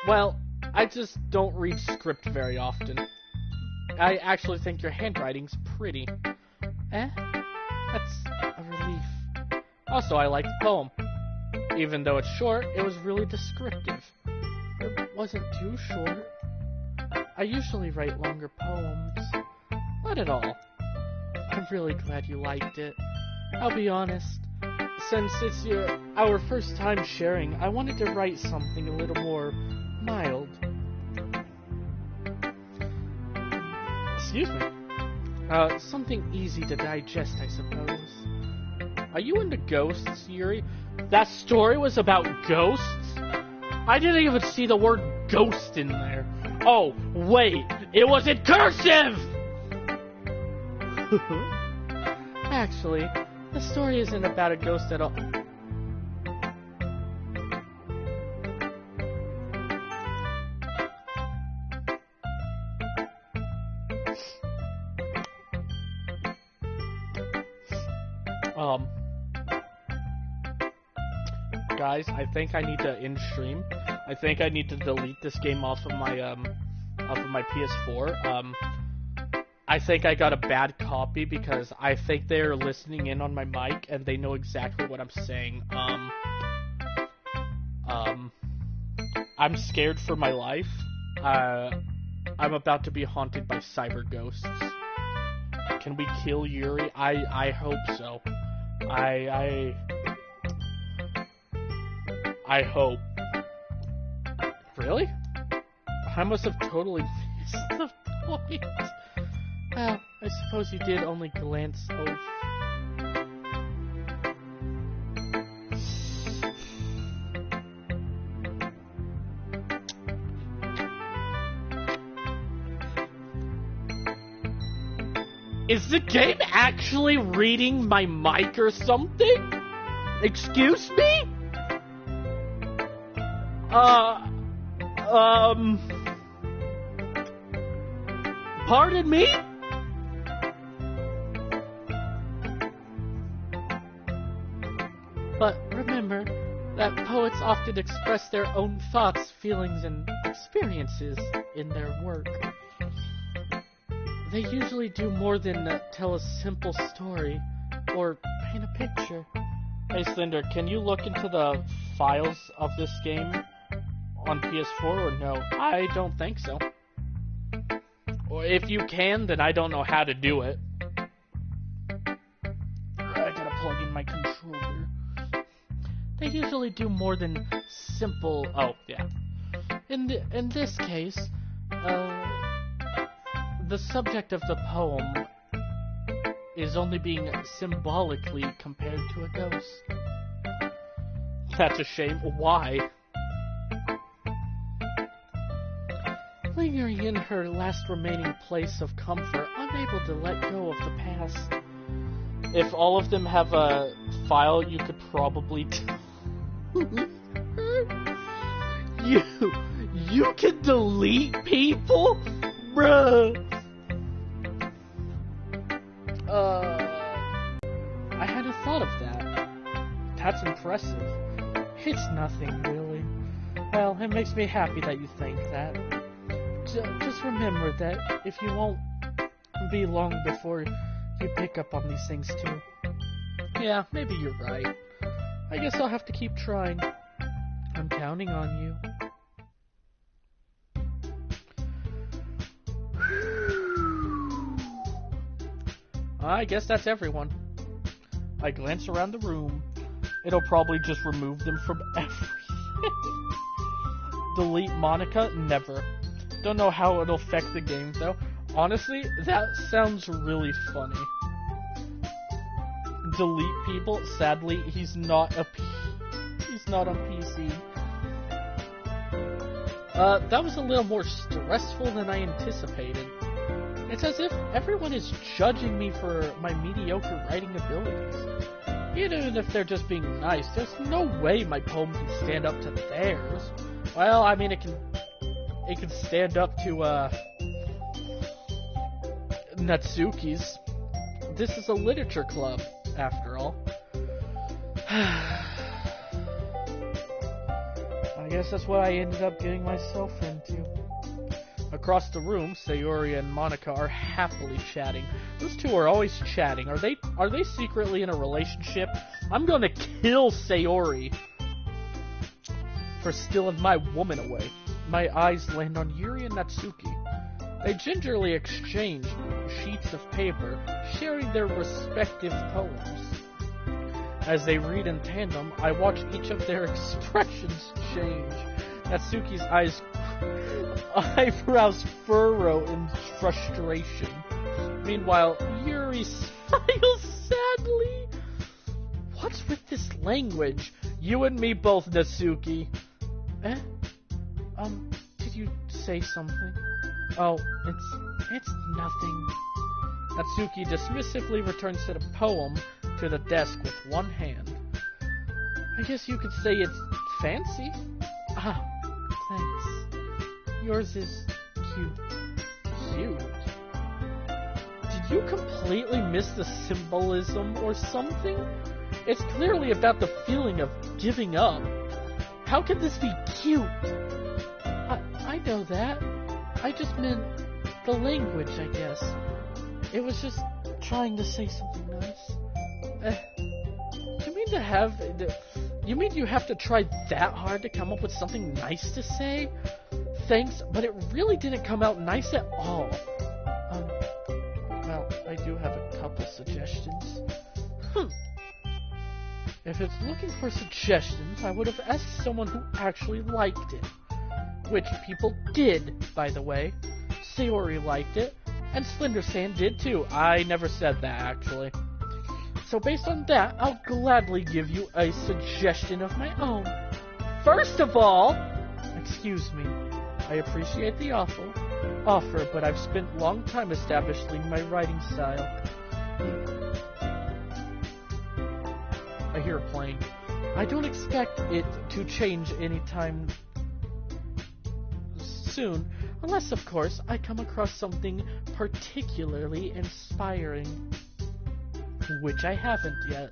A: Well, I just don't read script very often. I actually think your handwriting's pretty. That's a relief. Also, I like the poem. Even though it's short, it was really descriptive. It wasn't too short. I usually write longer poems. Not at all. I'm really glad you liked it. I'll be honest. Since it's our first time sharing, I wanted to write something a little more mild. Excuse me. Something easy to digest, I suppose. Are you into ghosts, Yuri? That story was about ghosts? I didn't even see the word ghost in there. Oh, wait, it was in cursive! Actually, the story isn't about a ghost at all. Guys, I think I need to end stream. I think I need to delete this game off of my PS4. I think I got a bad copy because I think they're listening in on my mic and they know exactly what I'm saying. I'm scared for my life. I'm about to be haunted by cyber ghosts. Can we kill Yuri? I hope so. I hope. Really? I must have totally missed the point. Well, I suppose you did only glance over. Is the game actually reading my mic or something? Excuse me? Pardon me? But remember that poets often express their own thoughts, feelings, and experiences in their work. They usually do more than tell a simple story or paint a picture. Hey Slender, can you look into the files of this game on PS4 or no? I don't think so. Or if you can, then I don't know how to do it. I gotta plug in my controller. They usually do more than simple... Oh, yeah. In this case, the subject of the poem is only being symbolically compared to a ghost. That's a shame. Why? Lingering in her last remaining place of comfort, unable to let go of the past. If all of them have a file, you could probably... You can delete people? Bruh! I hadn't thought of that. That's impressive. It's nothing, really. Well, it makes me happy that you think that. Just remember that if you won't be long before you pick up on these things too. Yeah, maybe you're right. I guess I'll have to keep trying. I'm counting on you. I guess that's everyone. I glance around the room. It'll probably just remove them from everything.
B: delete Monica? Never. Don't know how it'll affect the game, though. Honestly, that sounds really funny. Delete people? Sadly, he's not on PC. That was a little more stressful than I anticipated. It's as if everyone is judging me for my mediocre writing abilities. Even if they're just being nice, there's no way my poem can stand up to theirs. Well, I mean, it can stand up to, Natsuki's. This is a literature club, after all. I guess that's what I ended up getting myself into. Across the room, Sayori and Monica are happily chatting. Those two are always chatting. Are they secretly in a relationship? I'm gonna kill Sayori for stealing my woman away. My eyes land on Yuri and Natsuki. They gingerly exchange sheets of paper, sharing their respective poems. As they read in tandem, I watch each of their expressions change. Natsuki's eyebrows furrow in frustration. Meanwhile, Yuri smiles sadly. What's with this language? You and me both, Natsuki. Did you say something? Oh, it's nothing. Natsuki dismissively returns to the poem to the desk with one hand. I guess you could say it's fancy. Ah, thanks. Yours is cute. Cute? Did you completely miss the symbolism or something? It's clearly about the feeling of giving up. How can this be cute? I know that. I just meant the language, I guess. It was just trying to say something nice. You mean you have to try that hard to come up with something nice to say? Thanks, but it really didn't come out nice at all. Well, I do have a couple suggestions. If it's looking for suggestions, I would have asked someone who actually liked it. Which people did, by the way. Sayori liked it, and Slender Sand did too. I never said that, actually. So based on that, I'll gladly give you a suggestion of my own. First of all, excuse me, I appreciate the offer, but I've spent long time establishing my writing style. I hear a plane. I don't expect it to change anytime soon, unless, of course, I come across something particularly inspiring. Which I haven't yet.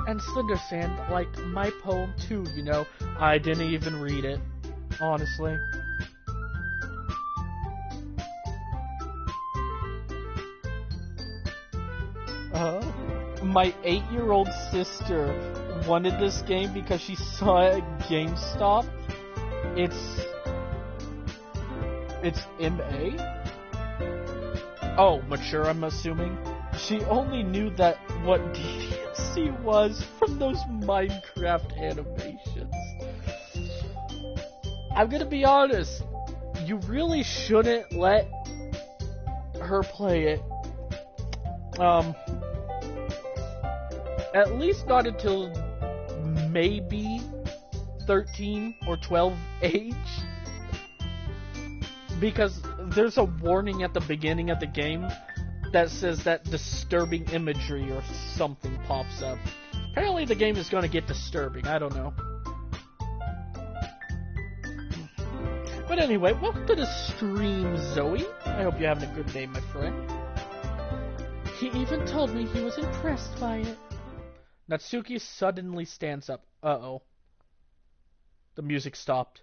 B: And Slender Sand liked my poem too, you know. I didn't even read it, honestly. My 8-year-old sister wanted this game because she saw it at GameStop. It's MA? Oh, mature, I'm assuming. She only knew that what DDC was from those Minecraft animations. I'm gonna be honest. You really shouldn't let her play it. At least not until maybe 13 or 12 age. Because there's a warning at the beginning of the game that says that disturbing imagery or something pops up. Apparently the game is going to get disturbing, I don't know. But anyway, welcome to the stream, Zoe. I hope you're having a good day, my friend. He even told me he was impressed by it. Natsuki suddenly stands up. Uh-oh. The music stopped.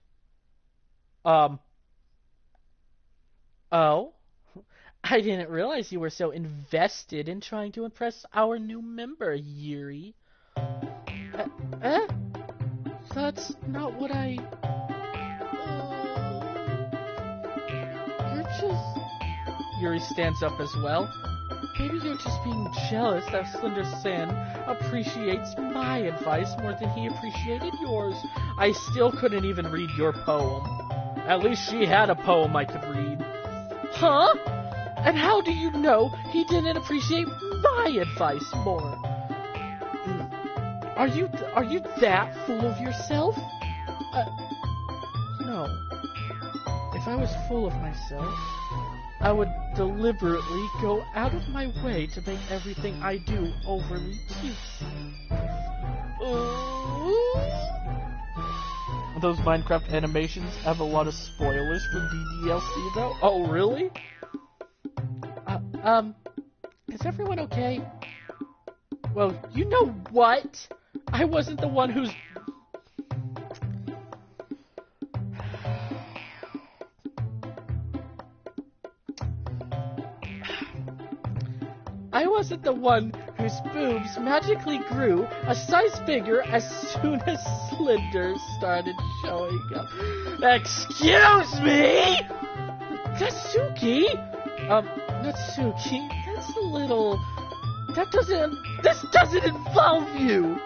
B: Oh? I didn't realize you were so invested in trying to impress our new member, Yuri. That's not what I... You're just... Yuri stands up as well. Maybe you're just being jealous that Slender San appreciates my advice more than he appreciated yours.
A: I still couldn't even read your poem. At least she had a poem I could read.
B: Huh? And how do you know he didn't appreciate my advice more? Are you that full of yourself? No. If I was full of myself, I would deliberately go out of my way to make everything I do overly cutesy.
A: Those Minecraft animations have a lot of spoilers for DDLC though. Oh, really?
B: Is everyone okay? Well, you know what? I wasn't the one who's... I wasn't the one whose boobs magically grew a size bigger as soon as Slender started showing up. Excuse me? Natsuki? Natsuki, that's a little... This doesn't involve you!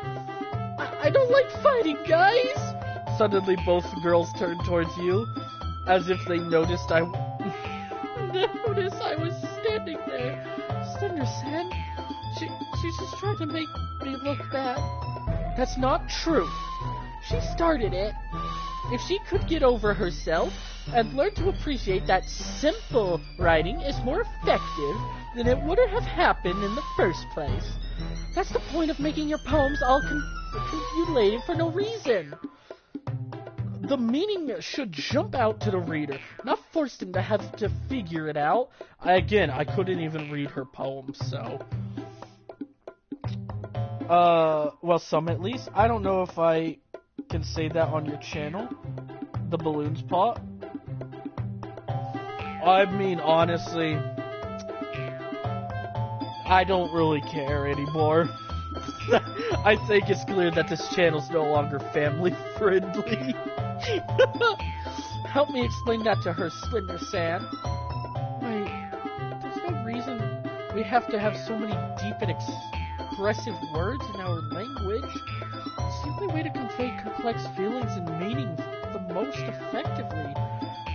B: I don't like fighting, guys!
A: Suddenly both girls turned towards you, as if they noticed I
B: was standing there. Slender-san, she's just trying to make me look bad. That's not true. She started it. If she could get over herself and learn to appreciate that simple writing is more effective, then it wouldn't have happened in the first place. That's the point of making your poems all confabulated for no reason. The meaning should jump out to the reader, not force them to have to figure it out.
A: I couldn't even read her poems, so... well, some at least. I don't know if I can say that on your channel. The balloons pot. I mean, honestly, I don't really care anymore. I think it's clear that this channel's no longer family friendly.
B: Help me explain that to her, Slender-san. Wait, there's no reason we have to have so many deep and expressive words in our language. It's the only way to convey complex feelings and meaning the most effectively.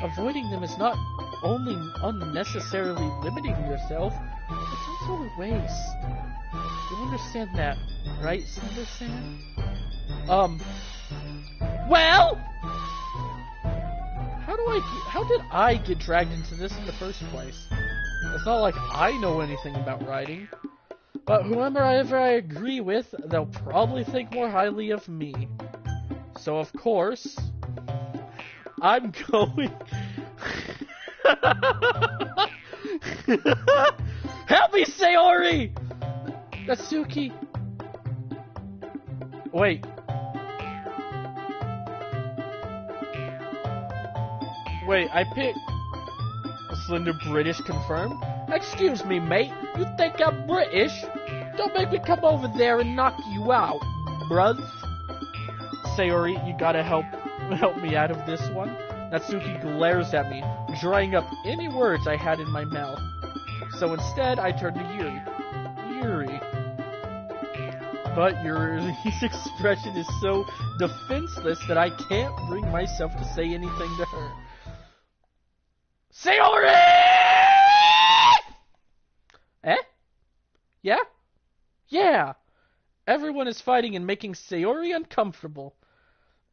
B: Avoiding them is not only unnecessarily limiting yourself, it's also a waste. You understand that, right, Slender-san?
A: Well!
B: How did I get dragged into this in the first place?
A: It's not like I know anything about writing.
B: But whoever I agree with, they'll probably think more highly of me. So of course, I'm going...
A: Help me, Sayori!
B: Natsuki!
A: Wait. Wait, I picked... Slender British confirmed?
B: Excuse me, mate. You think I'm British? Don't make me come over there and knock you out, bruv.
A: Sayori, you gotta help me out of this one. Natsuki glares at me, drying up any words I had in my mouth. So instead, I turn to Yuri. Yuri. But Yuri's expression is so defenseless that I can't bring myself to say anything to her. Sayori!
B: Eh? Yeah? Yeah. Everyone is fighting and making Sayori uncomfortable.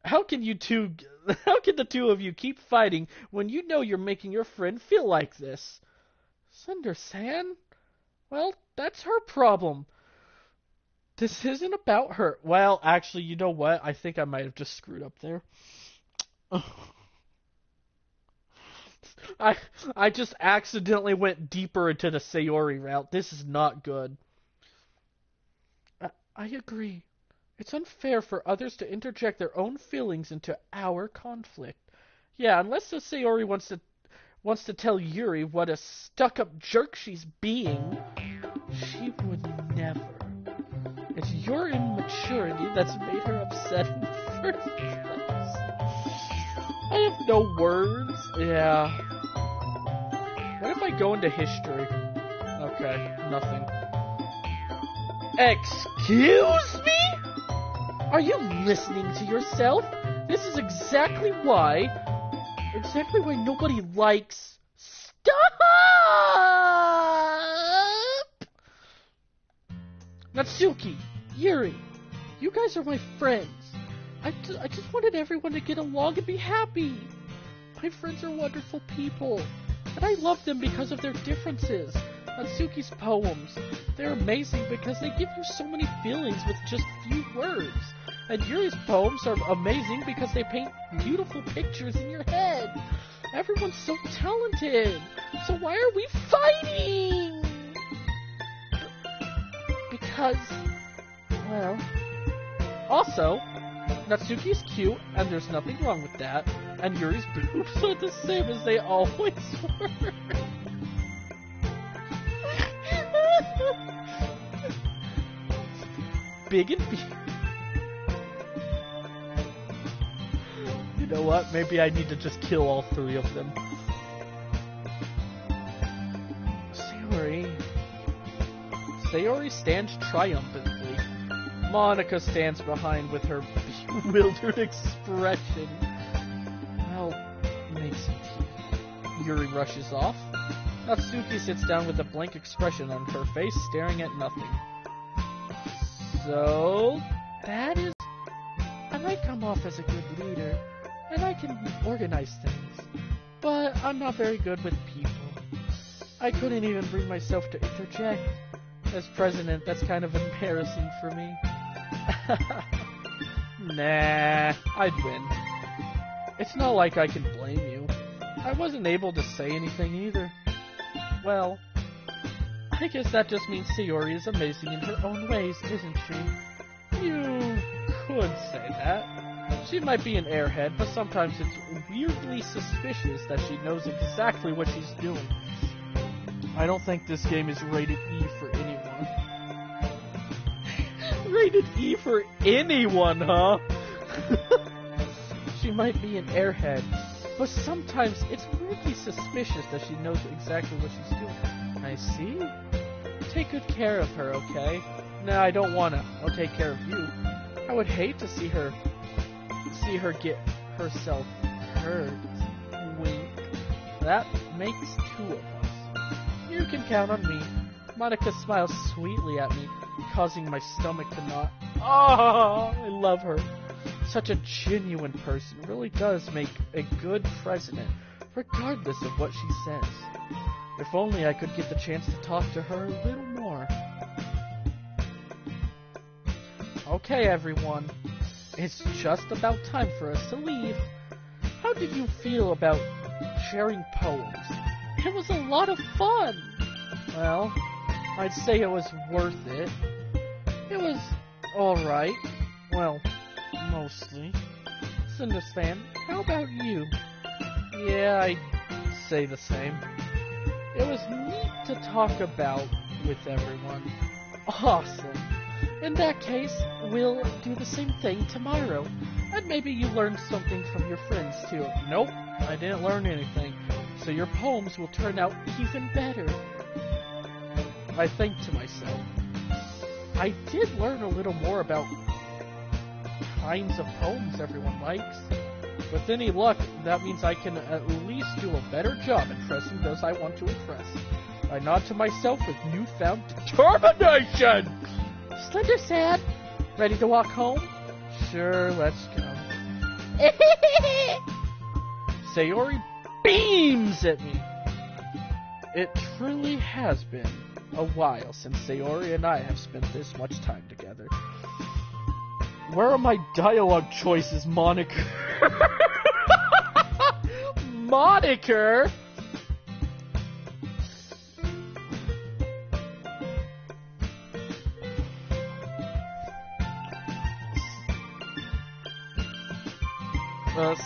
B: How can the two of you keep fighting when you know you're making your friend feel like this? Slender-san? Well, that's her problem. This isn't about her.
A: Well, actually, you know what? I think I might have just screwed up there. I just accidentally went deeper into the Sayori route. This is not good.
B: I agree. It's unfair for others to interject their own feelings into our conflict. Yeah, unless the Sayori wants to tell Yuri what a stuck-up jerk she's being, she would never. It's your immaturity that's made her upset in the first place. I have no words.
A: Yeah. What if I go into history?
B: Okay, nothing. Excuse me? Are you listening to yourself? This is exactly why nobody likes... Stop! Natsuki, Yuri, you guys are my friends. I just wanted everyone to get along and be happy. My friends are wonderful people, and I love them because of their differences. Natsuki's poems, they're amazing because they give you so many feelings with just few words. And Yuri's poems are amazing because they paint beautiful pictures in your head. Everyone's so talented. So why are we fighting? Because, well... Also, Natsuki's cute, and there's nothing wrong with that. And Yuri's boobs are the same as they always were. Big and big. You know what? Maybe I need to just kill all three of them. Sayori stands triumphantly. Monica stands behind with her bewildered expression. I'll make some tea. Yuri rushes off. Natsuki sits down with a blank expression on her face, staring at nothing. So, that is... I might come off as a good leader, and I can organize things, but I'm not very good with people. I couldn't even bring myself to interject. As president, that's kind of embarrassing for me. Nah, I'd win. It's not like I can blame you. I wasn't able to say anything either. Well, I guess that just means Sayori is amazing in her own ways, isn't she? You could say that. She might be an airhead, but sometimes it's weirdly suspicious that she knows exactly what she's doing. I don't think this game is rated E for anyone. Rated E for anyone, huh? She might be an airhead, but sometimes it's weirdly suspicious that she knows exactly what she's doing. I see. Take good care of her, okay? No, I don't wanna. I'll take care of you. I would hate to see her get herself hurt. Wink. That makes two of us. You can count on me. Monica smiles sweetly at me, causing my stomach to knot. Oh, I love her. Such a genuine person really does make a good president, regardless of what she says. If only I could get the chance to talk to her a little more. Okay, everyone. It's just about time for us to leave. How did you feel about sharing poems? It was a lot of fun. Well, I'd say it was worth it. It was alright. Well, mostly. Cinder's fan, how about you? Yeah, I'd say the same. It was neat to talk about with everyone. Awesome. In that case, we'll do the same thing tomorrow. And maybe you learned something from your friends too. Nope, I didn't learn anything. So your poems will turn out even better. I think to myself, I did learn a little more about kinds of poems everyone likes. With any luck, that means I can at least do a better job impressing those I want to impress. I nod to myself with newfound determination! Slender sad. Ready to walk home? Sure, let's go. Sayori beams at me. It truly has been a while since Sayori and I have spent this much time together. Where are my dialogue choices, Moniker? Moniker?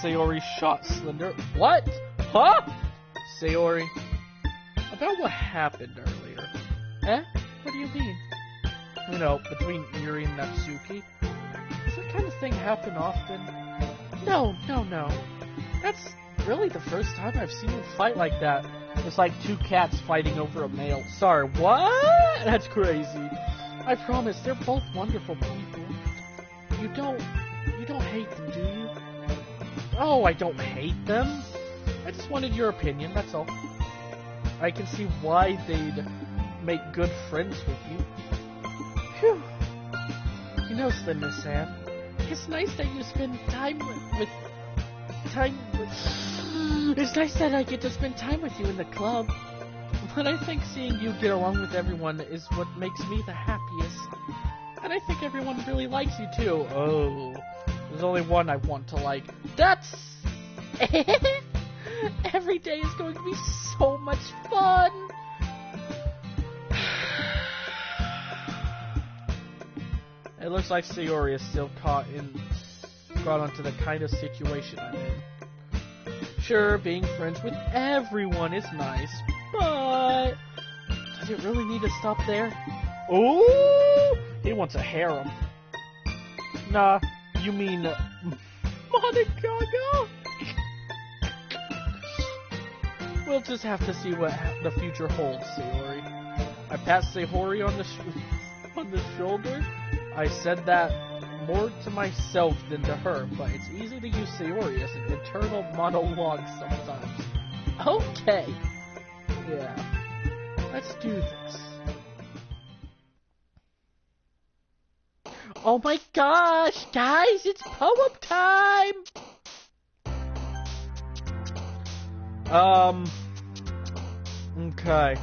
B: Sayori shot Slender. What? Huh? Sayori. About what happened earlier. Eh? What do you mean? You know, between Yuri and Natsuki. Does that kind of thing happen often? No. That's really the first time I've seen them fight like that. It's like two cats fighting over a male. Sorry, what? That's crazy. I promise, they're both wonderful people. You don't hate them, do you? Oh, I don't hate them. I just wanted your opinion, that's all. I can see why they'd make good friends with you. Phew. You know, Slender Sam, it's nice that you spend time with... It's nice that I get to spend time with you in the club. But I think seeing you get along with everyone is what makes me the happiest. And I think everyone really likes you too. Oh, there's only one I want to like. That's... Every day is going to be so much fun. It looks like Sayori is still caught onto the kind of situation I'm in. Sure, being friends with everyone is nice, but does it really need to stop there? Oh, he wants a harem. Nah, you mean Monica? We'll just have to see what the future holds, Sayori. I passed Sayori on the shoulder. I said that more to myself than to her, but it's easy to use Sayori as an internal monologue sometimes. Okay. Yeah. Let's do this. Oh my gosh, guys, it's poem time! Okay.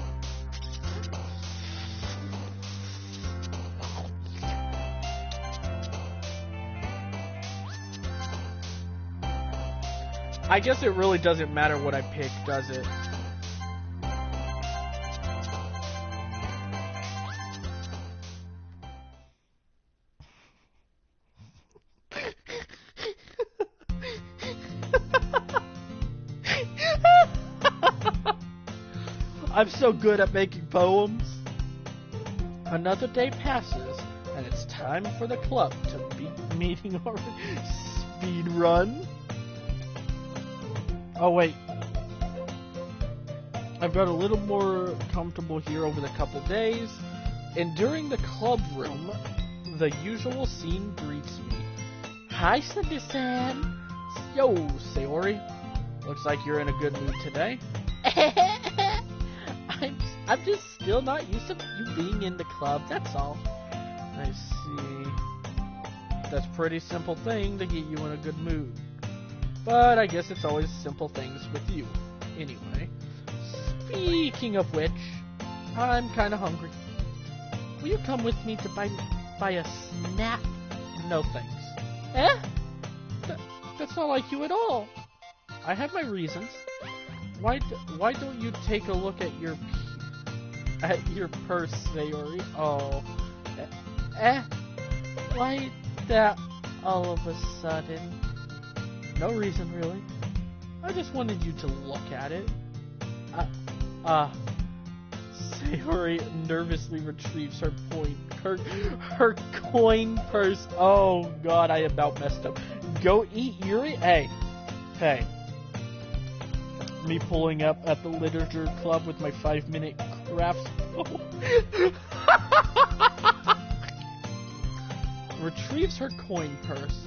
B: I guess it really doesn't matter what I pick, does it? I'm so good at making poems. Another day passes, and it's time for the club to be meeting our speed run. Oh wait, I've got a little more comfortable here over the couple days, and during the club room, the usual scene greets me. Hi, Slender-san. Yo, Sayori. Looks like you're in a good mood today. I'm just still not used to you being in the club, that's all. I see. That's a pretty simple thing to get you in a good mood. But I guess it's always simple things with you. Anyway, speaking of which, I'm kinda hungry. Will you come with me to buy a snack? No thanks. Eh? That's not like you at all. I have my reasons. Why don't you take a look at your purse, Sayori? Oh. Why that all of a sudden? No reason, really. I just wanted you to look at it. Sayori nervously retrieves her coin purse. Oh god, I about messed up. Go eat Yuri. Hey. Me pulling up at the literature club with my 5-minute crafts. Retrieves her coin purse.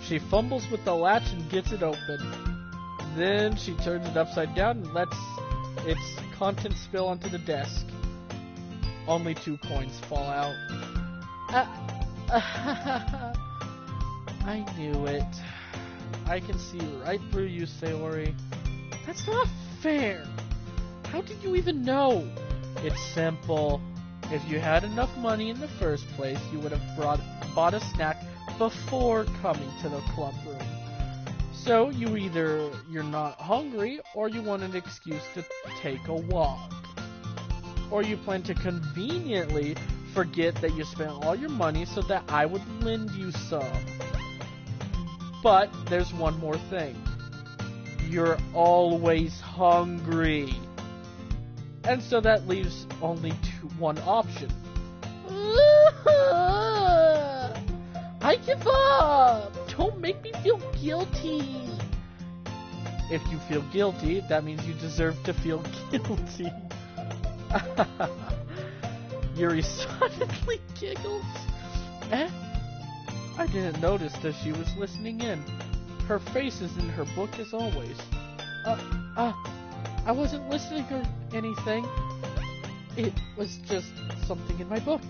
B: She fumbles with the latch and gets it open. Then she turns it upside down and lets its contents spill onto the desk. Only 2 coins fall out. I knew it. I can see right through you, Sayori. That's not fair. How did you even know? It's simple. If you had enough money in the first place, you would have bought a snack before coming to the club room. So you're not hungry, or you want an excuse to take a walk. Or you plan to conveniently forget that you spent all your money so that I would lend you some. But there's one more thing. You're always hungry. And so that leaves only one option. I give up! Don't make me feel guilty! If you feel guilty, that means you deserve to feel guilty. Yuri suddenly giggles. Eh? I didn't notice that she was listening in. Her face is in her book as always. I wasn't listening or anything. It was just something in my book.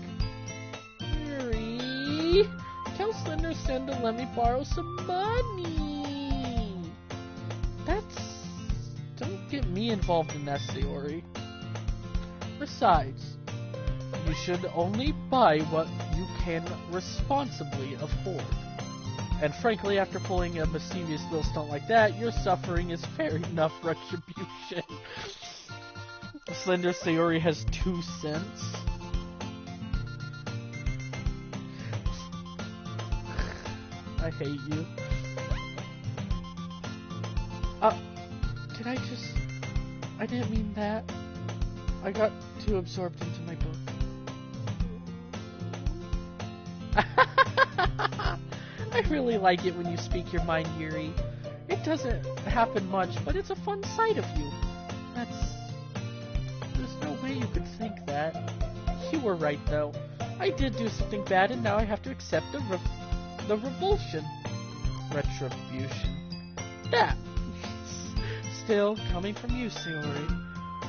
B: Yuri, tell Slender Sen to let me borrow some money. Don't get me involved in that, Sayori. Besides, you should only buy what you can responsibly afford. And frankly, after pulling a mischievous little stunt like that, your suffering is fair enough retribution. Slender Sayori has 2 cents. I hate you. I didn't mean that. I got too absorbed into my book. I really like it when you speak your mind, Yuri. It doesn't happen much, but it's a fun side of you. There's no way you could think that. You were right, though. I did do something bad, and now I have to accept the revulsion. Retribution. Yeah. Still, coming from you, Sayori,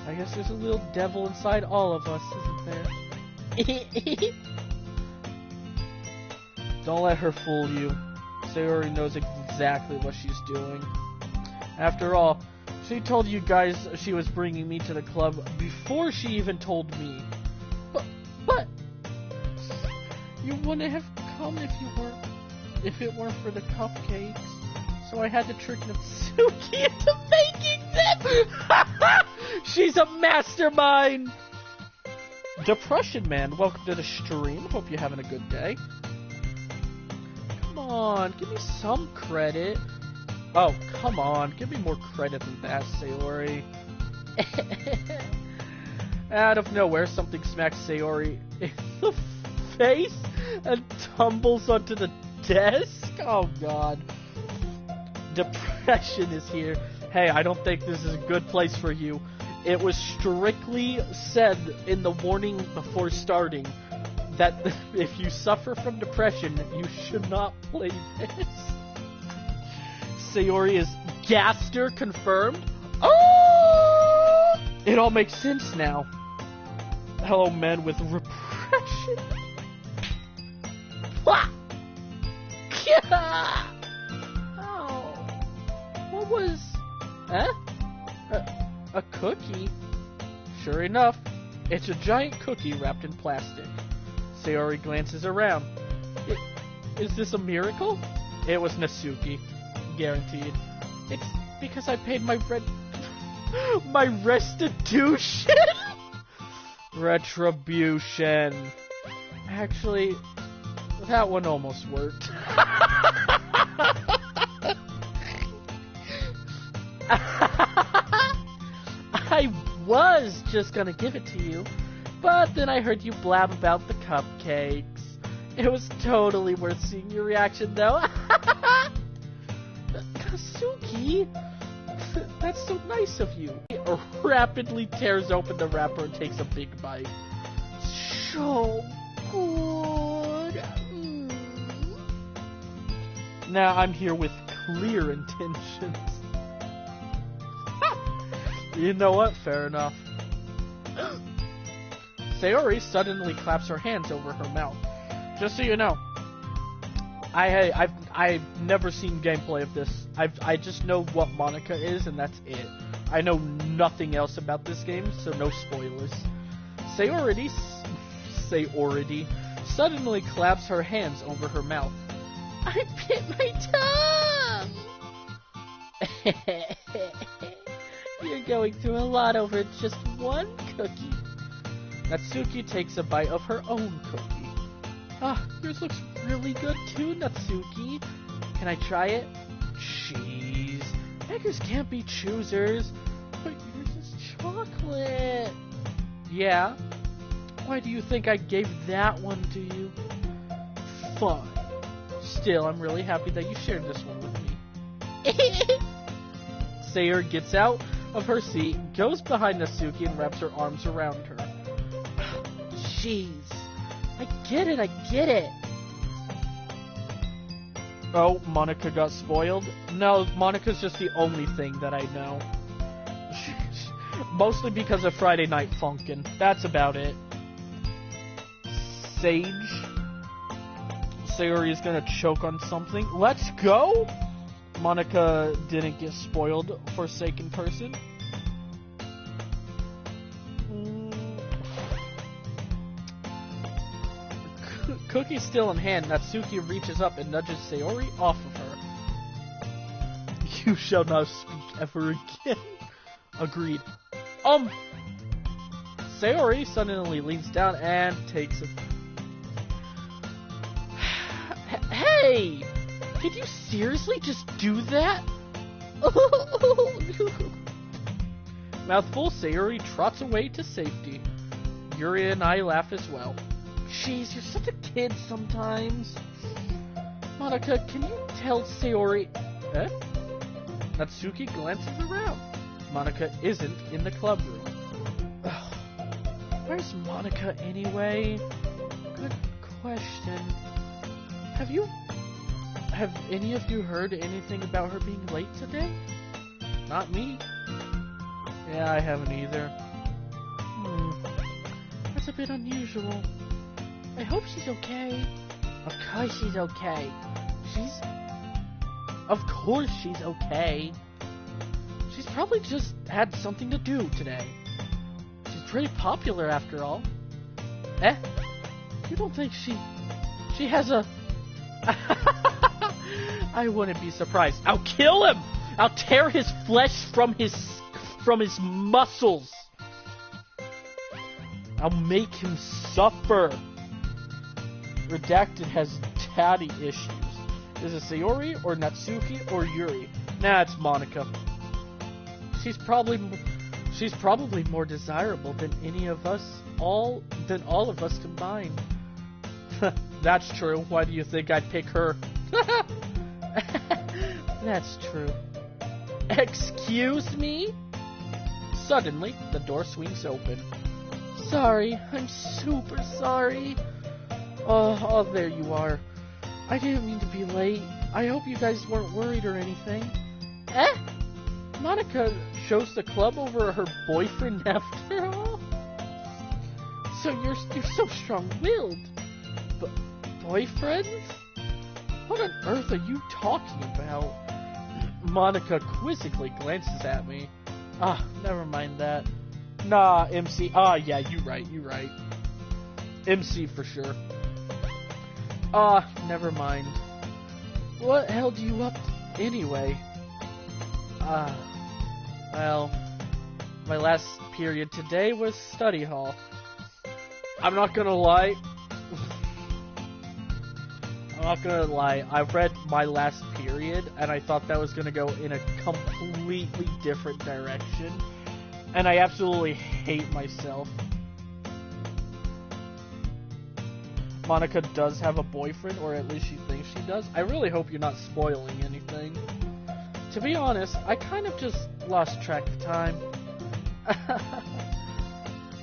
B: I guess there's a little devil inside all of us, isn't there? Don't let her fool you. Sayori knows exactly what she's doing. After all, she told you guys she was bringing me to the club before she even told me. But you wouldn't have come if it weren't for the cupcakes. So I had to trick Natsuki into making them. She's a mastermind. Depression Man, welcome to the stream. Hope you're having a good day. Come on, give me some credit. Oh, come on, give me more credit than that, Sayori. Out of nowhere, something smacks Sayori in the face and tumbles onto the desk. Oh god. Depression is here. Hey, I don't think this is a good place for you. It was strictly said in the warning before starting that if you suffer from depression, you should not play this. Sayori is Gaster confirmed. Oh! It all makes sense now. Hello, men with repression. Oh, what was? A cookie? Sure enough, it's a giant cookie wrapped in plastic. Sayori glances around. Is this a miracle? It was Natsuki. Guaranteed. It's because I paid my my restitution? Retribution. Actually, that one almost worked. I was just gonna give it to you, but then I heard you blab about the cupcakes. It was totally worth seeing your reaction, though. Kazuki, that's so nice of you. He rapidly tears open the wrapper and takes a big bite. So good. Now I'm here with clear intentions. You know what? Fair enough. Sayori suddenly claps her hands over her mouth. Just so you know, I've never seen gameplay of this. I just know what Monica is, and that's it. I know nothing else about this game, so no spoilers. Sayori suddenly claps her hands over her mouth. I bit my tongue! You're going through a lot over just one cookie. Natsuki takes a bite of her own cookie. Ah, yours looks really good too, Natsuki. Can I try it? Jeez. Beggars can't be choosers. But yours is chocolate. Yeah? Why do you think I gave that one to you? Fine. Still, I'm really happy that you shared this one with me.
A: Sayori gets out of her seat, goes behind Natsuki, and wraps her arms around her.
B: Jeez. I get it.
A: Oh, Monica got spoiled? No, Monica's just the only thing that I know. Mostly because of Friday Night Funkin'. That's about it. Sage. Sayori is gonna choke on something. Let's go! Monica didn't get spoiled, Forsaken person. Cookie still in hand, Natsuki reaches up and nudges Sayori off of her. You shall not speak ever again. Agreed. Sayori suddenly leans down and takes it. Hey! Did you seriously just do that? Mouthful, Sayori trots away to safety. Yuri and I laugh as well. Jeez, you're such a kid sometimes. Monica, can you tell Sayori... Eh? Natsuki glances around. Monica isn't in the club room. Ugh. Where's Monica anyway? Good question. Have any of you heard anything about her being late today? Not me. Yeah, I haven't either. That's a bit unusual. I hope she's okay. Of course she's okay. Of course she's okay. She's probably just had something to do today. She's pretty popular after all. Eh? You don't think she has a... I wouldn't be surprised. I'll kill him! I'll tear his flesh from his muscles. I'll make him suffer. Redacted has daddy issues. Is it Sayori or Natsuki or Yuri? Nah, it's Monica. She's probably more desirable than all of us combined. That's true. Why do you think I'd pick her? That's true. Excuse me? Suddenly, the door swings open. Sorry, I'm super sorry. Oh, there you are. I didn't mean to be late. I hope you guys weren't worried or anything. Eh? Monica shows the club over her boyfriend after all? So you're so strong-willed. Boyfriends? What on earth are you talking about? Monica quizzically glances at me. Never mind that. Nah, MC. Yeah, you right. MC for sure. Never mind. What held you up anyway? Well, my last period today was study hall. I'm not gonna lie. I read my last period, and I thought that was gonna go in a completely different direction. And I absolutely hate myself. Monica does have a boyfriend, or at least she thinks she does. I really hope you're not spoiling anything. To be honest, I kind of just lost track of time.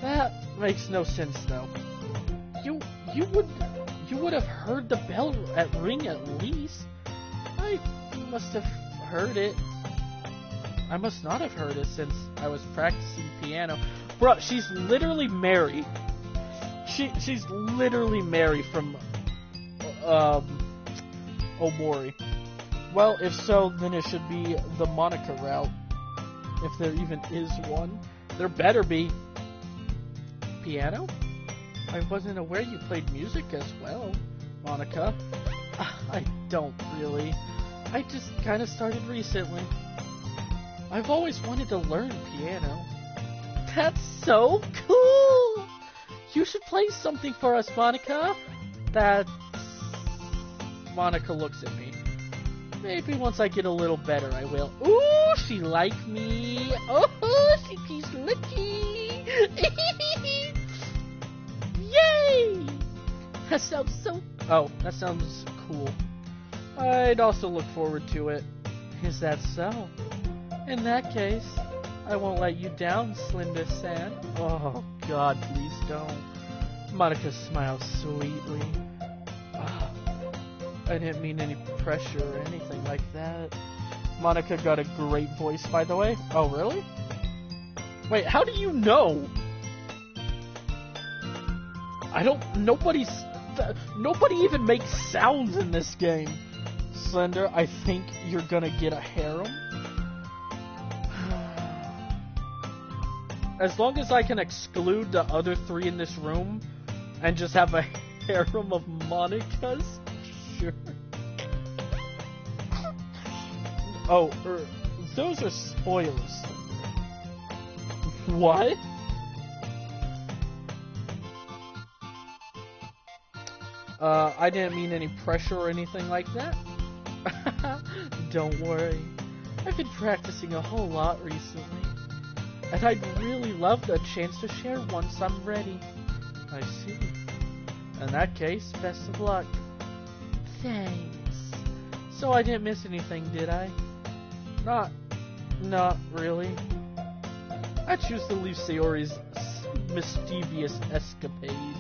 A: That makes no sense, though. You would have heard the bell ring at least. I must have heard it. I must not have heard it since I was practicing piano. Bro, she's literally Mary. She's literally Mary from Omori. Well, if so, then it should be the Monica route. If there even is one. There better be. Piano? I wasn't aware you played music as well, Monica. I don't really. I just kind of started recently. I've always wanted to learn piano. That's so cool! You should play something for us, Monica. Monica looks at me. Maybe once I get a little better, I will. Ooh, she like me. Oh, she's lucky. Yay! That sounds cool. I'd also look forward to it. Is that so?
B: In that case, I won't let you down, Slender-san. Oh, God, please don't. Monica smiles sweetly. Oh, I didn't mean any pressure or anything like that. Monica got a great voice, by the way. Oh, really? Wait, how do you know? Nobody even makes sounds in this game. Slender, I think you're gonna get a harem. As long as I can exclude the other three in this room and just have a harem of Monicas, sure. Oh, those are spoilers. What? I didn't mean any pressure or anything like that. Don't worry. I've been practicing a whole lot recently. And I'd really love the chance to share once I'm ready. I see. In that case, best of luck. Thanks. So I didn't miss anything, did I? Not really. I choose to leave Sayori's mischievous escapade.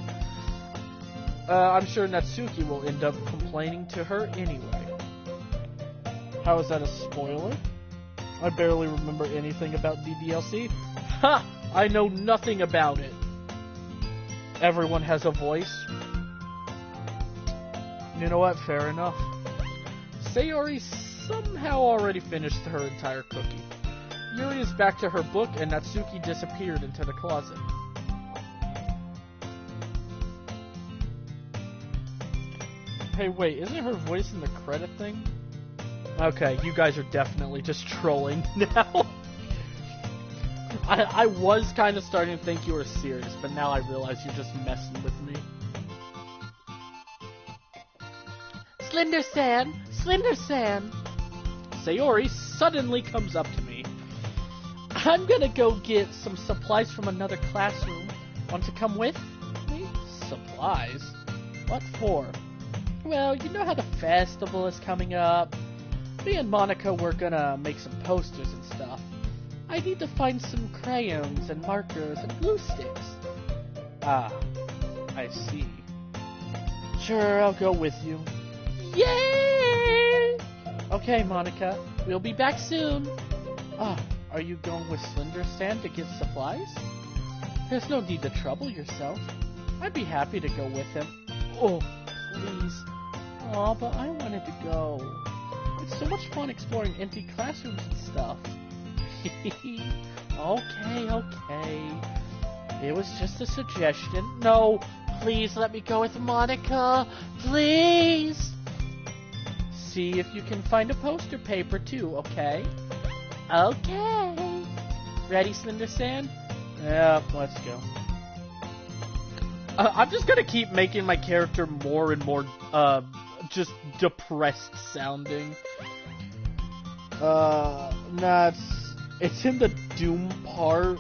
B: I'm sure Natsuki will end up complaining to her anyway. How is that a spoiler? I barely remember anything about DDLC. Ha! I know nothing about it. Everyone has a voice. You know what? Fair enough. Sayori somehow already finished her entire cookie. Yuri is back to her book, and Natsuki disappeared into the closet. Hey, wait, isn't her voice in the credit thing? Okay, you guys are definitely just trolling now. I was kind of starting to think you were serious, but now I realize you're just messing with me. Slender-san! Slender-san! Sayori suddenly comes up to me. I'm gonna go get some supplies from another classroom. Want to come with me? Supplies? What for? Well, you know how the festival is coming up. Me and Monica were gonna make some posters and stuff. I need to find some crayons and markers and glue sticks. Ah, I see. Sure, I'll go with you. Yay! Okay, Monica, we'll be back soon. Ah, are you going with Slender-san to get supplies? There's no need to trouble yourself. I'd be happy to go with him. Oh, please. Aw, but I wanted to go. It's so much fun exploring empty classrooms and stuff. Okay. It was just a suggestion. No, please let me go with Monica. Please. See if you can find a poster paper too, okay? Okay. Ready, Slender-san? Yeah, let's go. I'm just gonna keep making my character more and more, just depressed sounding. It's in the Doom part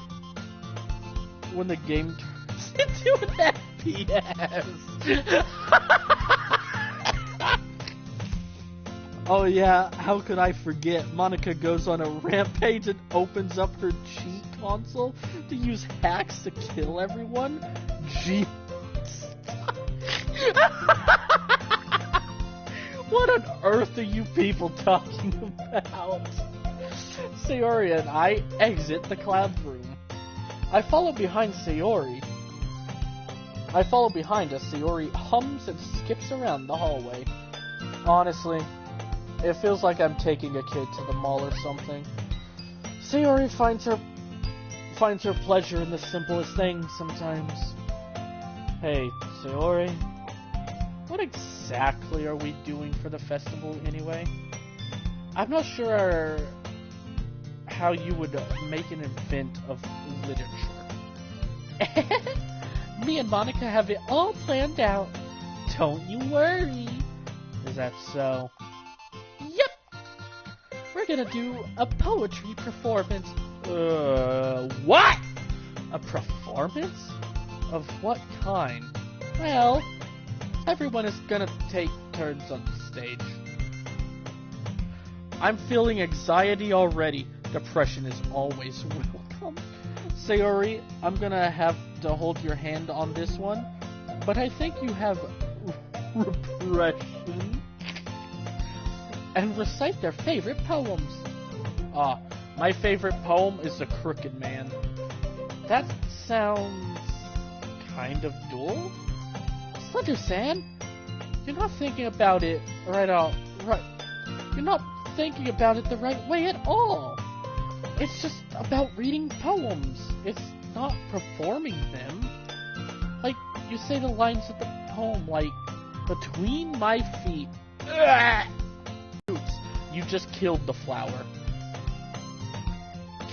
B: when the game turns into an FPS. Oh yeah, how could I forget? Monica goes on a rampage and opens up her cheat console to use hacks to kill everyone. Gee. What on earth are you people talking about? Sayori and I exit the cloud room. I follow behind Sayori. As Sayori hums and skips around the hallway. Honestly, it feels like I'm taking a kid to the mall or something. Sayori finds her pleasure in the simplest things sometimes. Hey, Sayori, what exactly are we doing for the festival anyway? I'm not sure how you would make an event of literature. Me and Monica have it all planned out. Don't you worry. Is that so? Yep. We're gonna do a poetry performance. What? A performance? Of what kind? Well, everyone is gonna take turns on the stage. I'm feeling anxiety already. Depression is always welcome. Sayori, I'm gonna have to hold your hand on this one, but I think you have repression. And recite their favorite poems. My favorite poem is The Crooked Man. That sounds kind of dull. Slender-san, you're not thinking about it right. You're not thinking about it the right way at all. It's just about reading poems. It's not performing them. Like, you say the lines of the poem, like, between my feet. Oops, you just killed the flower.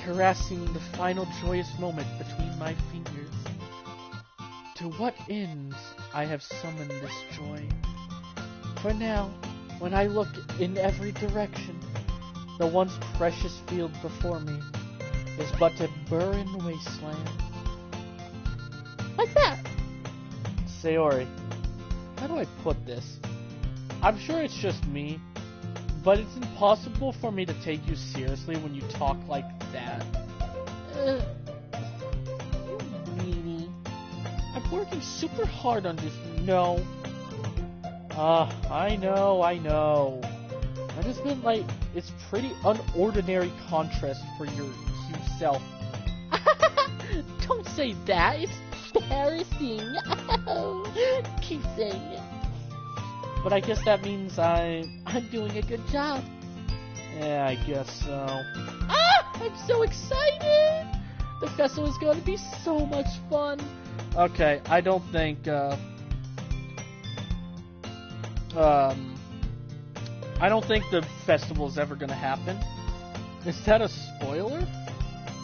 B: Caressing the final joyous moment between my fingers. To what ends I have summoned this joy? For now, when I look in every direction, the once precious field before me is but a barren wasteland. Like that! Sayori, how do I put this? I'm sure it's just me, but it's impossible for me to take you seriously when you talk like that. You meanie. I'm working super hard on this. No. I know. I just meant, like, it's pretty unordinary contrast for your cute self. Don't say that. It's embarrassing. Keep saying it. But I guess that means I'm doing a good job. Yeah, I guess so. I'm so excited! The festival is going to be so much fun. Okay, I don't think, I don't think the festival is ever going to happen. Is that a spoiler?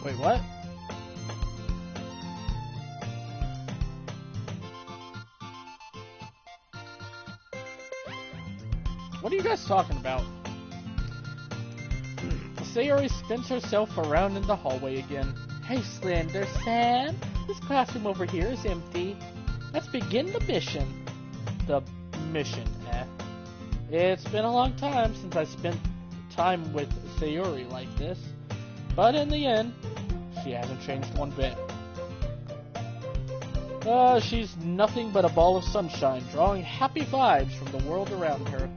B: Wait, what? What are you guys talking about? Sayori spins herself around in the hallway again. Hey, Slender-san, this classroom over here is empty. Let's begin the mission. The mission, It's been a long time since I spent time with Sayori like this. But in the end, she hasn't changed one bit. She's nothing but a ball of sunshine, drawing happy vibes from the world around her.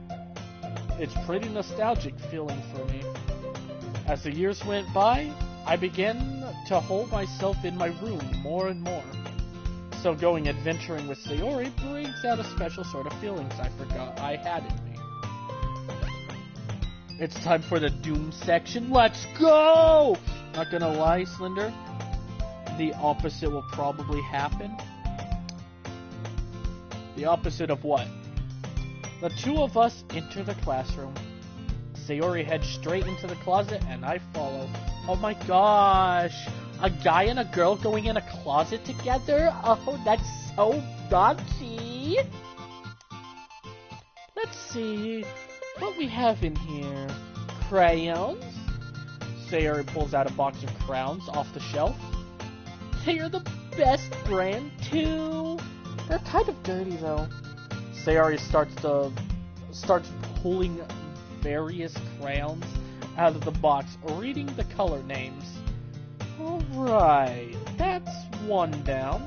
B: It's pretty nostalgic feeling for me. As the years went by, I began to hold myself in my room more and more. So going adventuring with Sayori brings out a special sort of feelings I forgot I had in me. It's time for the Doom section. Let's go! Not gonna lie, Slender, the opposite will probably happen. The opposite of what? The two of us enter the classroom. Sayori heads straight into the closet, and I follow. Oh my gosh! A guy and a girl going in a closet together? Oh, that's so raunchy! Let's see what we have in here. Crayons? Sayori pulls out a box of crowns off the shelf. They are the best brand, too! They're kind of dirty, though. Sayori starts pulling various crayons out of the box, reading the color names. Alright, that's one down.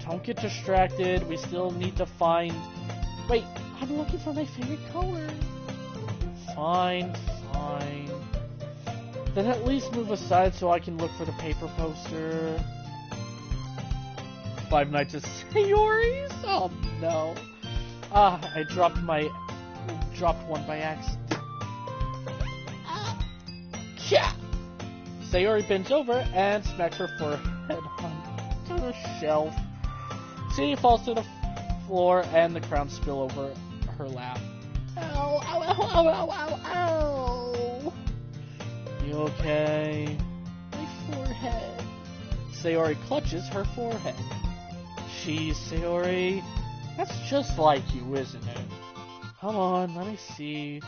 B: Don't get distracted, we still need to find... Wait, I'm looking for my favorite color. Fine. Then at least move aside so I can look for the paper poster. Five Nights at Sayori's? Oh no. I dropped one by accident. Sayori bends over and smacks her forehead onto the shelf. She falls to the floor and the crowns spill over her lap. Ow, ow, ow, ow, ow, ow, ow. You okay? My forehead. Sayori clutches her forehead. Jeez, Sayori. That's just like you, isn't it? Come on, let me see.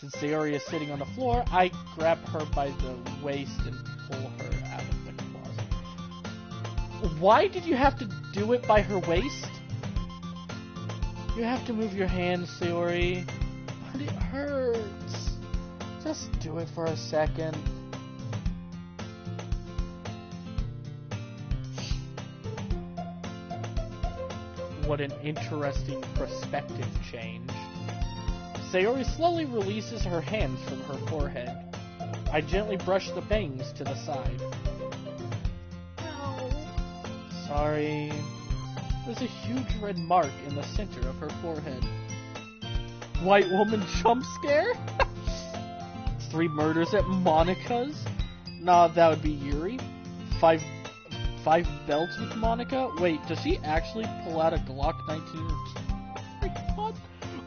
B: Since Sayori is sitting on the floor, I grab her by the waist and pull her out of the closet. Why did you have to do it by her waist? You have to move your hands, Sayori. But it hurts. Just do it for a second. What an interesting perspective change. Sayori slowly releases her hands from her forehead. I gently brush the bangs to the side. Ow. Sorry. There's a huge red mark in the center of her forehead. White woman jump scare? 3 murders at Monica's? Nah, that would be Yuri. 5 belts with Monica? Wait, does she actually pull out a Glock 19? Oh my god.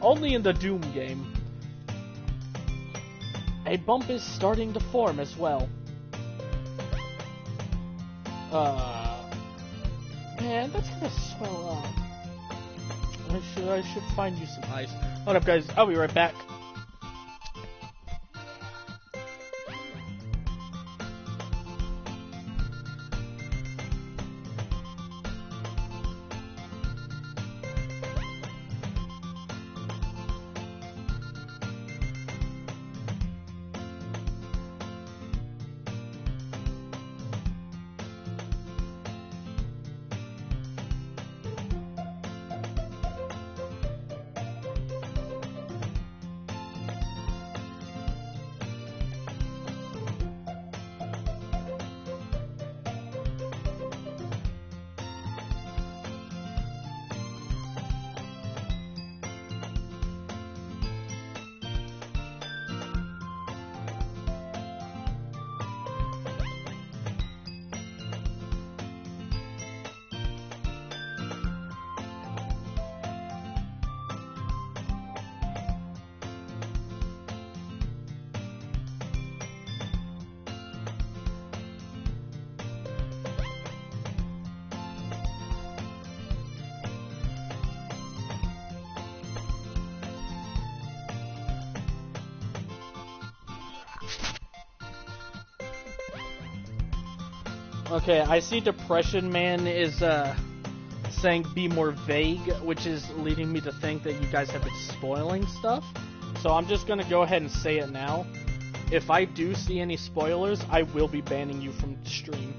B: Only in the Doom game. A bump is starting to form as well. Man, that's gonna swell up. I should find you some ice. Hold up, guys. I'll be right back. Okay, I see Depression Man is saying be more vague, which is leading me to think that you guys have been spoiling stuff. So I'm just gonna go ahead and say it now. If I do see any spoilers, I will be banning you from the stream.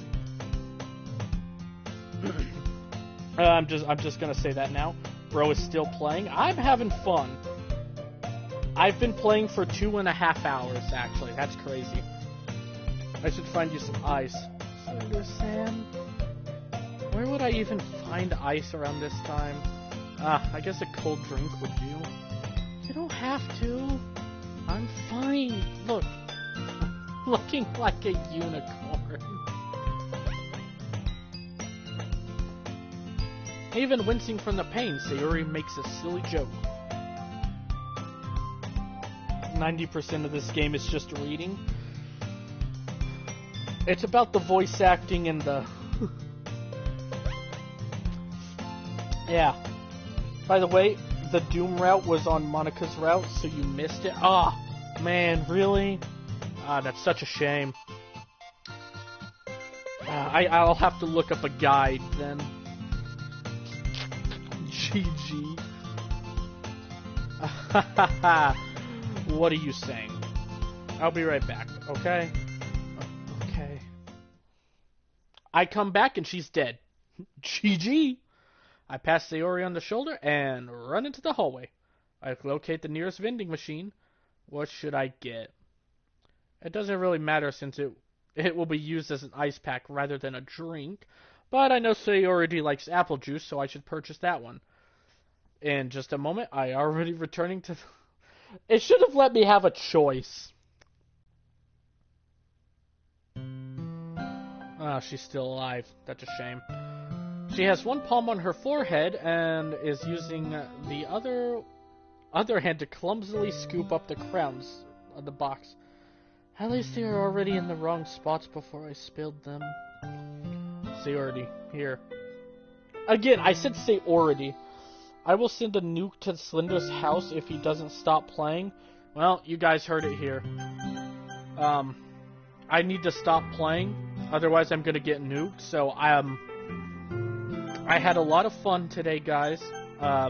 B: I'm just gonna say that now. Bro is still playing. I'm having fun. I've been playing for 2.5 hours, actually. That's crazy. I should find you some ice. Slender Sam? Where would I even find ice around this time? I guess a cold drink would do. You don't have to. I'm fine. Look. Looking like a unicorn. Even wincing from the pain, Sayori makes a silly joke. 90% of this game is just reading. It's about the voice acting and the... Yeah. By the way, the Doom route was on Monica's route, so you missed it. Ah, man, really? That's such a shame. I'll have to look up a guide then. GG. What are you saying? I'll be right back, okay? Okay. I come back and she's dead. GG. I pass Sayori on the shoulder and run into the hallway. I locate the nearest vending machine. What should I get? It doesn't really matter since it will be used as an ice pack rather than a drink. But I know Sayori likes apple juice, so I should purchase that one. In just a moment, I already returning to... It should have let me have a choice. Ah, she's still alive. That's a shame. She has one palm on her forehead and is using the other hand to clumsily scoop up the crowns of the box. At least they are already in the wrong spots before I spilled them. Sayori, here. Again, I said Sayori. I will send a nuke to Slender's house if he doesn't stop playing. Well, you guys heard it here. I need to stop playing, otherwise I'm gonna get nuked. So I had a lot of fun today, guys. I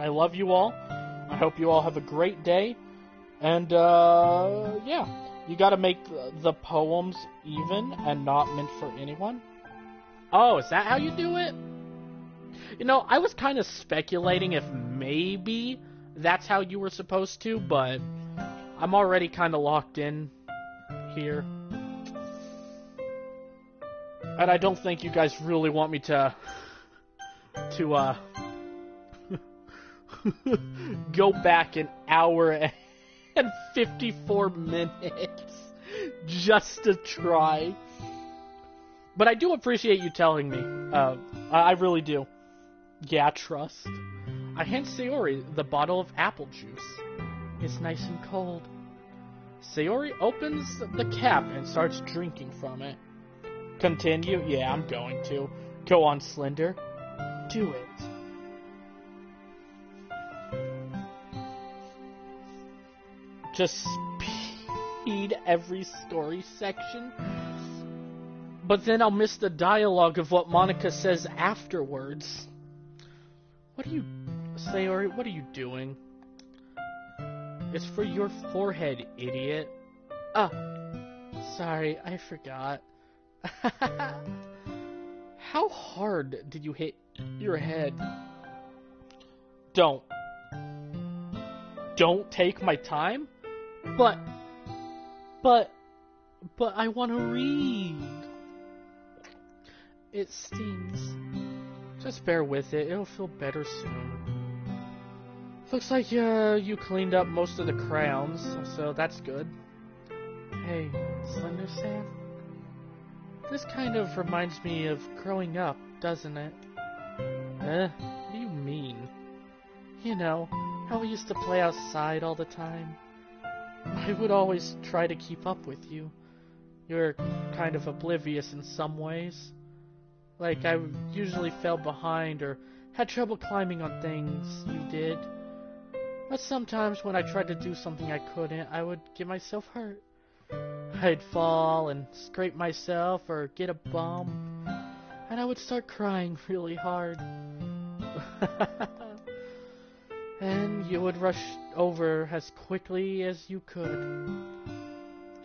B: love you all. I hope you all have a great day. And yeah, you gotta make the poems even and not meant for anyone. Oh, is that how you do it?
A: You know, I was kind of speculating if maybe that's how you were supposed to, but I'm already kind of locked in here. And I don't think you guys really want me to go back an hour and 54 minutes just to try. But I do appreciate you telling me. I really do. Yeah, trust. I hand Sayori the bottle of apple juice. It's nice and cold. Sayori opens the cap and starts drinking from it. Continue? Yeah, I'm going to. Go on, Slender. Do it. Just speed every story section. But then I'll miss the dialogue of what Monica says afterwards. What are you... Sayori, what are you doing? It's for your forehead, idiot. Ah, sorry, I forgot. How hard did you hit your head? Don't take my time? But I want to read. It stings. Just bear with it. It'll feel better soon. Looks like you cleaned up most of the crayons, so that's good. Hey, Slender-san? This kind of reminds me of growing up, doesn't it? What do you mean? You know, how we used to play outside all the time. I would always try to keep up with you. You're kind of oblivious in some ways. Like, I usually fell behind or had trouble climbing on things you did. But sometimes when I tried to do something I couldn't, I would get myself hurt. I'd fall and scrape myself or get a bump, and I would start crying really hard. And you would rush over as quickly as you could.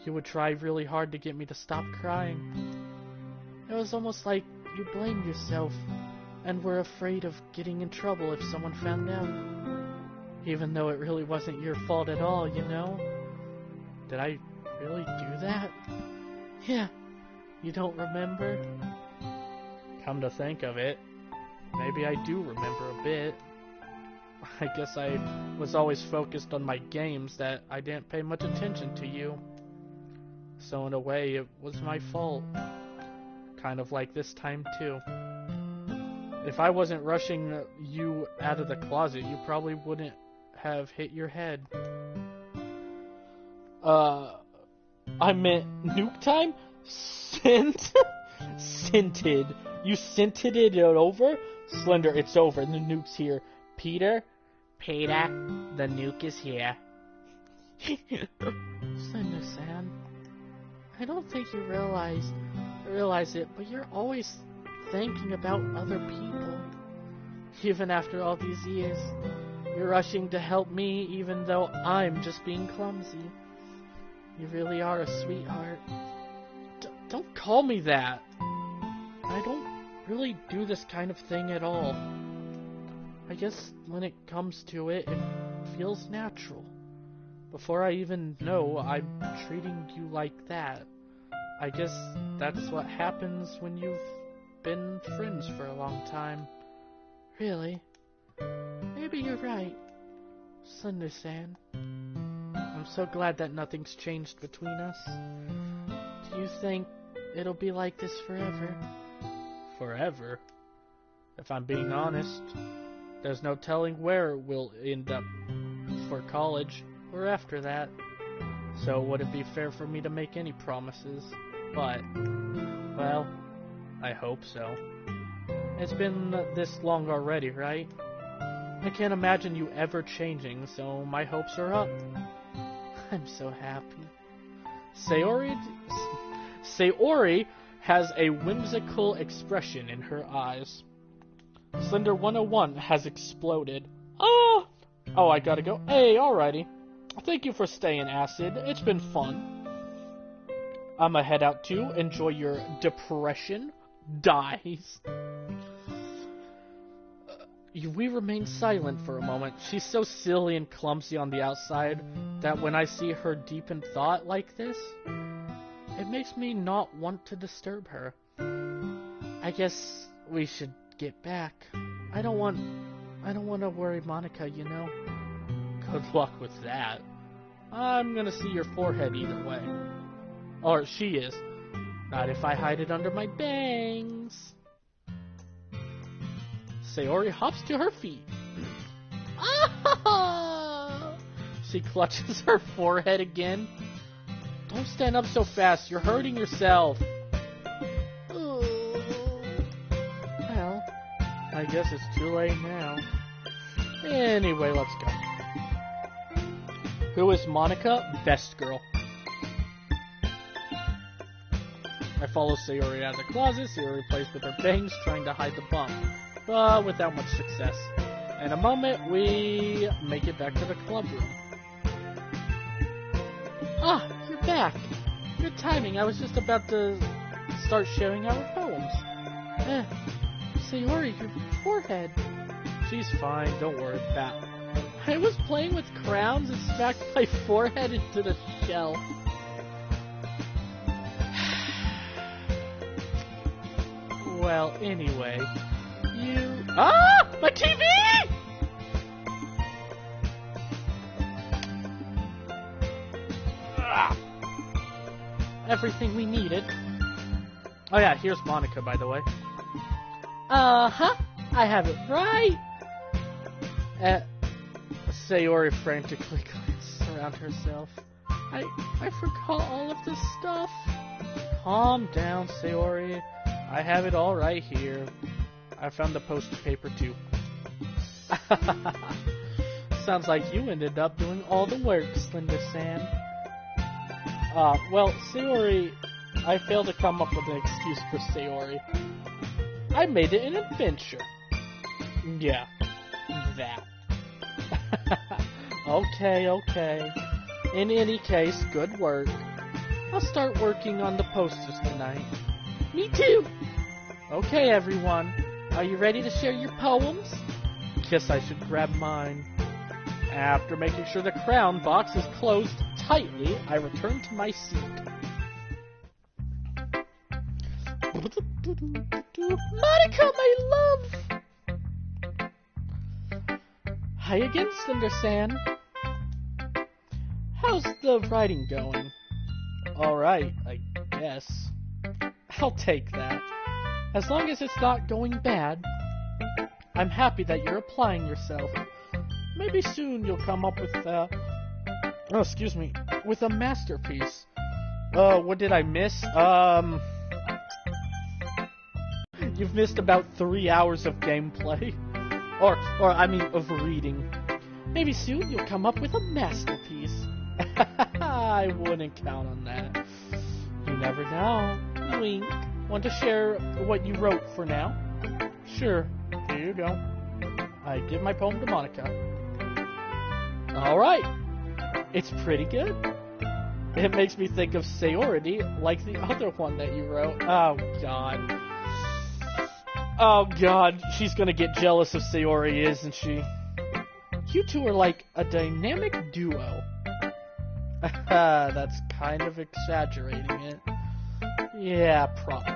A: You would try really hard to get me to stop crying. It was almost like you blamed yourself and were afraid of getting in trouble if someone found out. Even though it really wasn't your fault at all, you know? Did I really do that? Yeah, you don't remember? Come to think of it, maybe I do remember a bit. I guess I was always focused on my games that I didn't pay much attention to you. So in a way, it was my fault. Kind of like this time too. If I wasn't rushing you out of the closet, you probably wouldn't have hit your head. I meant nuke time? Scented. You scented it over? Slender, it's over. The nuke's here. Peter, the nuke is here. Slender-san, I don't think you realize it, but you're always thinking about other people. Even after all these years, you're rushing to help me even though I'm just being clumsy. You really are a sweetheart. Don't call me that. I don't really do this kind of thing at all. I guess when it comes to it, it feels natural. Before I even know I'm treating you like that. I guess that's what happens when you've been friends for a long time. Really? Maybe you're right. Slender-san. I'm so glad that nothing's changed between us. Do you think it'll be like this forever? Forever? If I'm being honest, there's no telling where we'll end up for college or after that. So would it be fair for me to make any promises? But, well, I hope so. It's been this long already, right? I can't imagine you ever changing, so my hopes are up. I'm so happy. Sayori has a whimsical expression in her eyes. Slender 101 has exploded. Oh, I gotta go. Hey, alrighty. Thank you for staying, Acid. It's been fun. I'ma head out too. Enjoy your depression. Dies.
B: We remain silent for a moment. She's so silly and clumsy on the outside that when I see her deep in thought like this, it makes me not want to disturb her. I guess we should get back. I don't want to worry Monica, you know.
A: Good luck with that. I'm gonna see your forehead either way. Or she is. Not if I hide it under my bangs. Sayori hops to her feet. Ah! She clutches her forehead again. Don't stand up so fast, you're hurting yourself.
B: Well, I guess it's too late now.
A: Anyway, let's go. Who is Monica? Best girl. I follow Sayori out of the closet. Sayori plays with her bangs, trying to hide the bump, but without much success. In a moment, we make it back to the club room.
B: Ah, you're back. Good timing. I was just about to start sharing our poems. Sayori, your forehead.
A: She's fine, don't worry, Bat.
B: I was playing with crowns and smacked my forehead into the shelf.
A: Well, anyway, you... Ah! My TV! Ah!
B: Everything we needed.
A: Oh yeah, here's Monica, by the way.
B: Uh-huh. I have it right.
A: Sayori frantically glances around herself.
B: I forgot all of this stuff.
A: Calm down, Sayori. I have it all right here. I found the poster paper too.
B: Sounds like you ended up doing all the work, Slender-san.
A: Well, Sayori, I failed to come up with an excuse for Sayori. I made it an adventure. Yeah, that. Okay. In any case, good work. I'll start working on the posters tonight.
B: Me too.
A: Okay, everyone. Are you ready to share your poems? Guess I should grab mine. After making sure the crown box is closed tightly, I return to my seat.
B: Monica, my love!
A: Hi again, Slender-san. How's the writing going? Alright, I guess. I'll take that. As long as it's not going bad. I'm happy that you're applying yourself. Maybe soon you'll come up with with a masterpiece. What did I miss? You've missed about 3 hours of gameplay. Of reading. Maybe soon you'll come up with a masterpiece. I wouldn't count on that. You never know. Wink. Want to share what you wrote for now? Sure. Here you go. I give my poem to Monica. Alright. It's pretty good. It makes me think of Sayori, like the other one that you wrote. Oh, God. Oh, God. She's gonna get jealous of Sayori, isn't she? You two are like a dynamic duo. That's kind of exaggerating it. Yeah, probably.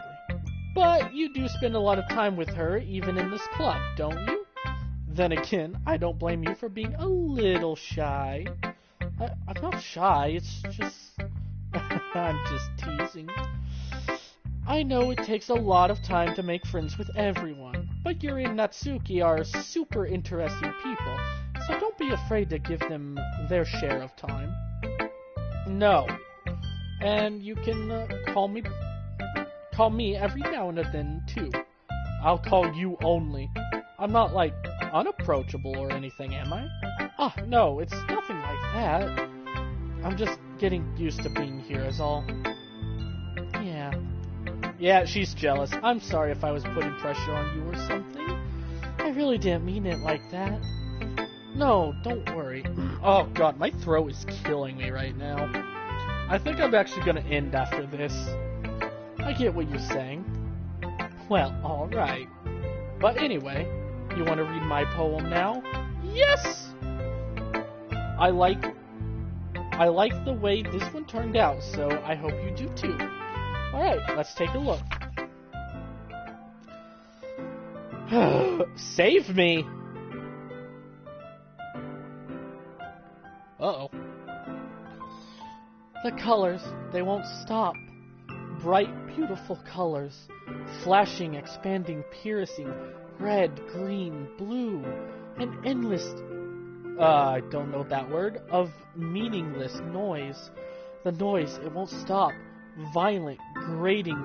A: But you do spend a lot of time with her, even in this club, don't you? Then again, I don't blame you for being a little shy. I'm not shy, it's just... I'm just teasing. I know it takes a lot of time to make friends with everyone, but Yuri and Natsuki are super interesting people, so don't be afraid to give them their share of time. No. And you can call me every now and then, too. I'll call you only. I'm not, like, unapproachable or anything, am I? Ah, no, it's nothing like that. I'm just getting used to being here is all. Yeah. Yeah, she's jealous. I'm sorry if I was putting pressure on you or something. I really didn't mean it like that. No, don't worry. Oh, God, my throat is killing me right now. I think I'm actually gonna end after this. I get what you're saying. Well, alright. But anyway,
B: You want to read my poem now?
A: Yes!
B: I like the way this one turned out, so I hope you do too. Alright, let's take a look. Save me! Uh-oh. The colors, they won't stop. Bright, beautiful colors. Flashing, expanding, piercing. Red, green, blue. An endless, I don't know that word, of meaningless noise. The noise, it won't stop. Violent, grating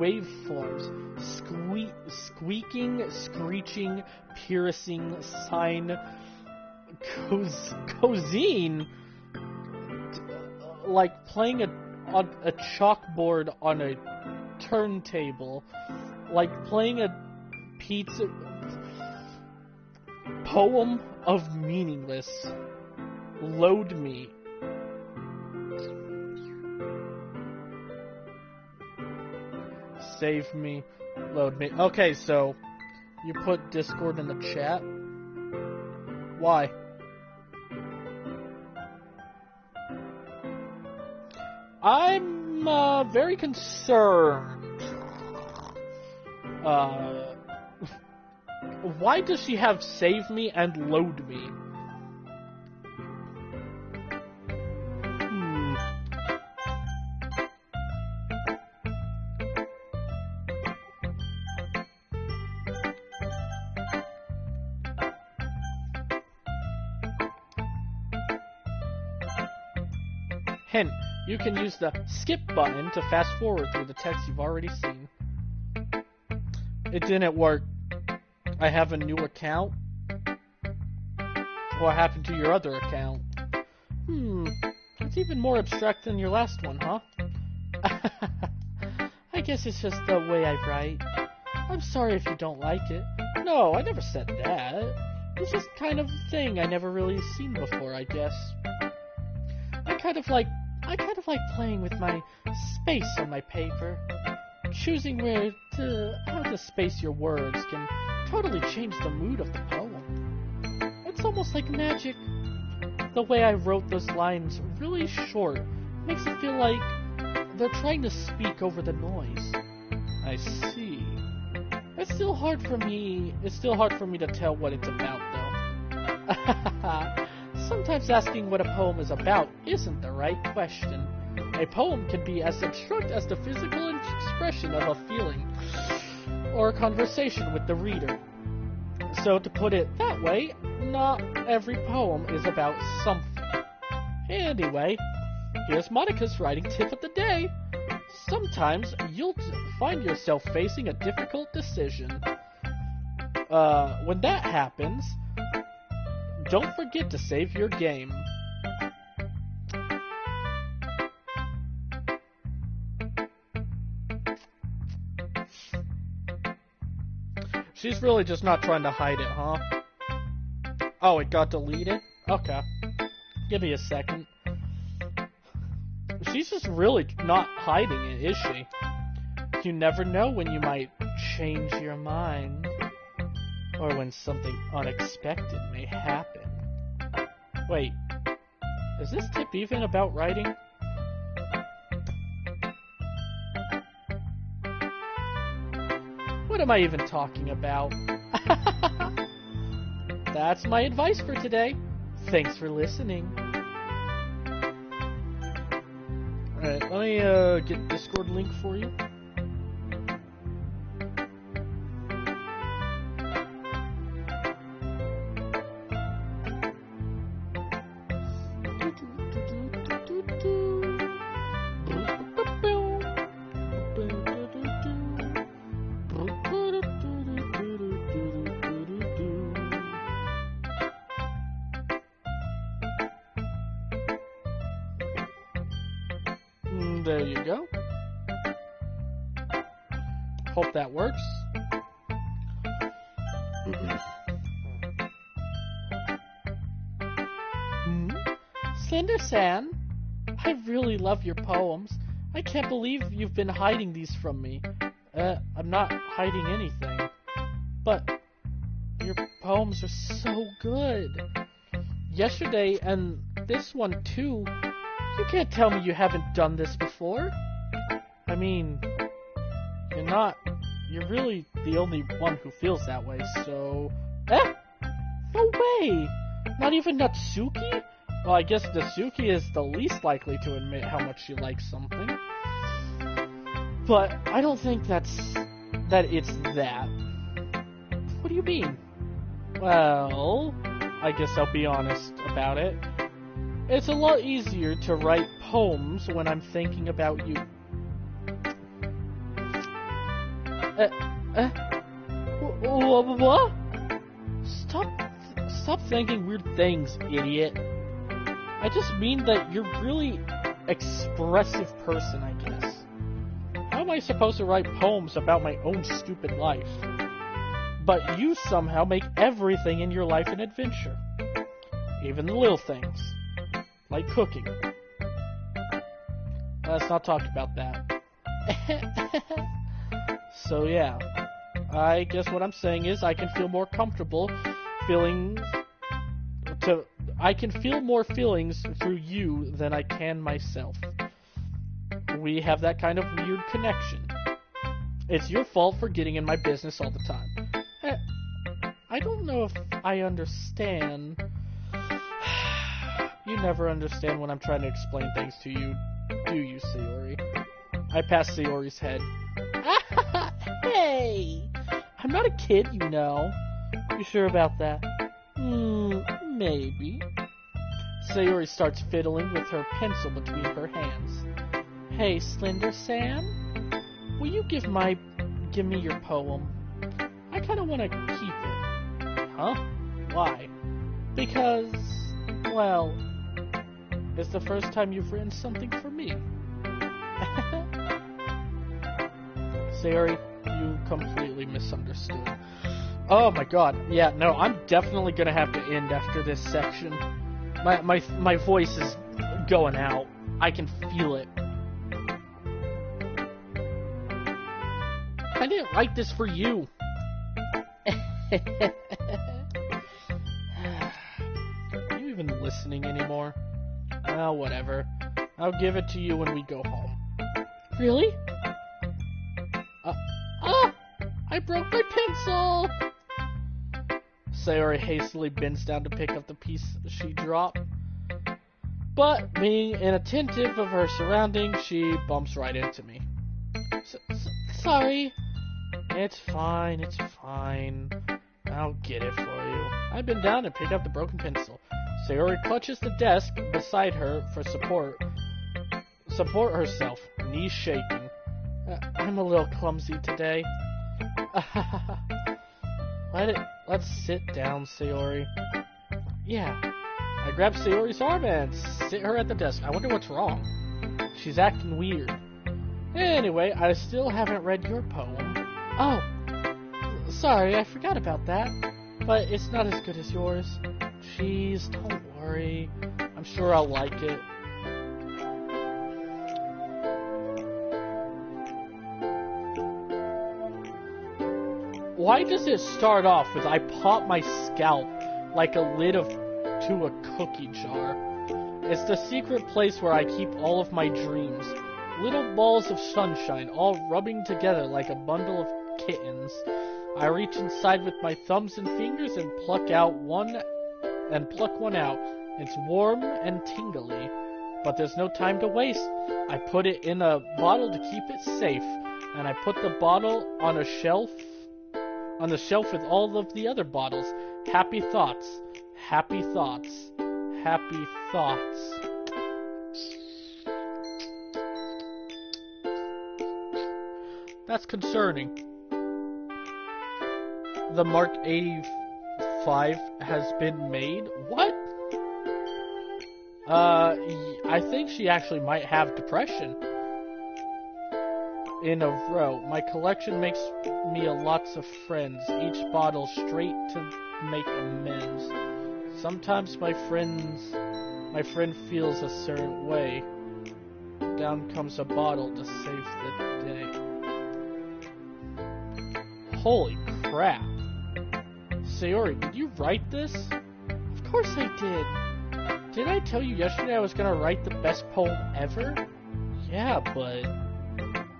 B: waveforms. Squeaking, screeching, piercing, sine, cosine. Like playing on a chalkboard on a turntable. Like playing a pizza poem of meaningless. Load me. Save me. Load me. Okay, so you put Discord in the chat. Why? I'm very concerned. Why does she have save me and load me? Hint, you can use the skip button to fast forward through the text you've already seen. It didn't work. I have a new account. What happened to your other account? It's even more abstract than your last one, huh? I guess it's just the way I write. I'm sorry if you don't like it. No, I never said that. It's just kind of a thing I never really seen before, I guess. I kind of like playing with my space on my paper. Choosing how to space your words can totally change the mood of the poem. It's almost like magic. The way I wrote those lines really short makes it feel like they're trying to speak over the noise. I see. It's still hard for me to tell what it's about, though. Sometimes asking what a poem is about isn't the right question. A poem can be as abstract as the physical expression of a feeling or a conversation with the reader. So to put it that way, not every poem is about something. Anyway, here's Monica's writing tip of the day. Sometimes you'll find yourself facing a difficult decision. When that happens, don't forget to save your game. She's really just not trying to hide it, huh? Oh, it got deleted? Okay. Give me a second. She's just really not hiding it, is she? You never know when you might change your mind. Or when something unexpected may happen. Wait, is this tip even about writing? What am I even talking about? That's my advice for today. Thanks for listening. Alright, let me get Discord link for you. There you go. Hope that works. Slender-san, I really love your poems. I can't believe you've been hiding these from me. I'm not hiding anything. But Your poems are so good. Yesterday and this one too. You can't tell me you haven't done this before. I mean, you're really the only one who feels that way, so... No way! Not even Natsuki? Well, I guess Natsuki is the least likely to admit how much she likes something. But I don't think that it's that. What do you mean? Well, I guess I'll be honest about it. It's a lot easier to write poems when I'm thinking about you. What? Stop thinking weird things, idiot. I just mean that you're a really expressive person, I guess. How am I supposed to write poems about my own stupid life? But you somehow make everything in your life an adventure. Even the little things. Like cooking. Let's not talk about that. So yeah. I guess what I'm saying is I can feel more comfortable I can feel more feelings through you than I can myself. We have that kind of weird connection. It's your fault for getting in my business all the time. I don't know if I understand. You never understand when I'm trying to explain things to you, do you, Sayori? I pass Sayori's head. Hey! I'm not a kid, you know. You sure about that? Maybe. Sayori starts fiddling with her pencil between her hands. Hey, Slender Sam? Will you give me your poem? I kinda wanna keep it. Huh? Why? Because, well, it's the first time you've written something for me. Sayori, you completely misunderstood. Oh my god, yeah, no, I'm definitely gonna have to end after this section. My voice is going out. I can feel it. I didn't write this for you. Are you even listening anymore? Oh, whatever. I'll give it to you when we go home. Really? I broke my pencil! Sayori hastily bends down to pick up the piece she dropped. But, being inattentive of her surroundings, she bumps right into me. Sorry. It's fine. I'll get it for you. I bend down and pick up the broken pencil. Sayori clutches the desk beside her for support herself, knees shaking. I'm a little clumsy today. Let's sit down, Sayori. Yeah. I grab Sayori's arm and sit her at the desk. I wonder what's wrong. She's acting weird. Anyway, I still haven't read your poem. Oh, sorry, I forgot about that. But it's not as good as yours. Jeez, don't worry. I'm sure I'll like it. Why does it start off with I pop my scalp like a lid to a cookie jar? It's the secret place where I keep all of my dreams. Little balls of sunshine, all rubbing together like a bundle of kittens. I reach inside with my thumbs and fingers and pluck one out. It's warm and tingly, but there's no time to waste. I put it in a bottle to keep it safe, and I put the bottle on the shelf with all of the other bottles. Happy thoughts, happy thoughts, happy thoughts. That's concerning. The Mark 85 has been made? What? I think she actually might have depression. In a row. My collection makes me lots of friends, each bottle straight to make amends. Sometimes my friend feels a certain way. Down comes a bottle to save the day. Holy crap. Sayori, did you write this? Of course I did. Didn't I tell you yesterday I was gonna write the best poem ever? Yeah, but...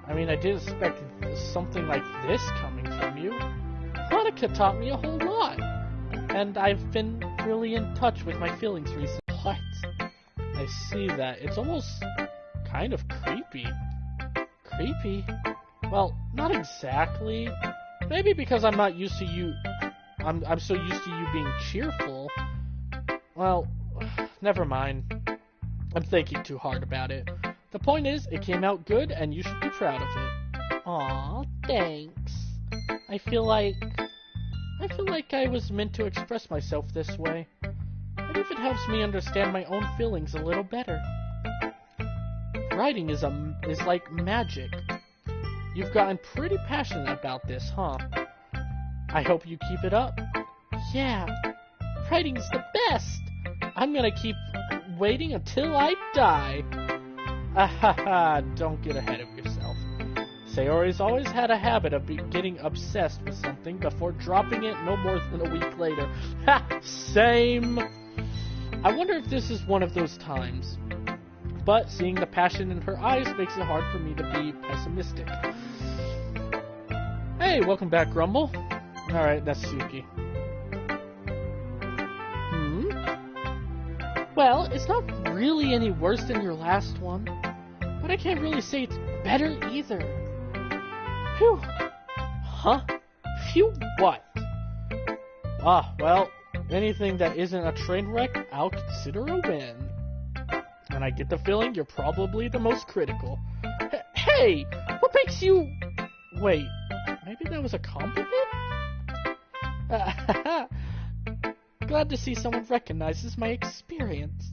B: I mean, I didn't expect something like this coming from you. Hanukkah taught me a whole lot. And I've been really in touch with my feelings recently. What? I see that. It's almost kind of creepy. Creepy? Well, not exactly. Maybe because I'm not used to you... I'm so used to you being cheerful. Well, never mind. I'm thinking too hard about it. The point is, it came out good, and you should be proud of it. Aw, thanks. I feel like I was meant to express myself this way. It even helps me understand my own feelings a little better. Writing is like magic. You've gotten pretty passionate about this, huh? I hope you keep it up. Yeah, writing's the best. I'm gonna keep waiting until I die. Ahaha, don't get ahead of yourself. Sayori's always had a habit of getting obsessed with something before dropping it no more than a week later. Ha! Same! I wonder if this is one of those times. But seeing the passion in her eyes makes it hard for me to be pessimistic. Hey, welcome back, Grumble. Alright, that's Suki. Well, it's not really any worse than your last one, but I can't really say it's better either. Phew. Huh? Phew what? Ah, well, anything that isn't a train wreck, I'll consider a win. And I get the feeling you're probably the most critical. Hey! What makes you... Wait, maybe that was a compliment? Glad to see someone recognizes my experience.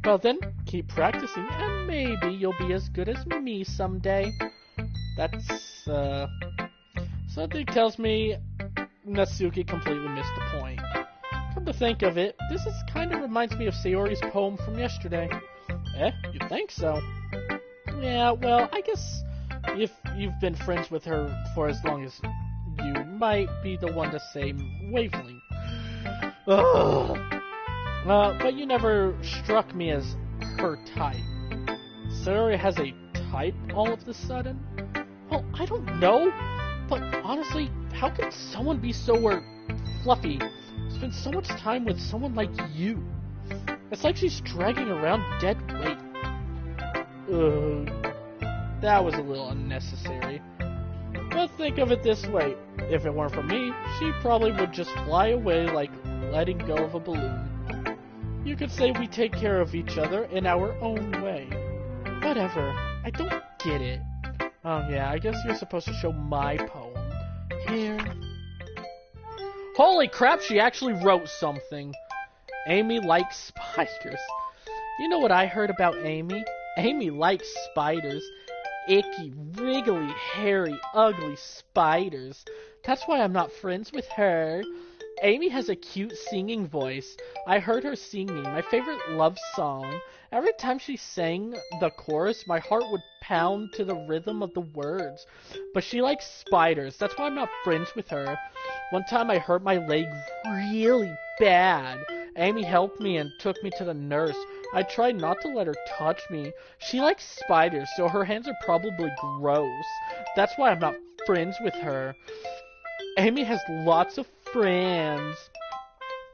B: Well then, keep practicing, and maybe you'll be as good as me someday. That's, something tells me Natsuki completely missed the point. Come to think of it, this kind of reminds me of Sayori's poem from yesterday. Eh? You think so? Yeah, well, I guess if you've been friends with her for as long as you might be the one to say wavelength. Ugh. But you never struck me as her type. Sayori has a type all of a sudden? Well, I don't know, but honestly, how can someone be so, fluffy? Spend so much time with someone like you. It's like she's dragging around dead weight. That was a little unnecessary. But think of it this way. If it weren't for me, she probably would just fly away like letting go of a balloon. You could say we take care of each other in our own way. Whatever. I don't get it. Oh yeah, I guess you're supposed to show my poem. Here. Holy crap, she actually wrote something. Amy likes spiders. You know what I heard about Amy? Amy likes spiders. Icky, wriggly, hairy, ugly spiders. That's why I'm not friends with her. Amy has a cute singing voice. I heard her singing my favorite love song. Every time she sang the chorus, my heart would pound to the rhythm of the words. But she likes spiders. That's why I'm not friends with her. One time I hurt my leg really bad. Amy helped me and took me to the nurse. I tried not to let her touch me. She likes spiders, so her hands are probably gross. That's why I'm not friends with her. Amy has lots of friends.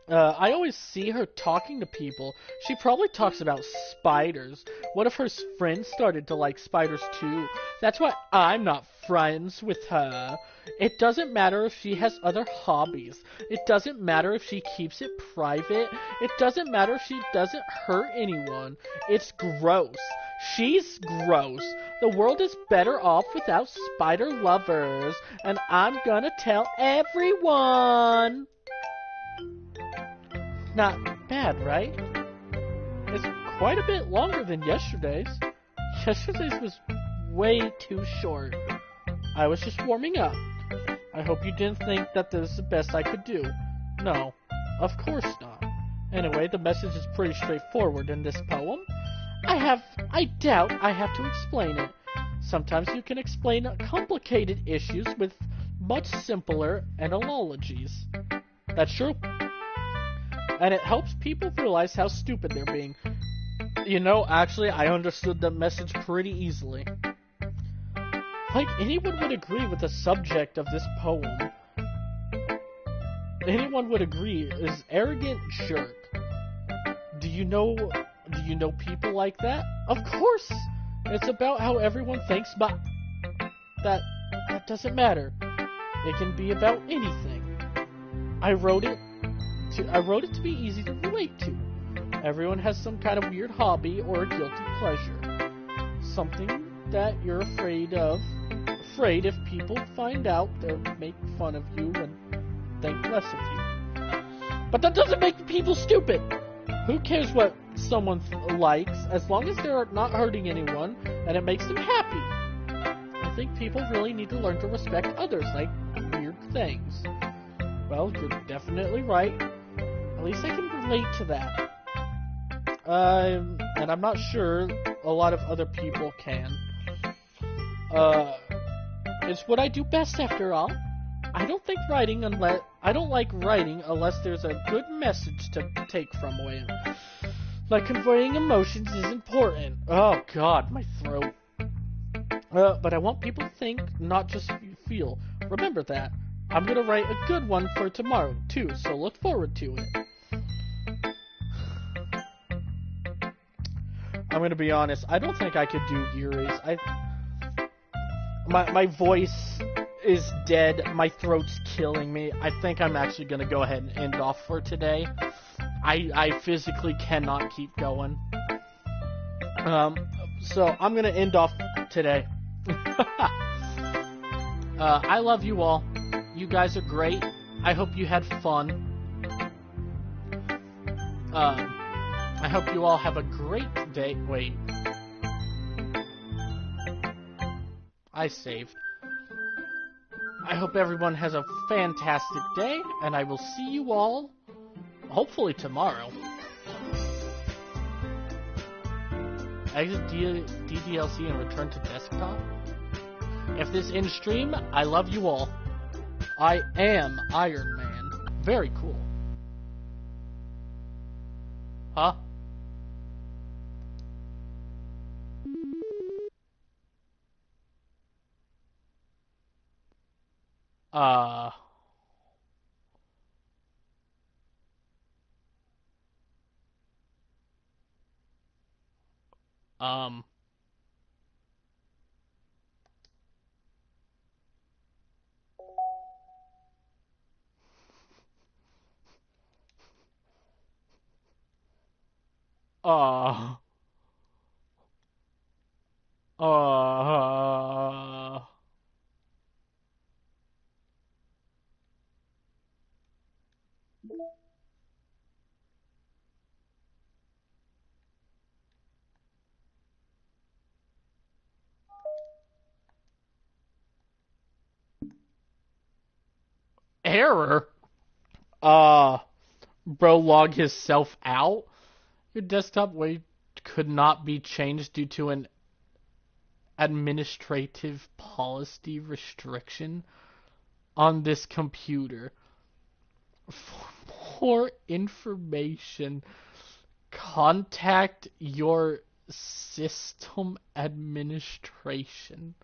B: I always see her talking to people. She probably talks about spiders. What if her friends started to like spiders too? That's why I'm not friends with her. It doesn't matter if she has other hobbies. It doesn't matter if she keeps it private. It doesn't matter if she doesn't hurt anyone. It's gross. She's gross. The world is better off without spider lovers. And I'm gonna tell everyone. Not bad, right? It's quite a bit longer than yesterday's. Yesterday's was way too short. I was just warming up. I hope you didn't think that this is the best I could do. No, of course not. Anyway, the message is pretty straightforward in this poem. I doubt I have to explain it. Sometimes you can explain complicated issues with much simpler analogies. That's true. And it helps people realize how stupid they're being. Actually, I understood the message pretty easily. Like, anyone would agree with the subject of this poem. Anyone would agree is arrogant jerk. Do you know people like that? Of course! It's about how everyone thinks, but that doesn't matter. It can be about anything. I wrote it to be easy to relate to. Everyone has some kind of weird hobby or a guilty pleasure. Something that you're afraid of. Afraid if people find out, they'll make fun of you and think less of you. But that doesn't make people stupid. Who cares what someone likes, as long as they're not hurting anyone and it makes them happy? I think people really need to learn to respect others, like weird things. Well, you're definitely right. At least I can relate to that. And I'm not sure a lot of other people can. It's what I do best after all. I don't like writing unless there's a good message to take from it. Like conveying emotions is important. Oh god, my throat. But I want people to think, not just feel. Remember that. I'm gonna write a good one for tomorrow, too, so look forward to it. I'm gonna be honest, I don't think I could do Yuri's. My voice is dead, my throat's killing me. I think I'm actually gonna go ahead and end off for today. I physically cannot keep going. So I'm gonna end off today. I love you all. You guys are great. I hope you had fun. I hope you all have a great day. Wait. I saved. I hope everyone has a fantastic day, and I will see you all, hopefully tomorrow. Exit DDLC and return to desktop. If this ends stream, I love you all. I am Iron Man. Very cool. Huh? Uh... Um... Uh... Uh... Error? Bro log himself out? Your desktop weight could not be changed due to an administrative policy restriction on this computer. For more information, contact your system administration.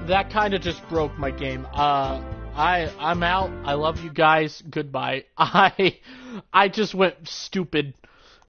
B: That kind of just broke my game. I'm out. I love you guys. Goodbye. I just went stupid.